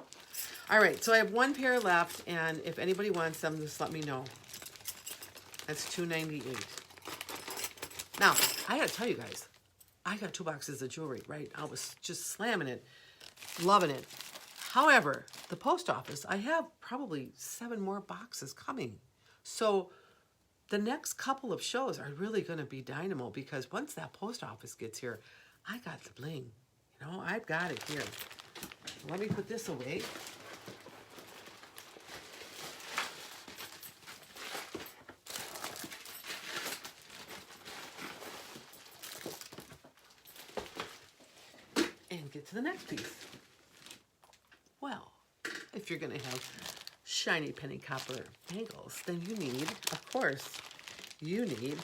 All right, so I have 1 pair left, and if anybody wants them, just let me know. That's $2.98. Now, I got to tell you guys, I got 2 boxes of jewelry, right? I was just slamming it, loving it. However, the post office, I have probably 7 more boxes coming. So the next couple of shows are really going to be dynamo because once that post office gets here, I got the bling. You know, I've got it here. Let me put this away. And get to the next piece. Well, if you're going to have shiny penny copper bangles, then you need, of course, you need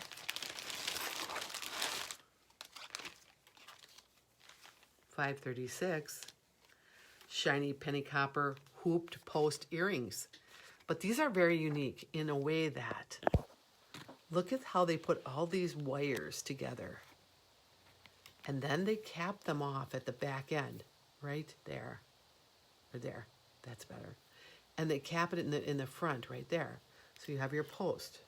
$5.36 shiny penny copper hooped post earrings. But these are very unique in a way that, look at how they put all these wires together. And then they cap them off at the back end, right there. Or there, that's better. And they cap it in the front right there. So you have your post.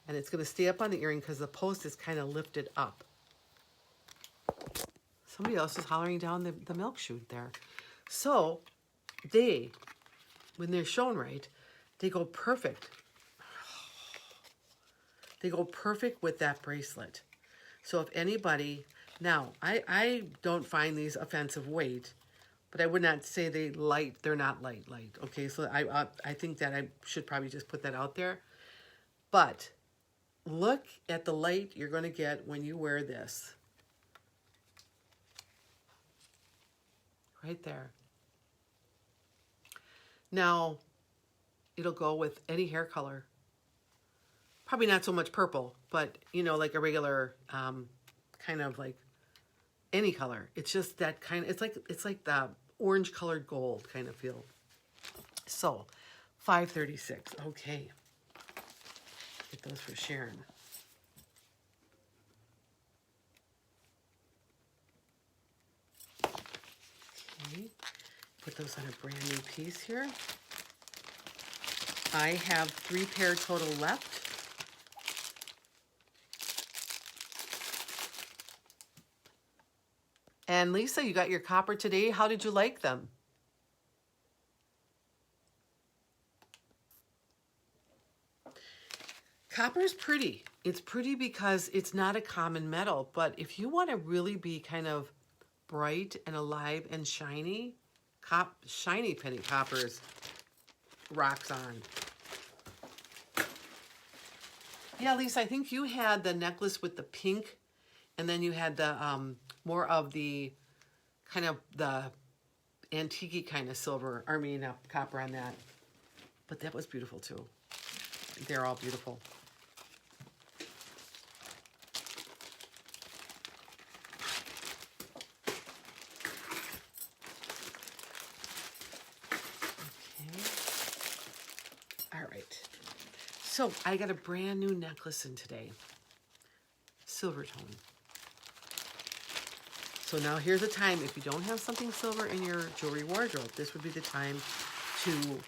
And it's going to stay up on the earring because the post is kind of lifted up. Somebody else is hollering down the milk chute there. So they, when they're shown right, they go perfect. They go perfect with that bracelet. So if anybody, now I don't find these offensive weight, but I would not say they're not light. Okay, so I think that I should probably just put that out there. But look at the light you're going to get when you wear this. Right there. Now, it'll go with any hair color. Probably not so much purple, but, you know, like a regular kind of like any color. It's just that kind of, it's like the orange colored gold kind of feel. So, $5.36. Okay. Get those for Sharon. Okay. Put those on a brand new piece here. I have 3 pair total left. And Lisa, you got your copper today. How did you like them? Copper is pretty. It's pretty because it's not a common metal, but if you want to really be kind of bright and alive and shiny, shiny penny coppers rocks on. Yeah, Lisa, I think you had the necklace with the pink, and then you had the more of the kind of the antique kind of silver, copper on that. But that was beautiful too. They're all beautiful. So I got a brand new necklace in today, silver tone. So now here's a time, if you don't have something silver in your jewelry wardrobe, this would be the time to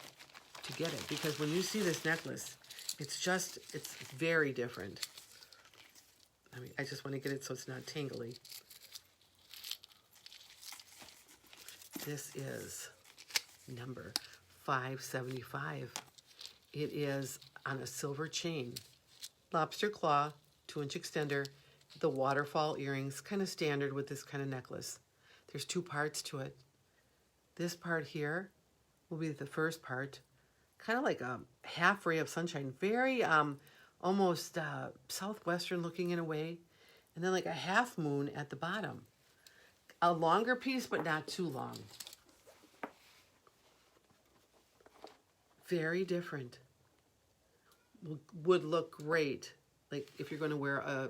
get it. Because when you see this necklace, it's very different. I mean, I just want to get it so it's not tangly. This is number 575. It is on a silver chain, lobster claw, 2-inch extender, the waterfall earrings, kind of standard with this kind of necklace. There's 2 parts to it. This part here will be the first part, kind of like a half ray of sunshine, very almost southwestern looking in a way, and then like a half moon at the bottom. A longer piece, but not too long. Very different. Would look great, like if you're going to wear a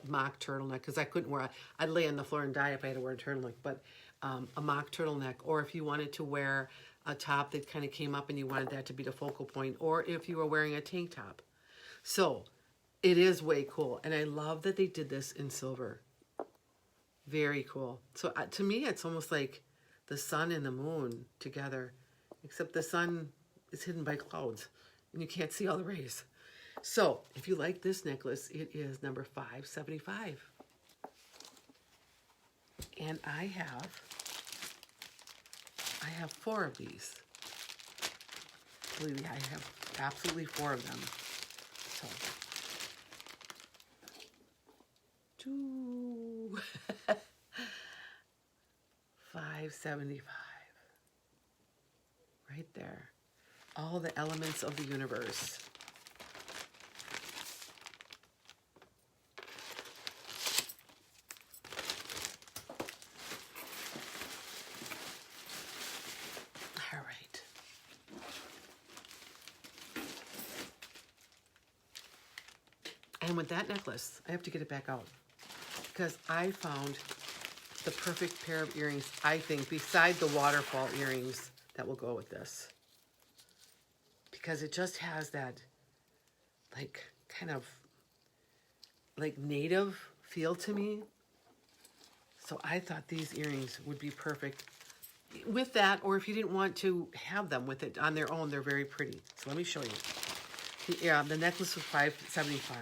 mock turtleneck, because I couldn't wear I'd lay on the floor and die if I had to wear a turtleneck, but a mock turtleneck, or if you wanted to wear a top that kind of came up and you wanted that to be the focal point, or if you were wearing a tank top. So it is way cool, and I love that they did this in silver. Very cool. So to me, it's almost like the sun and the moon together, except the sun is hidden by clouds and you can't see all the rays. So if you like this necklace, it is number 575. And I have 4 of these. Believe me, I have absolutely 4 of them. So 2 575. Right there. All the elements of the universe. All right. And with that necklace, I have to get it back out because I found the perfect pair of earrings, I think, beside the waterfall earrings that will go with this. Because it just has that, like, kind of, like, native feel to me. So I thought these earrings would be perfect with that, or if you didn't want to have them with it on their own, they're very pretty. So let me show you. The necklace was $575.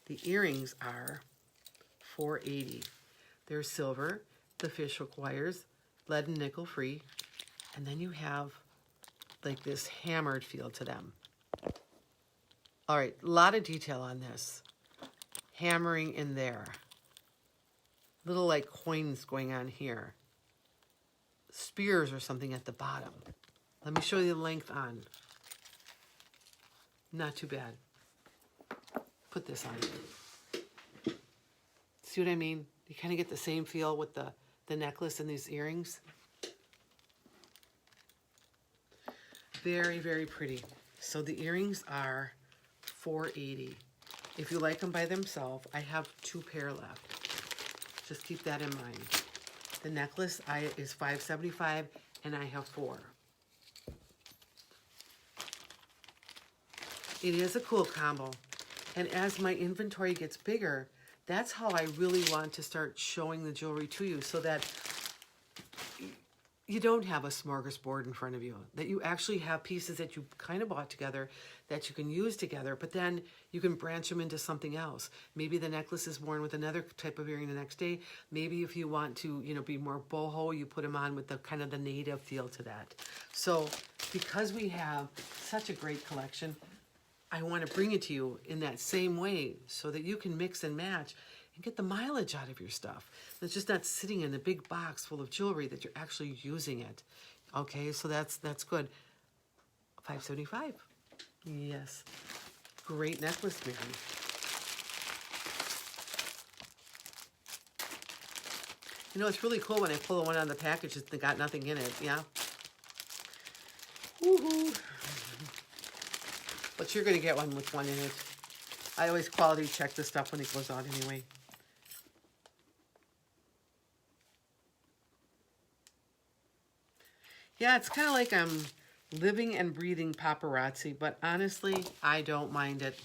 The earrings are $480. They're silver, the fishhook wires, lead and nickel free, and then you have like this hammered feel to them. All right, a lot of detail on this. Hammering in there. Little like coins going on here. Spears or something at the bottom. Let me show you the length on. Not too bad. Put this on. See what I mean? You kind of get the same feel with the necklace and these earrings. Very, very pretty. So the earrings are $480. If you like them by themselves, I have 2 pair left. Just keep that in mind. The necklace is $5.75, and I have 4. It is a cool combo. And as my inventory gets bigger, that's how I really want to start showing the jewelry to you, so that you don't have a smorgasbord in front of you, that you actually have pieces that you kind of bought together that you can use together, but then you can branch them into something else. Maybe the necklace is worn with another type of earring the next day. Maybe if you want to, be more boho, you put them on with the kind of the native feel to that. So because we have such a great collection, I want to bring it to you in that same way so that you can mix and match and get the mileage out of your stuff. It's just not sitting in a big box full of jewelry, that you're actually using it. Okay, so that's good. $5.75. Yes. Great necklace, Mary. It's really cool when I pull the one out of the package, it's got nothing in it, yeah? Woohoo! But you're going to get one with one in it. I always quality check the stuff when it goes out anyway. Yeah, it's kind of like I'm living and breathing paparazzi, but honestly, I don't mind it,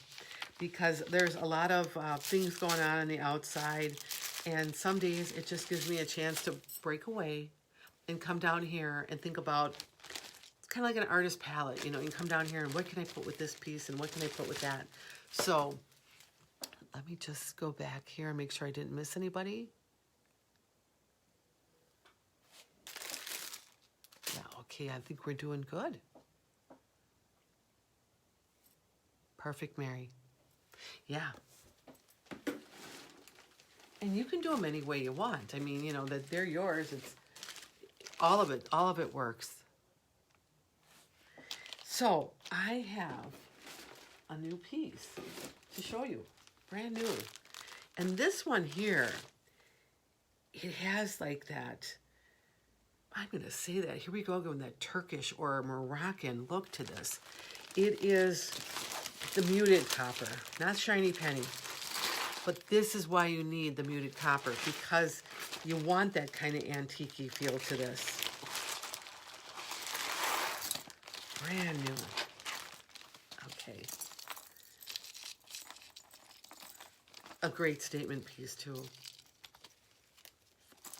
because there's a lot of things going on the outside, and some days it just gives me a chance to break away and come down here and think about, it's kind of like an artist palette, you can come down here and what can I put with this piece and what can I put with that. So let me just go back here and make sure I didn't miss anybody. Okay, I think we're doing good. Perfect, Mary. Yeah. And you can do them any way you want. I mean, that they're yours. It's all of it works. So I have a new piece to show you, brand new. And this one here, it has like that, I'm going to say that. Here we go, going that Turkish or Moroccan look to this. It is the muted copper, not shiny penny. But this is why you need the muted copper, because you want that kind of antique-y feel to this. Brand new. Okay. A great statement piece, too.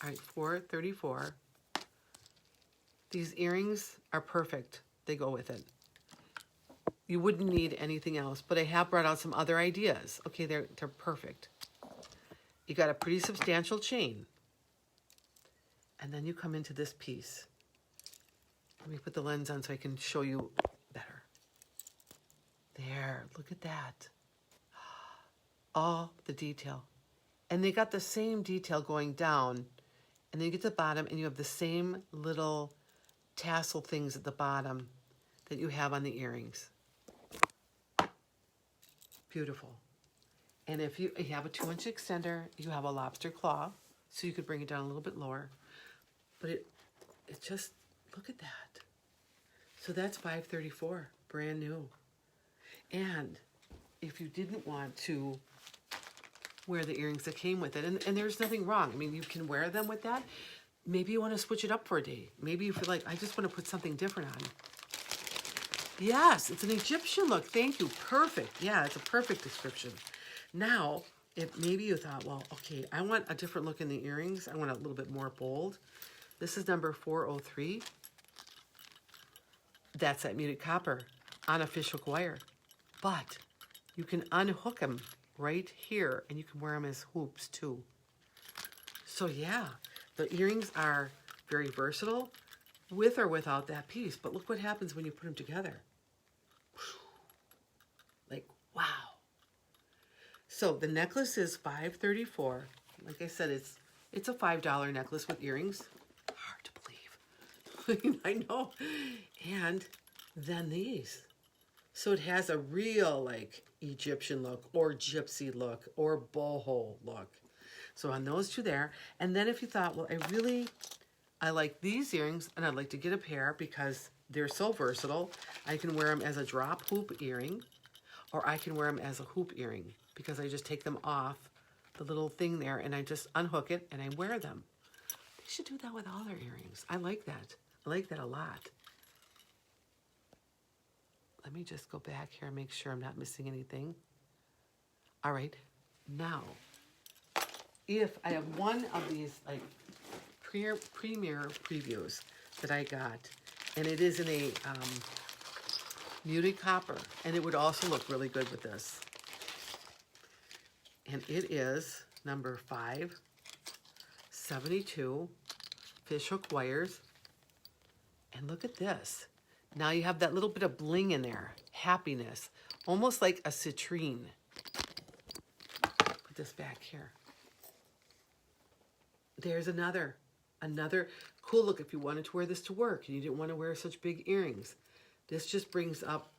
All right, $4.34. These earrings are perfect. They go with it. You wouldn't need anything else, but I have brought out some other ideas. Okay, they're perfect. You got a pretty substantial chain. And then you come into this piece. Let me put the lens on so I can show you better. There, look at that. All the detail. And they got the same detail going down. And then you get to the bottom and you have the same little tassel things at the bottom that you have on the earrings. Beautiful. And if you have a 2-inch extender, you have a lobster claw, so you could bring it down a little bit lower. But it just, look at that. So that's $5.34, brand new. And if you didn't want to wear the earrings that came with it, and there's nothing wrong. I mean, you can wear them with that. Maybe you want to switch it up for a day. Maybe you feel like, I just want to put something different on. Yes, it's an Egyptian look. Thank you. Perfect. Yeah, it's a perfect description. Now, if maybe you thought, well, okay, I want a different look in the earrings. I want a little bit more bold. This is number 403. That's that muted copper on a fishhook wire. But you can unhook them right here, and you can wear them as hoops too. So yeah, the earrings are very versatile with or without that piece. But look what happens when you put them together. Like, wow. So the necklace is $5.34. Like I said, it's a $5 necklace with earrings. Hard to believe. I know. And then these. So it has a real like Egyptian look or gypsy look or boho look. So on those two there. And then if you thought, well, I like these earrings and I'd like to get a pair because they're so versatile. I can wear them as a drop hoop earring, or I can wear them as a hoop earring because I just take them off the little thing there, and I just unhook it and I wear them. They should do that with all their earrings. I like that. I like that a lot. Let me just go back here and make sure I'm not missing anything. All right, now, if I have one of these like premier previews that I got, and it is in a muted copper, and it would also look really good with this. And it is number 572 fishhook wires. And look at this. Now you have that little bit of bling in there. Happiness. Almost like a citrine. Put this back here. There's another cool look if you wanted to wear this to work and you didn't want to wear such big earrings. This just brings it up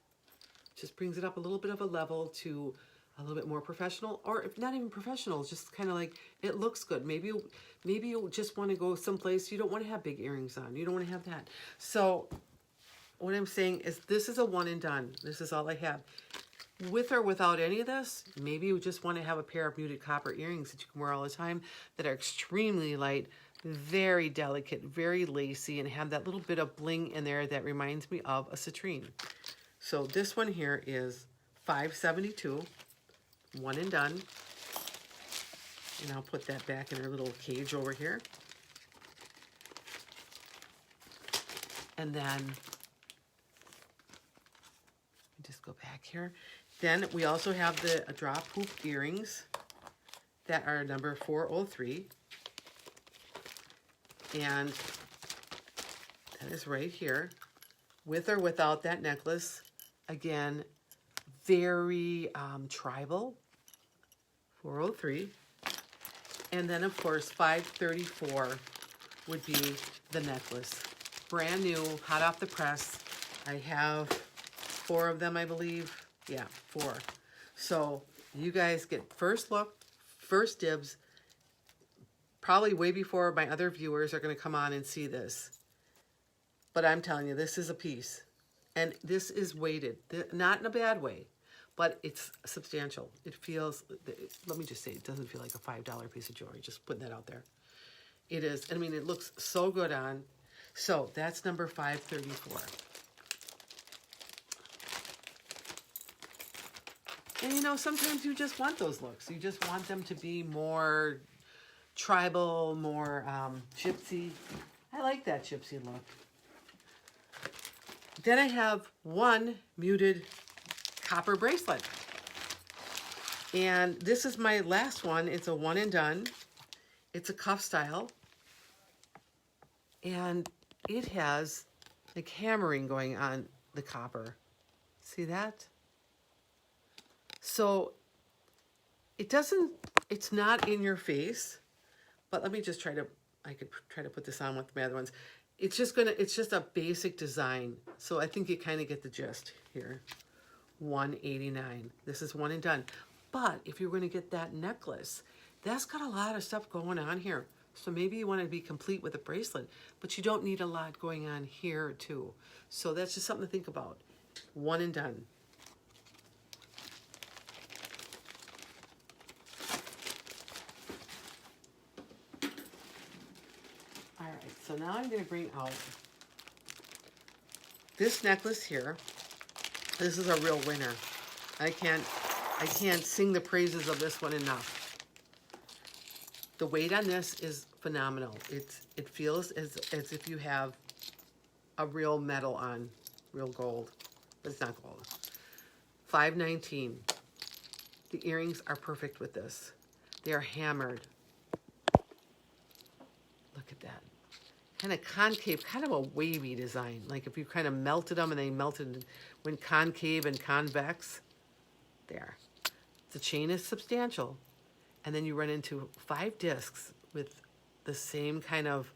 a little bit of a level to a little bit more professional, or if not even professional, just kind of like it looks good. Maybe you just want to go someplace you don't want to have big earrings on. You don't want to have that. So what I'm saying is this is a one and done. This is all I have. With or without any of this, maybe you just want to have a pair of muted copper earrings that you can wear all the time that are extremely light, very delicate, very lacy, and have that little bit of bling in there that reminds me of a citrine. So this one here is 572, one and done. And I'll put that back in our little cage over here. And then, just go back here. Then we also have the drop hoop earrings that are number 403. And that is right here. With or without that necklace. Again, very tribal. 403. And then, of course, 534 would be the necklace. Brand new, hot off the press. I have 4 of them, I believe. Yeah, 4. So you guys get first look, first dibs, probably way before my other viewers are going to come on and see this. But I'm telling you, this is a piece. And this is weighted, not in a bad way, but it's substantial. It feels, let me just say, it doesn't feel like a $5 piece of jewelry, just putting that out there. It is, I mean, it looks so good on. So that's number 534. And you know, sometimes you just want those looks. You just want them to be more tribal, more gypsy. I like that gypsy look. Then I have one muted copper bracelet. And this is my last one. It's a one and done. It's a cuff style. And it has like hammering going on the copper. See that? So it's not in your face, but let me just I could try to put this on with my other ones. It's just a basic design. So I think you kind of get the gist here. $189. This is one and done. But if you're going to get that necklace, that's got a lot of stuff going on here. So maybe you want to be complete with a bracelet, but you don't need a lot going on here too. So that's just something to think about. One and done. All right, so now I'm going to bring out this necklace here. This is a real winner. I can't sing the praises of this one enough. The weight on this is phenomenal. It feels as if you have a real metal on, real gold, but it's not gold. $519. The earrings are perfect with this. They are hammered. Look at that. Kind of concave, kind of a wavy design. Like if you kind of melted them and they melted when concave and convex. There. The chain is substantial. And then you run into 5 discs with the same kind of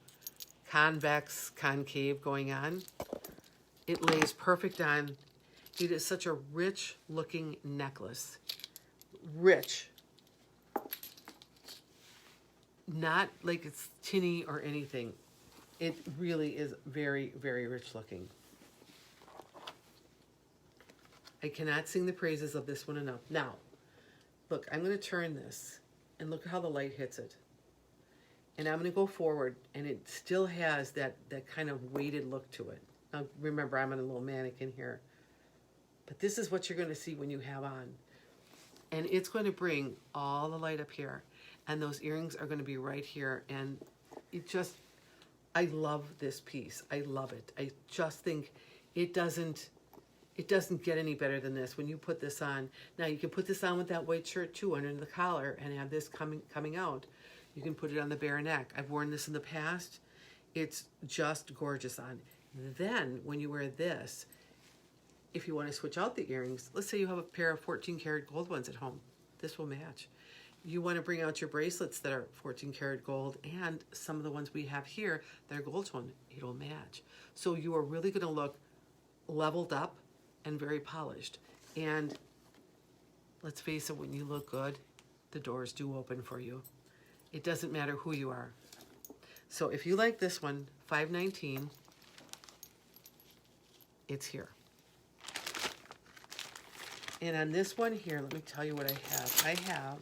convex, concave going on. It lays perfect on. It is such a rich looking necklace. Rich. Not like it's tinny or anything. It really is very, very rich looking. I cannot sing the praises of this one enough. Now, look, I'm going to turn this. And look how the light hits it. And I'm going to go forward, and it still has that kind of weighted look to it. Now, remember, I'm on a little mannequin here. But this is what you're going to see when you have on. And it's going to bring all the light up here. And those earrings are going to be right here. And it just, I love this piece. I love it. I just think it doesn't get any better than this when you put this on. Now, you can put this on with that white shirt, too, under the collar, and have this coming out. You can put it on the bare neck. I've worn this in the past. It's just gorgeous on. Then, when you wear this, if you want to switch out the earrings, let's say you have a pair of 14 karat gold ones at home. This will match. You want to bring out your bracelets that are 14 karat gold, and some of the ones we have here, they're gold tone. It'll match. So you are really going to look leveled up and very polished. And let's face it, when you look good, the doors do open for you. It doesn't matter who you are. So if you like this one, $5.19, it's here. And on this one here, let me tell you what I have. I have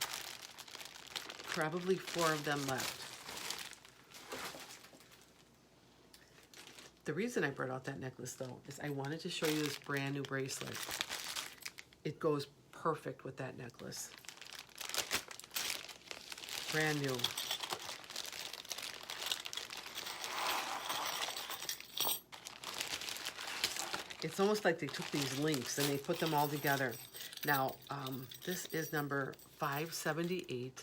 probably 4 of them left. The reason I brought out that necklace, though, is I wanted to show you this brand new bracelet. It goes perfect with that necklace. Brand new. It's almost like they took these links and they put them all together. Now, this is number 578,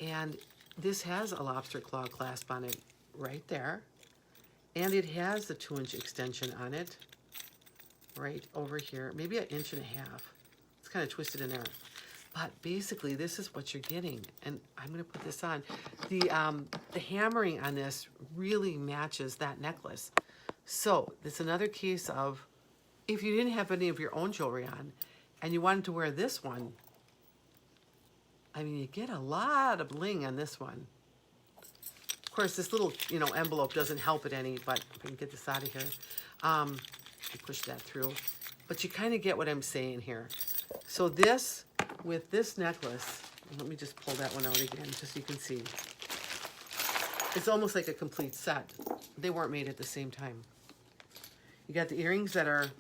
and this has a lobster claw clasp on it right there. And it has the 2-inch extension on it right over here, maybe 1.5 inches. It's kind of twisted in there. But basically, this is what you're getting. And I'm going to put this on. The hammering on this really matches that necklace. So it's another case of, if you didn't have any of your own jewelry on and you wanted to wear this one, I mean, you get a lot of bling on this one. Of course, this little, envelope doesn't help it any, but if I can get this out of here, push that through. But you kind of get what I'm saying here. So this, with this necklace, let me just pull that one out again, just so you can see. It's almost like a complete set. They weren't made at the same time. You got the earrings that are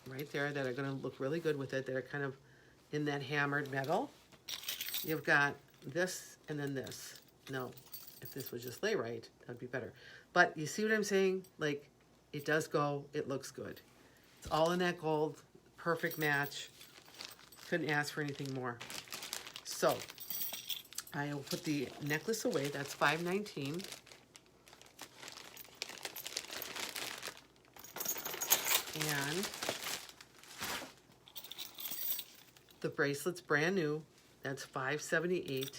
right there that are going to look really good with it. They're kind of in that hammered metal. You've got this and then this. No, if this would just lay right, that'd be better. But you see what I'm saying? Like, it does go, it looks good. It's all in that gold, perfect match. Couldn't ask for anything more. So, I will put the necklace away. That's $5.19. And the bracelet's brand new. That's $5.78.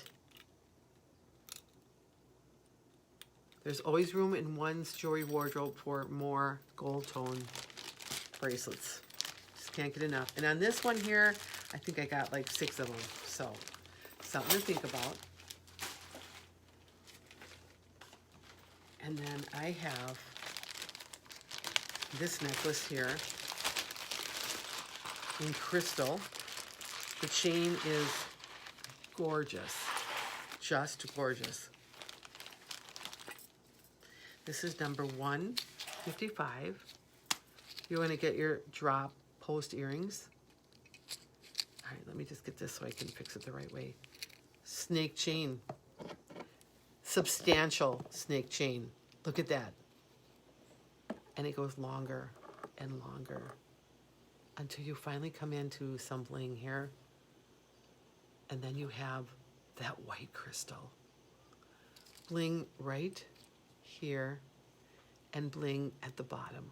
There's always room in one's jewelry wardrobe for more gold tone bracelets. Just can't get enough. And on this one here, I think I got like 6 of them. So, something to think about. And then I have this necklace here in crystal. The chain is gorgeous, just gorgeous. This is number 155. You're going to get your drop post earrings. All right, let me just get this so I can fix it the right way. Snake chain. Substantial snake chain. Look at that. And it goes longer and longer until you finally come into some bling here. And then you have that white crystal. Bling right here and bling at the bottom.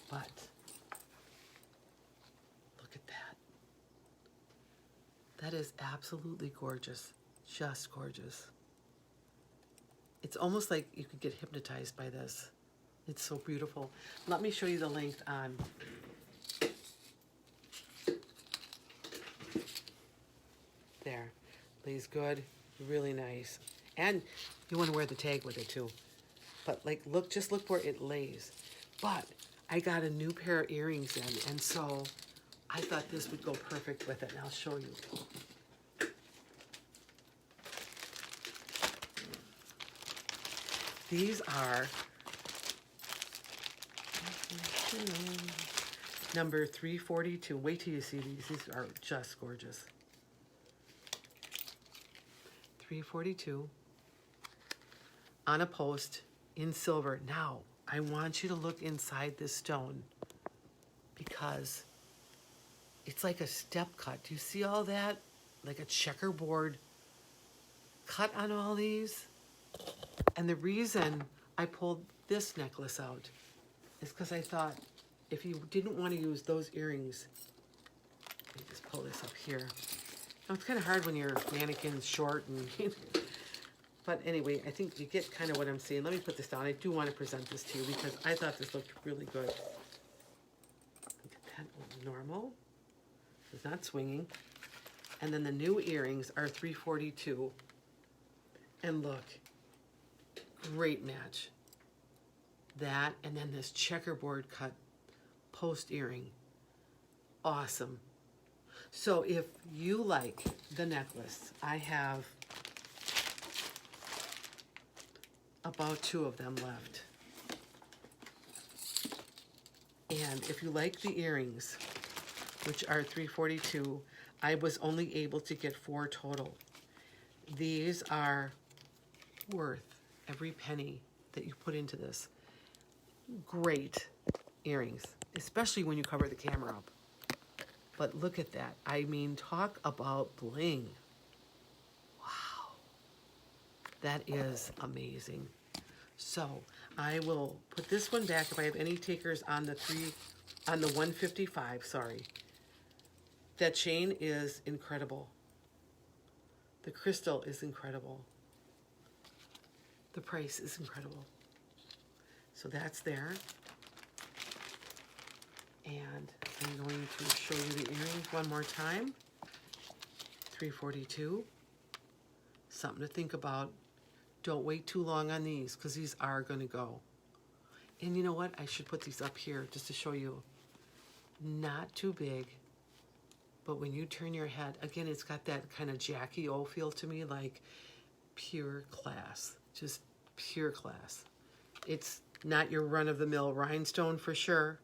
But look at that. That is absolutely gorgeous. Just gorgeous. It's almost like you could get hypnotized by this. It's so beautiful. Let me show you the length on. There. Lays good. Really nice. And you want to wear the tag with it too. But like, just look where it lays. But I got a new pair of earrings in, and so I thought this would go perfect with it, and I'll show you. These are number 342. Wait till you see these. These are just gorgeous. 342 on a post in silver. Now, I want you to look inside this stone because it's like a step cut. Do you see all that? Like a checkerboard cut on all these. And the reason I pulled this necklace out is because I thought if you didn't want to use those earrings, let me just pull this up here. Now, it's kind of hard when your mannequin's short and but anyway, I think you get kind of what I'm saying. Let me put this down. I do want to present this to you because I thought this looked really good. Get that normal. It's not swinging. And then the new earrings are 342. And look, great match. That and then this checkerboard cut post earring. Awesome. So if you like the necklace, I have about 2 of them left. And if you like the earrings, which are 342, I was only able to get 4 total. These are worth every penny that you put into this. Great earrings, especially when you cover the camera up. But look at that. I mean, talk about bling. Wow. That is amazing. So I will put this one back if I have any takers on the 155, sorry. That chain is incredible. The crystal is incredible. The price is incredible. So that's there. And I'm going to show you the earrings one more time. 342. Something to think about. Don't wait too long on these because these are going to go. And you know what? I should put these up here just to show you. Not too big. But when you turn your head, again, it's got that kind of Jackie O feel to me, like pure class. Just pure class. It's not your run-of-the-mill rhinestone for sure.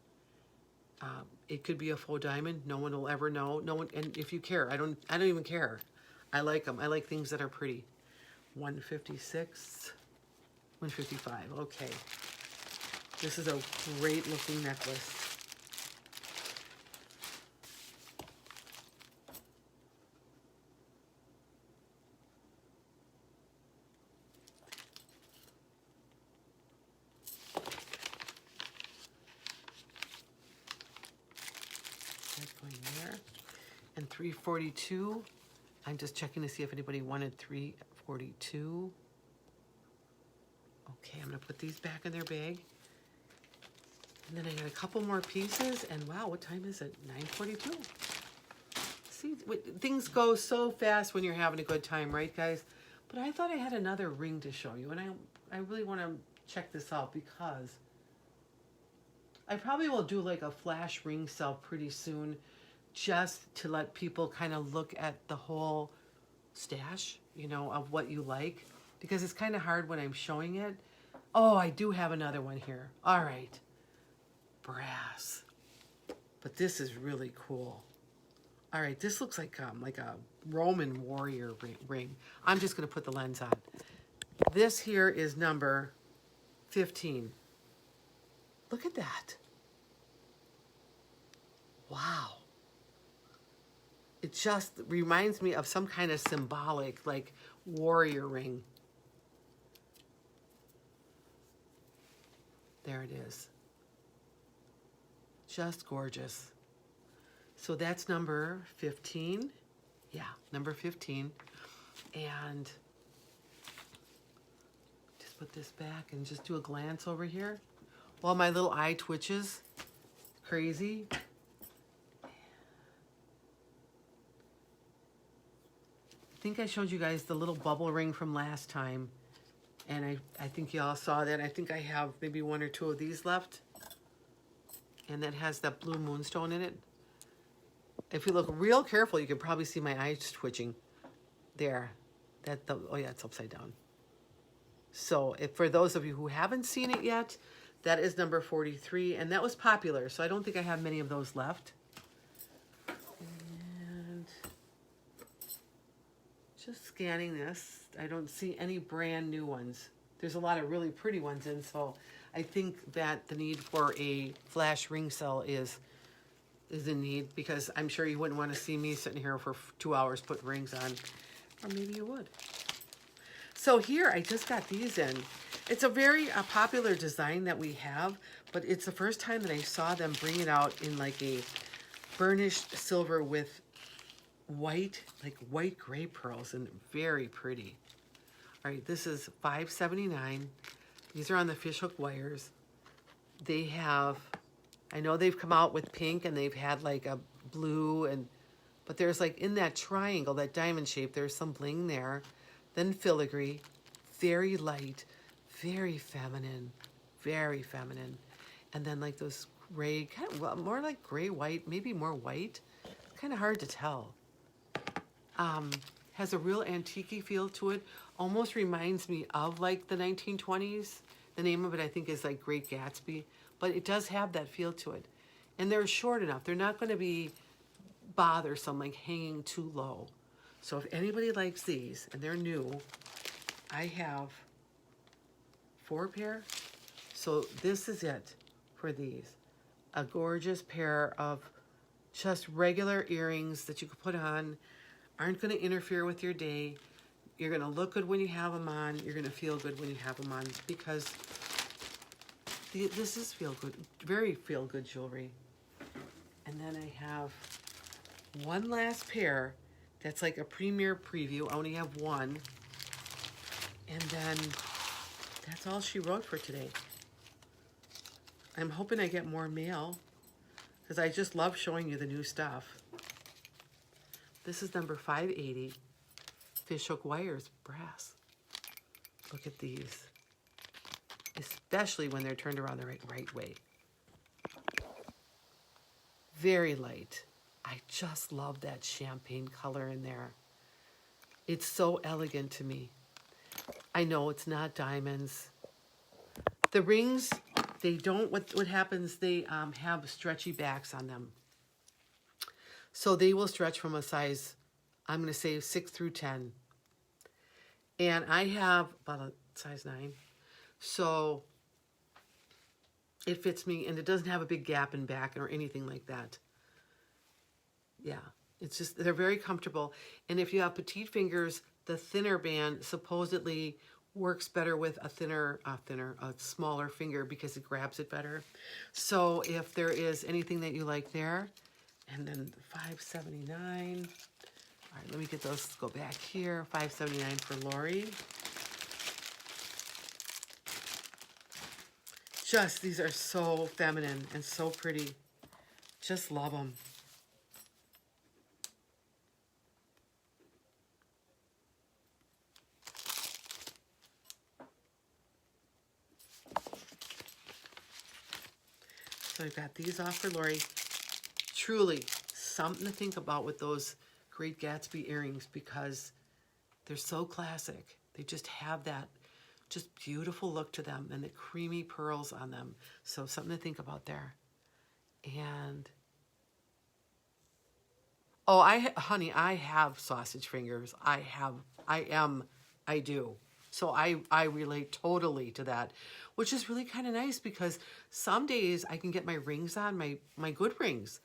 It could be a faux diamond. No one will ever know. No one, and if you care, I don't even care. I like them. I like things that are pretty. 156, 155. Okay. This is a great looking necklace. Going there. And 342. I'm just checking to see if anybody wanted 342. Okay, I'm going to put these back in their bag. And then I got a couple more pieces. And wow, what time is it? 9:42. See, things go so fast when you're having a good time, right, guys? But I thought I had another ring to show you. And I really want to check this out because I probably will do like a flash ring sale pretty soon just to let people kind of look at the whole stash, you know, of what you like. Because it's kind of hard when I'm showing it. Oh, I do have another one here. All right. Brass. But this is really cool. All right, this looks like a Roman warrior ring. I'm just going to put the lens on. This here is number 15. Look at that. Wow. It just reminds me of some kind of symbolic, like, warrior ring. There it is. Just gorgeous. So that's number 15. Yeah, number 15. And just put this back and just do a glance over here. While my little eye twitches crazy. I think I showed you guys the little bubble ring from last time. And I think y'all saw that. I think I have maybe 1 or 2 of these left. And that has that blue moonstone in it. if you look real careful, you can probably see my eyes twitching there. Oh yeah, it's upside down. So if for those of you who haven't seen it yet, that is number 43, and that was popular, so I don't think I have many of those left. And just scanning this, I don't see any brand new ones. There's a lot of really pretty ones in, so I think that the need for a flash ring cell is in need, because I'm sure you wouldn't want to see me sitting here for 2 hours putting rings on, or maybe you would. So here, I just got these in. It's a very popular design that we have, but it's the first time that I saw them bring it out in like a burnished silver with white, like white gray pearls, and very pretty. All right, this is $5.79. These are on the fishhook wires. They have, I know they've come out with pink and they've had like a blue, but there's like in that triangle, that diamond shape, there's some bling there. Then filigree, very light, very feminine, very feminine. And then like those gray, kind of, well, more like gray white, maybe more white. Kind of hard to tell. Has a real antique feel to it. Almost reminds me of like the 1920s. The name of it I think is like Great Gatsby, but it does have that feel to it. And they're short enough. They're not going to be bothersome, like hanging too low. So if anybody likes these, and they're new, I have 4 pair. So this is it for these. A gorgeous pair of just regular earrings that you could put on, aren't going to interfere with your day. You're going to look good when you have them on. You're going to feel good when you have them on, because this is feel good, very feel good jewelry. And then I have one last pair. That's like a premiere preview. I only have one. And then that's all she wrote for today. I'm hoping I get more mail, because I just love showing you the new stuff. This is number 580. Fishhook wires, brass. Look at these. Especially when they're turned around the right way. Very light. I just love that champagne color in there. It's so elegant to me. I know it's not diamonds. The rings, they don't, what happens, they have stretchy backs on them. So they will stretch from a size, I'm going to say 6 through 10. And I have about a size 9. So it fits me, and it doesn't have a big gap in back or anything like that. Yeah, it's just, they're very comfortable. And if you have petite fingers, the thinner band supposedly works better with a smaller finger, because it grabs it better. So if there is anything that you like there, and then $5.79. All right, let me get those, go back here. $5.79 for Lori. Just, these are so feminine and so pretty. Just love them. So I've got these off for Lori. Truly something to think about with those Great Gatsby earrings, because they're so classic. They just have that just beautiful look to them, and the creamy pearls on them. So something to think about there. And oh, honey, I have sausage fingers. I do. So I relate totally to that, which is really kind of nice, because some days I can get my rings on, my good rings,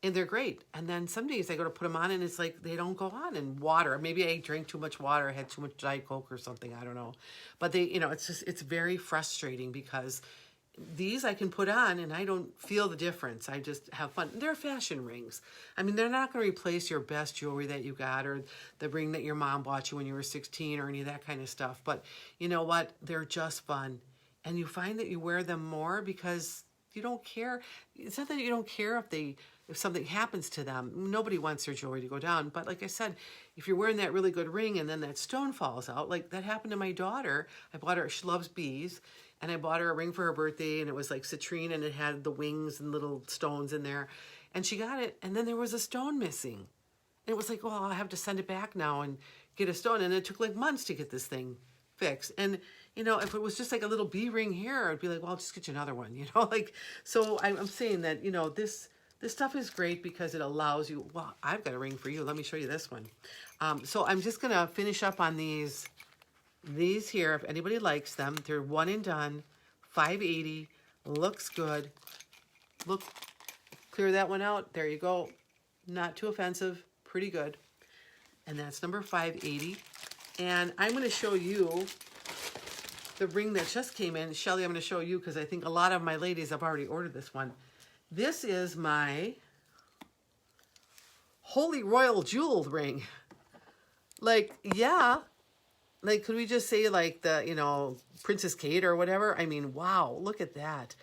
and they're great. And then some days I go to put them on and it's like they don't go on, and water. Maybe I drank too much water, I had too much Diet Coke or something, I don't know. But they, it's very frustrating, because these I can put on and I don't feel the difference. I just have fun. They're fashion rings. I mean, they're not going to replace your best jewelry that you got, or the ring that your mom bought you when you were 16, or any of that kind of stuff. But you know what? They're just fun. And you find that you wear them more because you don't care. It's not that you don't care if something happens to them. Nobody wants their jewelry to go down. But like I said, if you're wearing that really good ring and then that stone falls out, like that happened to my daughter. I bought her, she loves bees. And I bought her a ring for her birthday, and it was like citrine, and it had the wings and little stones in there. And she got it, and then there was a stone missing. And it was like, well, I have to send it back now and get a stone. And it took like months to get this thing fixed. And, you know, if it was just like a little bee ring here, I'd be like, well, I'll just get you another one, you know, like, so I'm saying that, you know, this stuff is great because it allows you, well, I've got a ring for you. Let me show you this one. So I'm just going to finish up on these here. If anybody likes them, they're one and done, $5.80, looks good. Look, clear that one out. There you go. Not too offensive, pretty good. And that's number $5.80. And I'm going to show you the ring that just came in. Shelly, I'm going to show you because I think a lot of my ladies have already ordered this one. This is my Holy Royal Jeweled ring. Like, yeah. Like, could we just say like the, you know, Princess Kate or whatever? I mean, wow, look at that.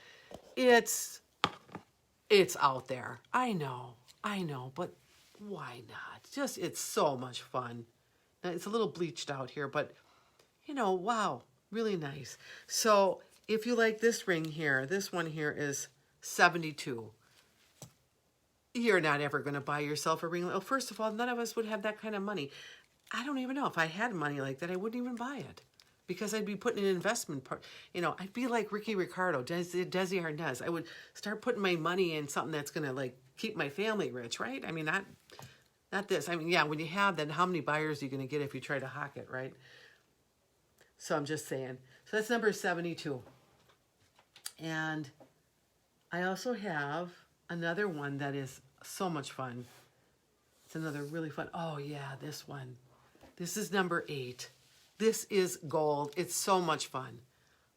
It's out there. I know, but why not? Just, it's so much fun. Now, it's a little bleached out here, but, you know, wow, really nice. So if you like this ring here, this one here is $72. You're not ever going to buy yourself a ring. Well, first of all, none of us would have that kind of money. I don't even know. If I had money like that, I wouldn't even buy it because I'd be putting an investment part. You know, I'd be like Ricky Ricardo, Desi Arnaz. I would start putting my money in something that's going to like keep my family rich, right? I mean, not this. I mean, yeah, when you have that, how many buyers are you going to get if you try to hawk it, right? So I'm just saying. So that's number 72. And I also have another one that is so much fun. It's another really fun. Oh, yeah, this one. This is number 8. This is gold. It's so much fun.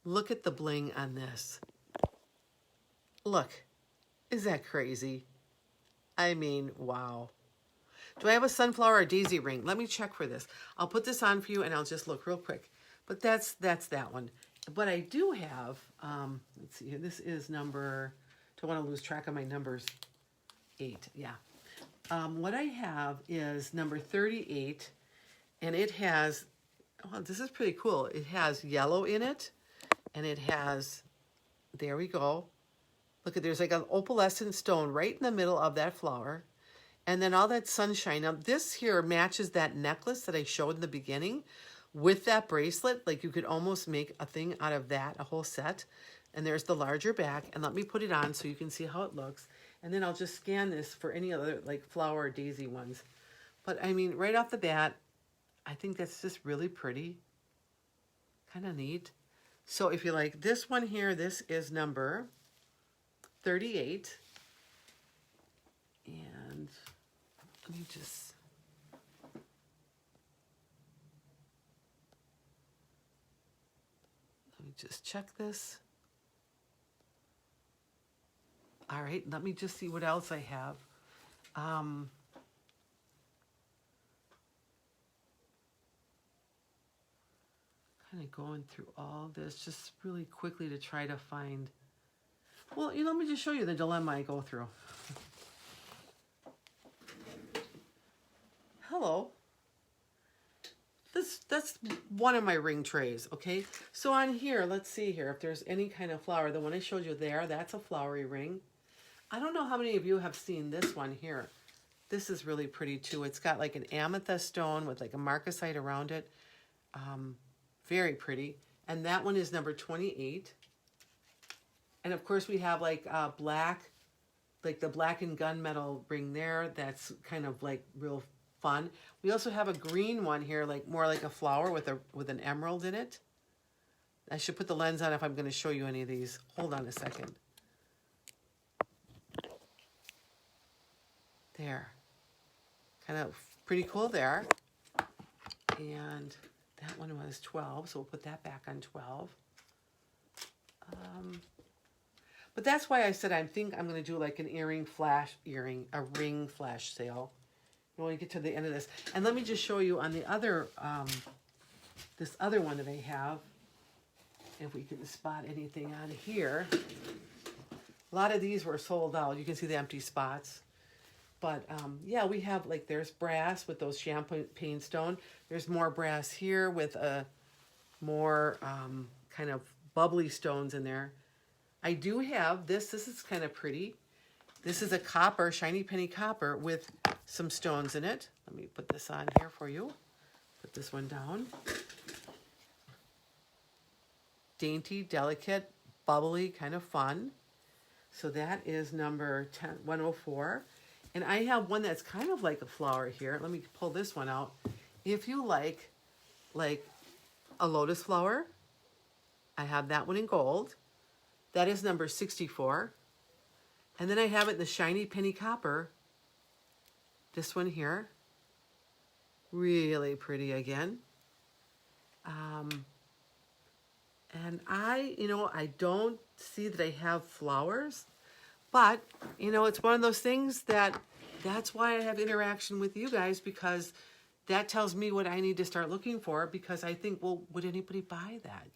Look at the bling on this. Look. Is that crazy? I mean, wow. Do I have a sunflower or daisy ring? Let me check for this. I'll put this on for you and I'll just look real quick. But that's that one. But I do have, let's see here. This is number, don't want to lose track of my numbers. 8, yeah. What I have is number 38, and it has, oh, this is pretty cool. It has yellow in it, and it has, there we go. Look at, there's like an opalescent stone right in the middle of that flower, and then all that sunshine. Now, this here matches that necklace that I showed in the beginning with that bracelet. Like, you could almost make a thing out of that, a whole set. And there's the larger back, and let me put it on so you can see how it looks. And then I'll just scan this for any other like flower or daisy ones. But I mean, right off the bat, I think that's just really pretty. Kind of neat. So if you like this one here, this is number 38. And let me just check this. All right, let me just see what else I have. Kind of going through all this just really quickly to try to find. Well, let me just show you the dilemma I go through. Hello. That's one of my ring trays, okay? So on here, let's see here if there's any kind of flower. The one I showed you there, that's a flowery ring. I don't know how many of you have seen this one here. This is really pretty too. It's got like an amethyst stone with like a marcasite around it. Very pretty. And that one is number 28. And of course we have like black, like the black and gunmetal ring there. That's kind of like real fun. We also have a green one here, like more like a flower with an emerald in it. I should put the lens on if I'm going to show you any of these. Hold on a second. There. Kind of pretty cool there. And that one was 12, so we'll put that back on 12. But that's why I said I think I'm going to do like an a ring flash sale when we get to the end of this. And let me just show you on the other, this other one that I have, if we can spot anything on here. A lot of these were sold out. You can see the empty spots. But yeah, we have like, there's brass with those champagne stone. There's more brass here with a more kind of bubbly stones in there. I do have this. This is kind of pretty. This is a copper, shiny penny copper with some stones in it. Let me put this on here for you. Put this one down. Dainty, delicate, bubbly, kind of fun. So that is number 104. And I have one that's kind of like a flower here. Let me pull this one out. If you like a lotus flower, I have that one in gold. That is number 64. And then I have it in the shiny penny copper. This one here. Really pretty again. And I don't see that I have flowers, but, it's one of those things that's why I have interaction with you guys, because that tells me what I need to start looking for, because I think, well, would anybody buy that,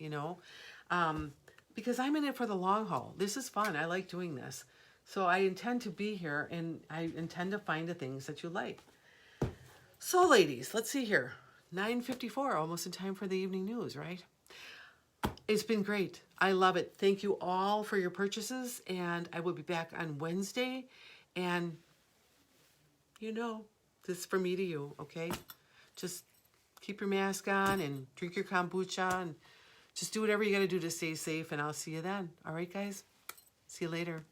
because I'm in it for the long haul. This is fun. I like doing this. So I intend to be here, and I intend to find the things that you like. So ladies, let's see here. 9:54, almost in time for the evening news, right? It's been great. I love it. Thank you all for your purchases, and I will be back on Wednesday. And, this is from me to you, okay? Just keep your mask on and drink your kombucha and just do whatever you got to do to stay safe, and I'll see you then. All right, guys? See you later.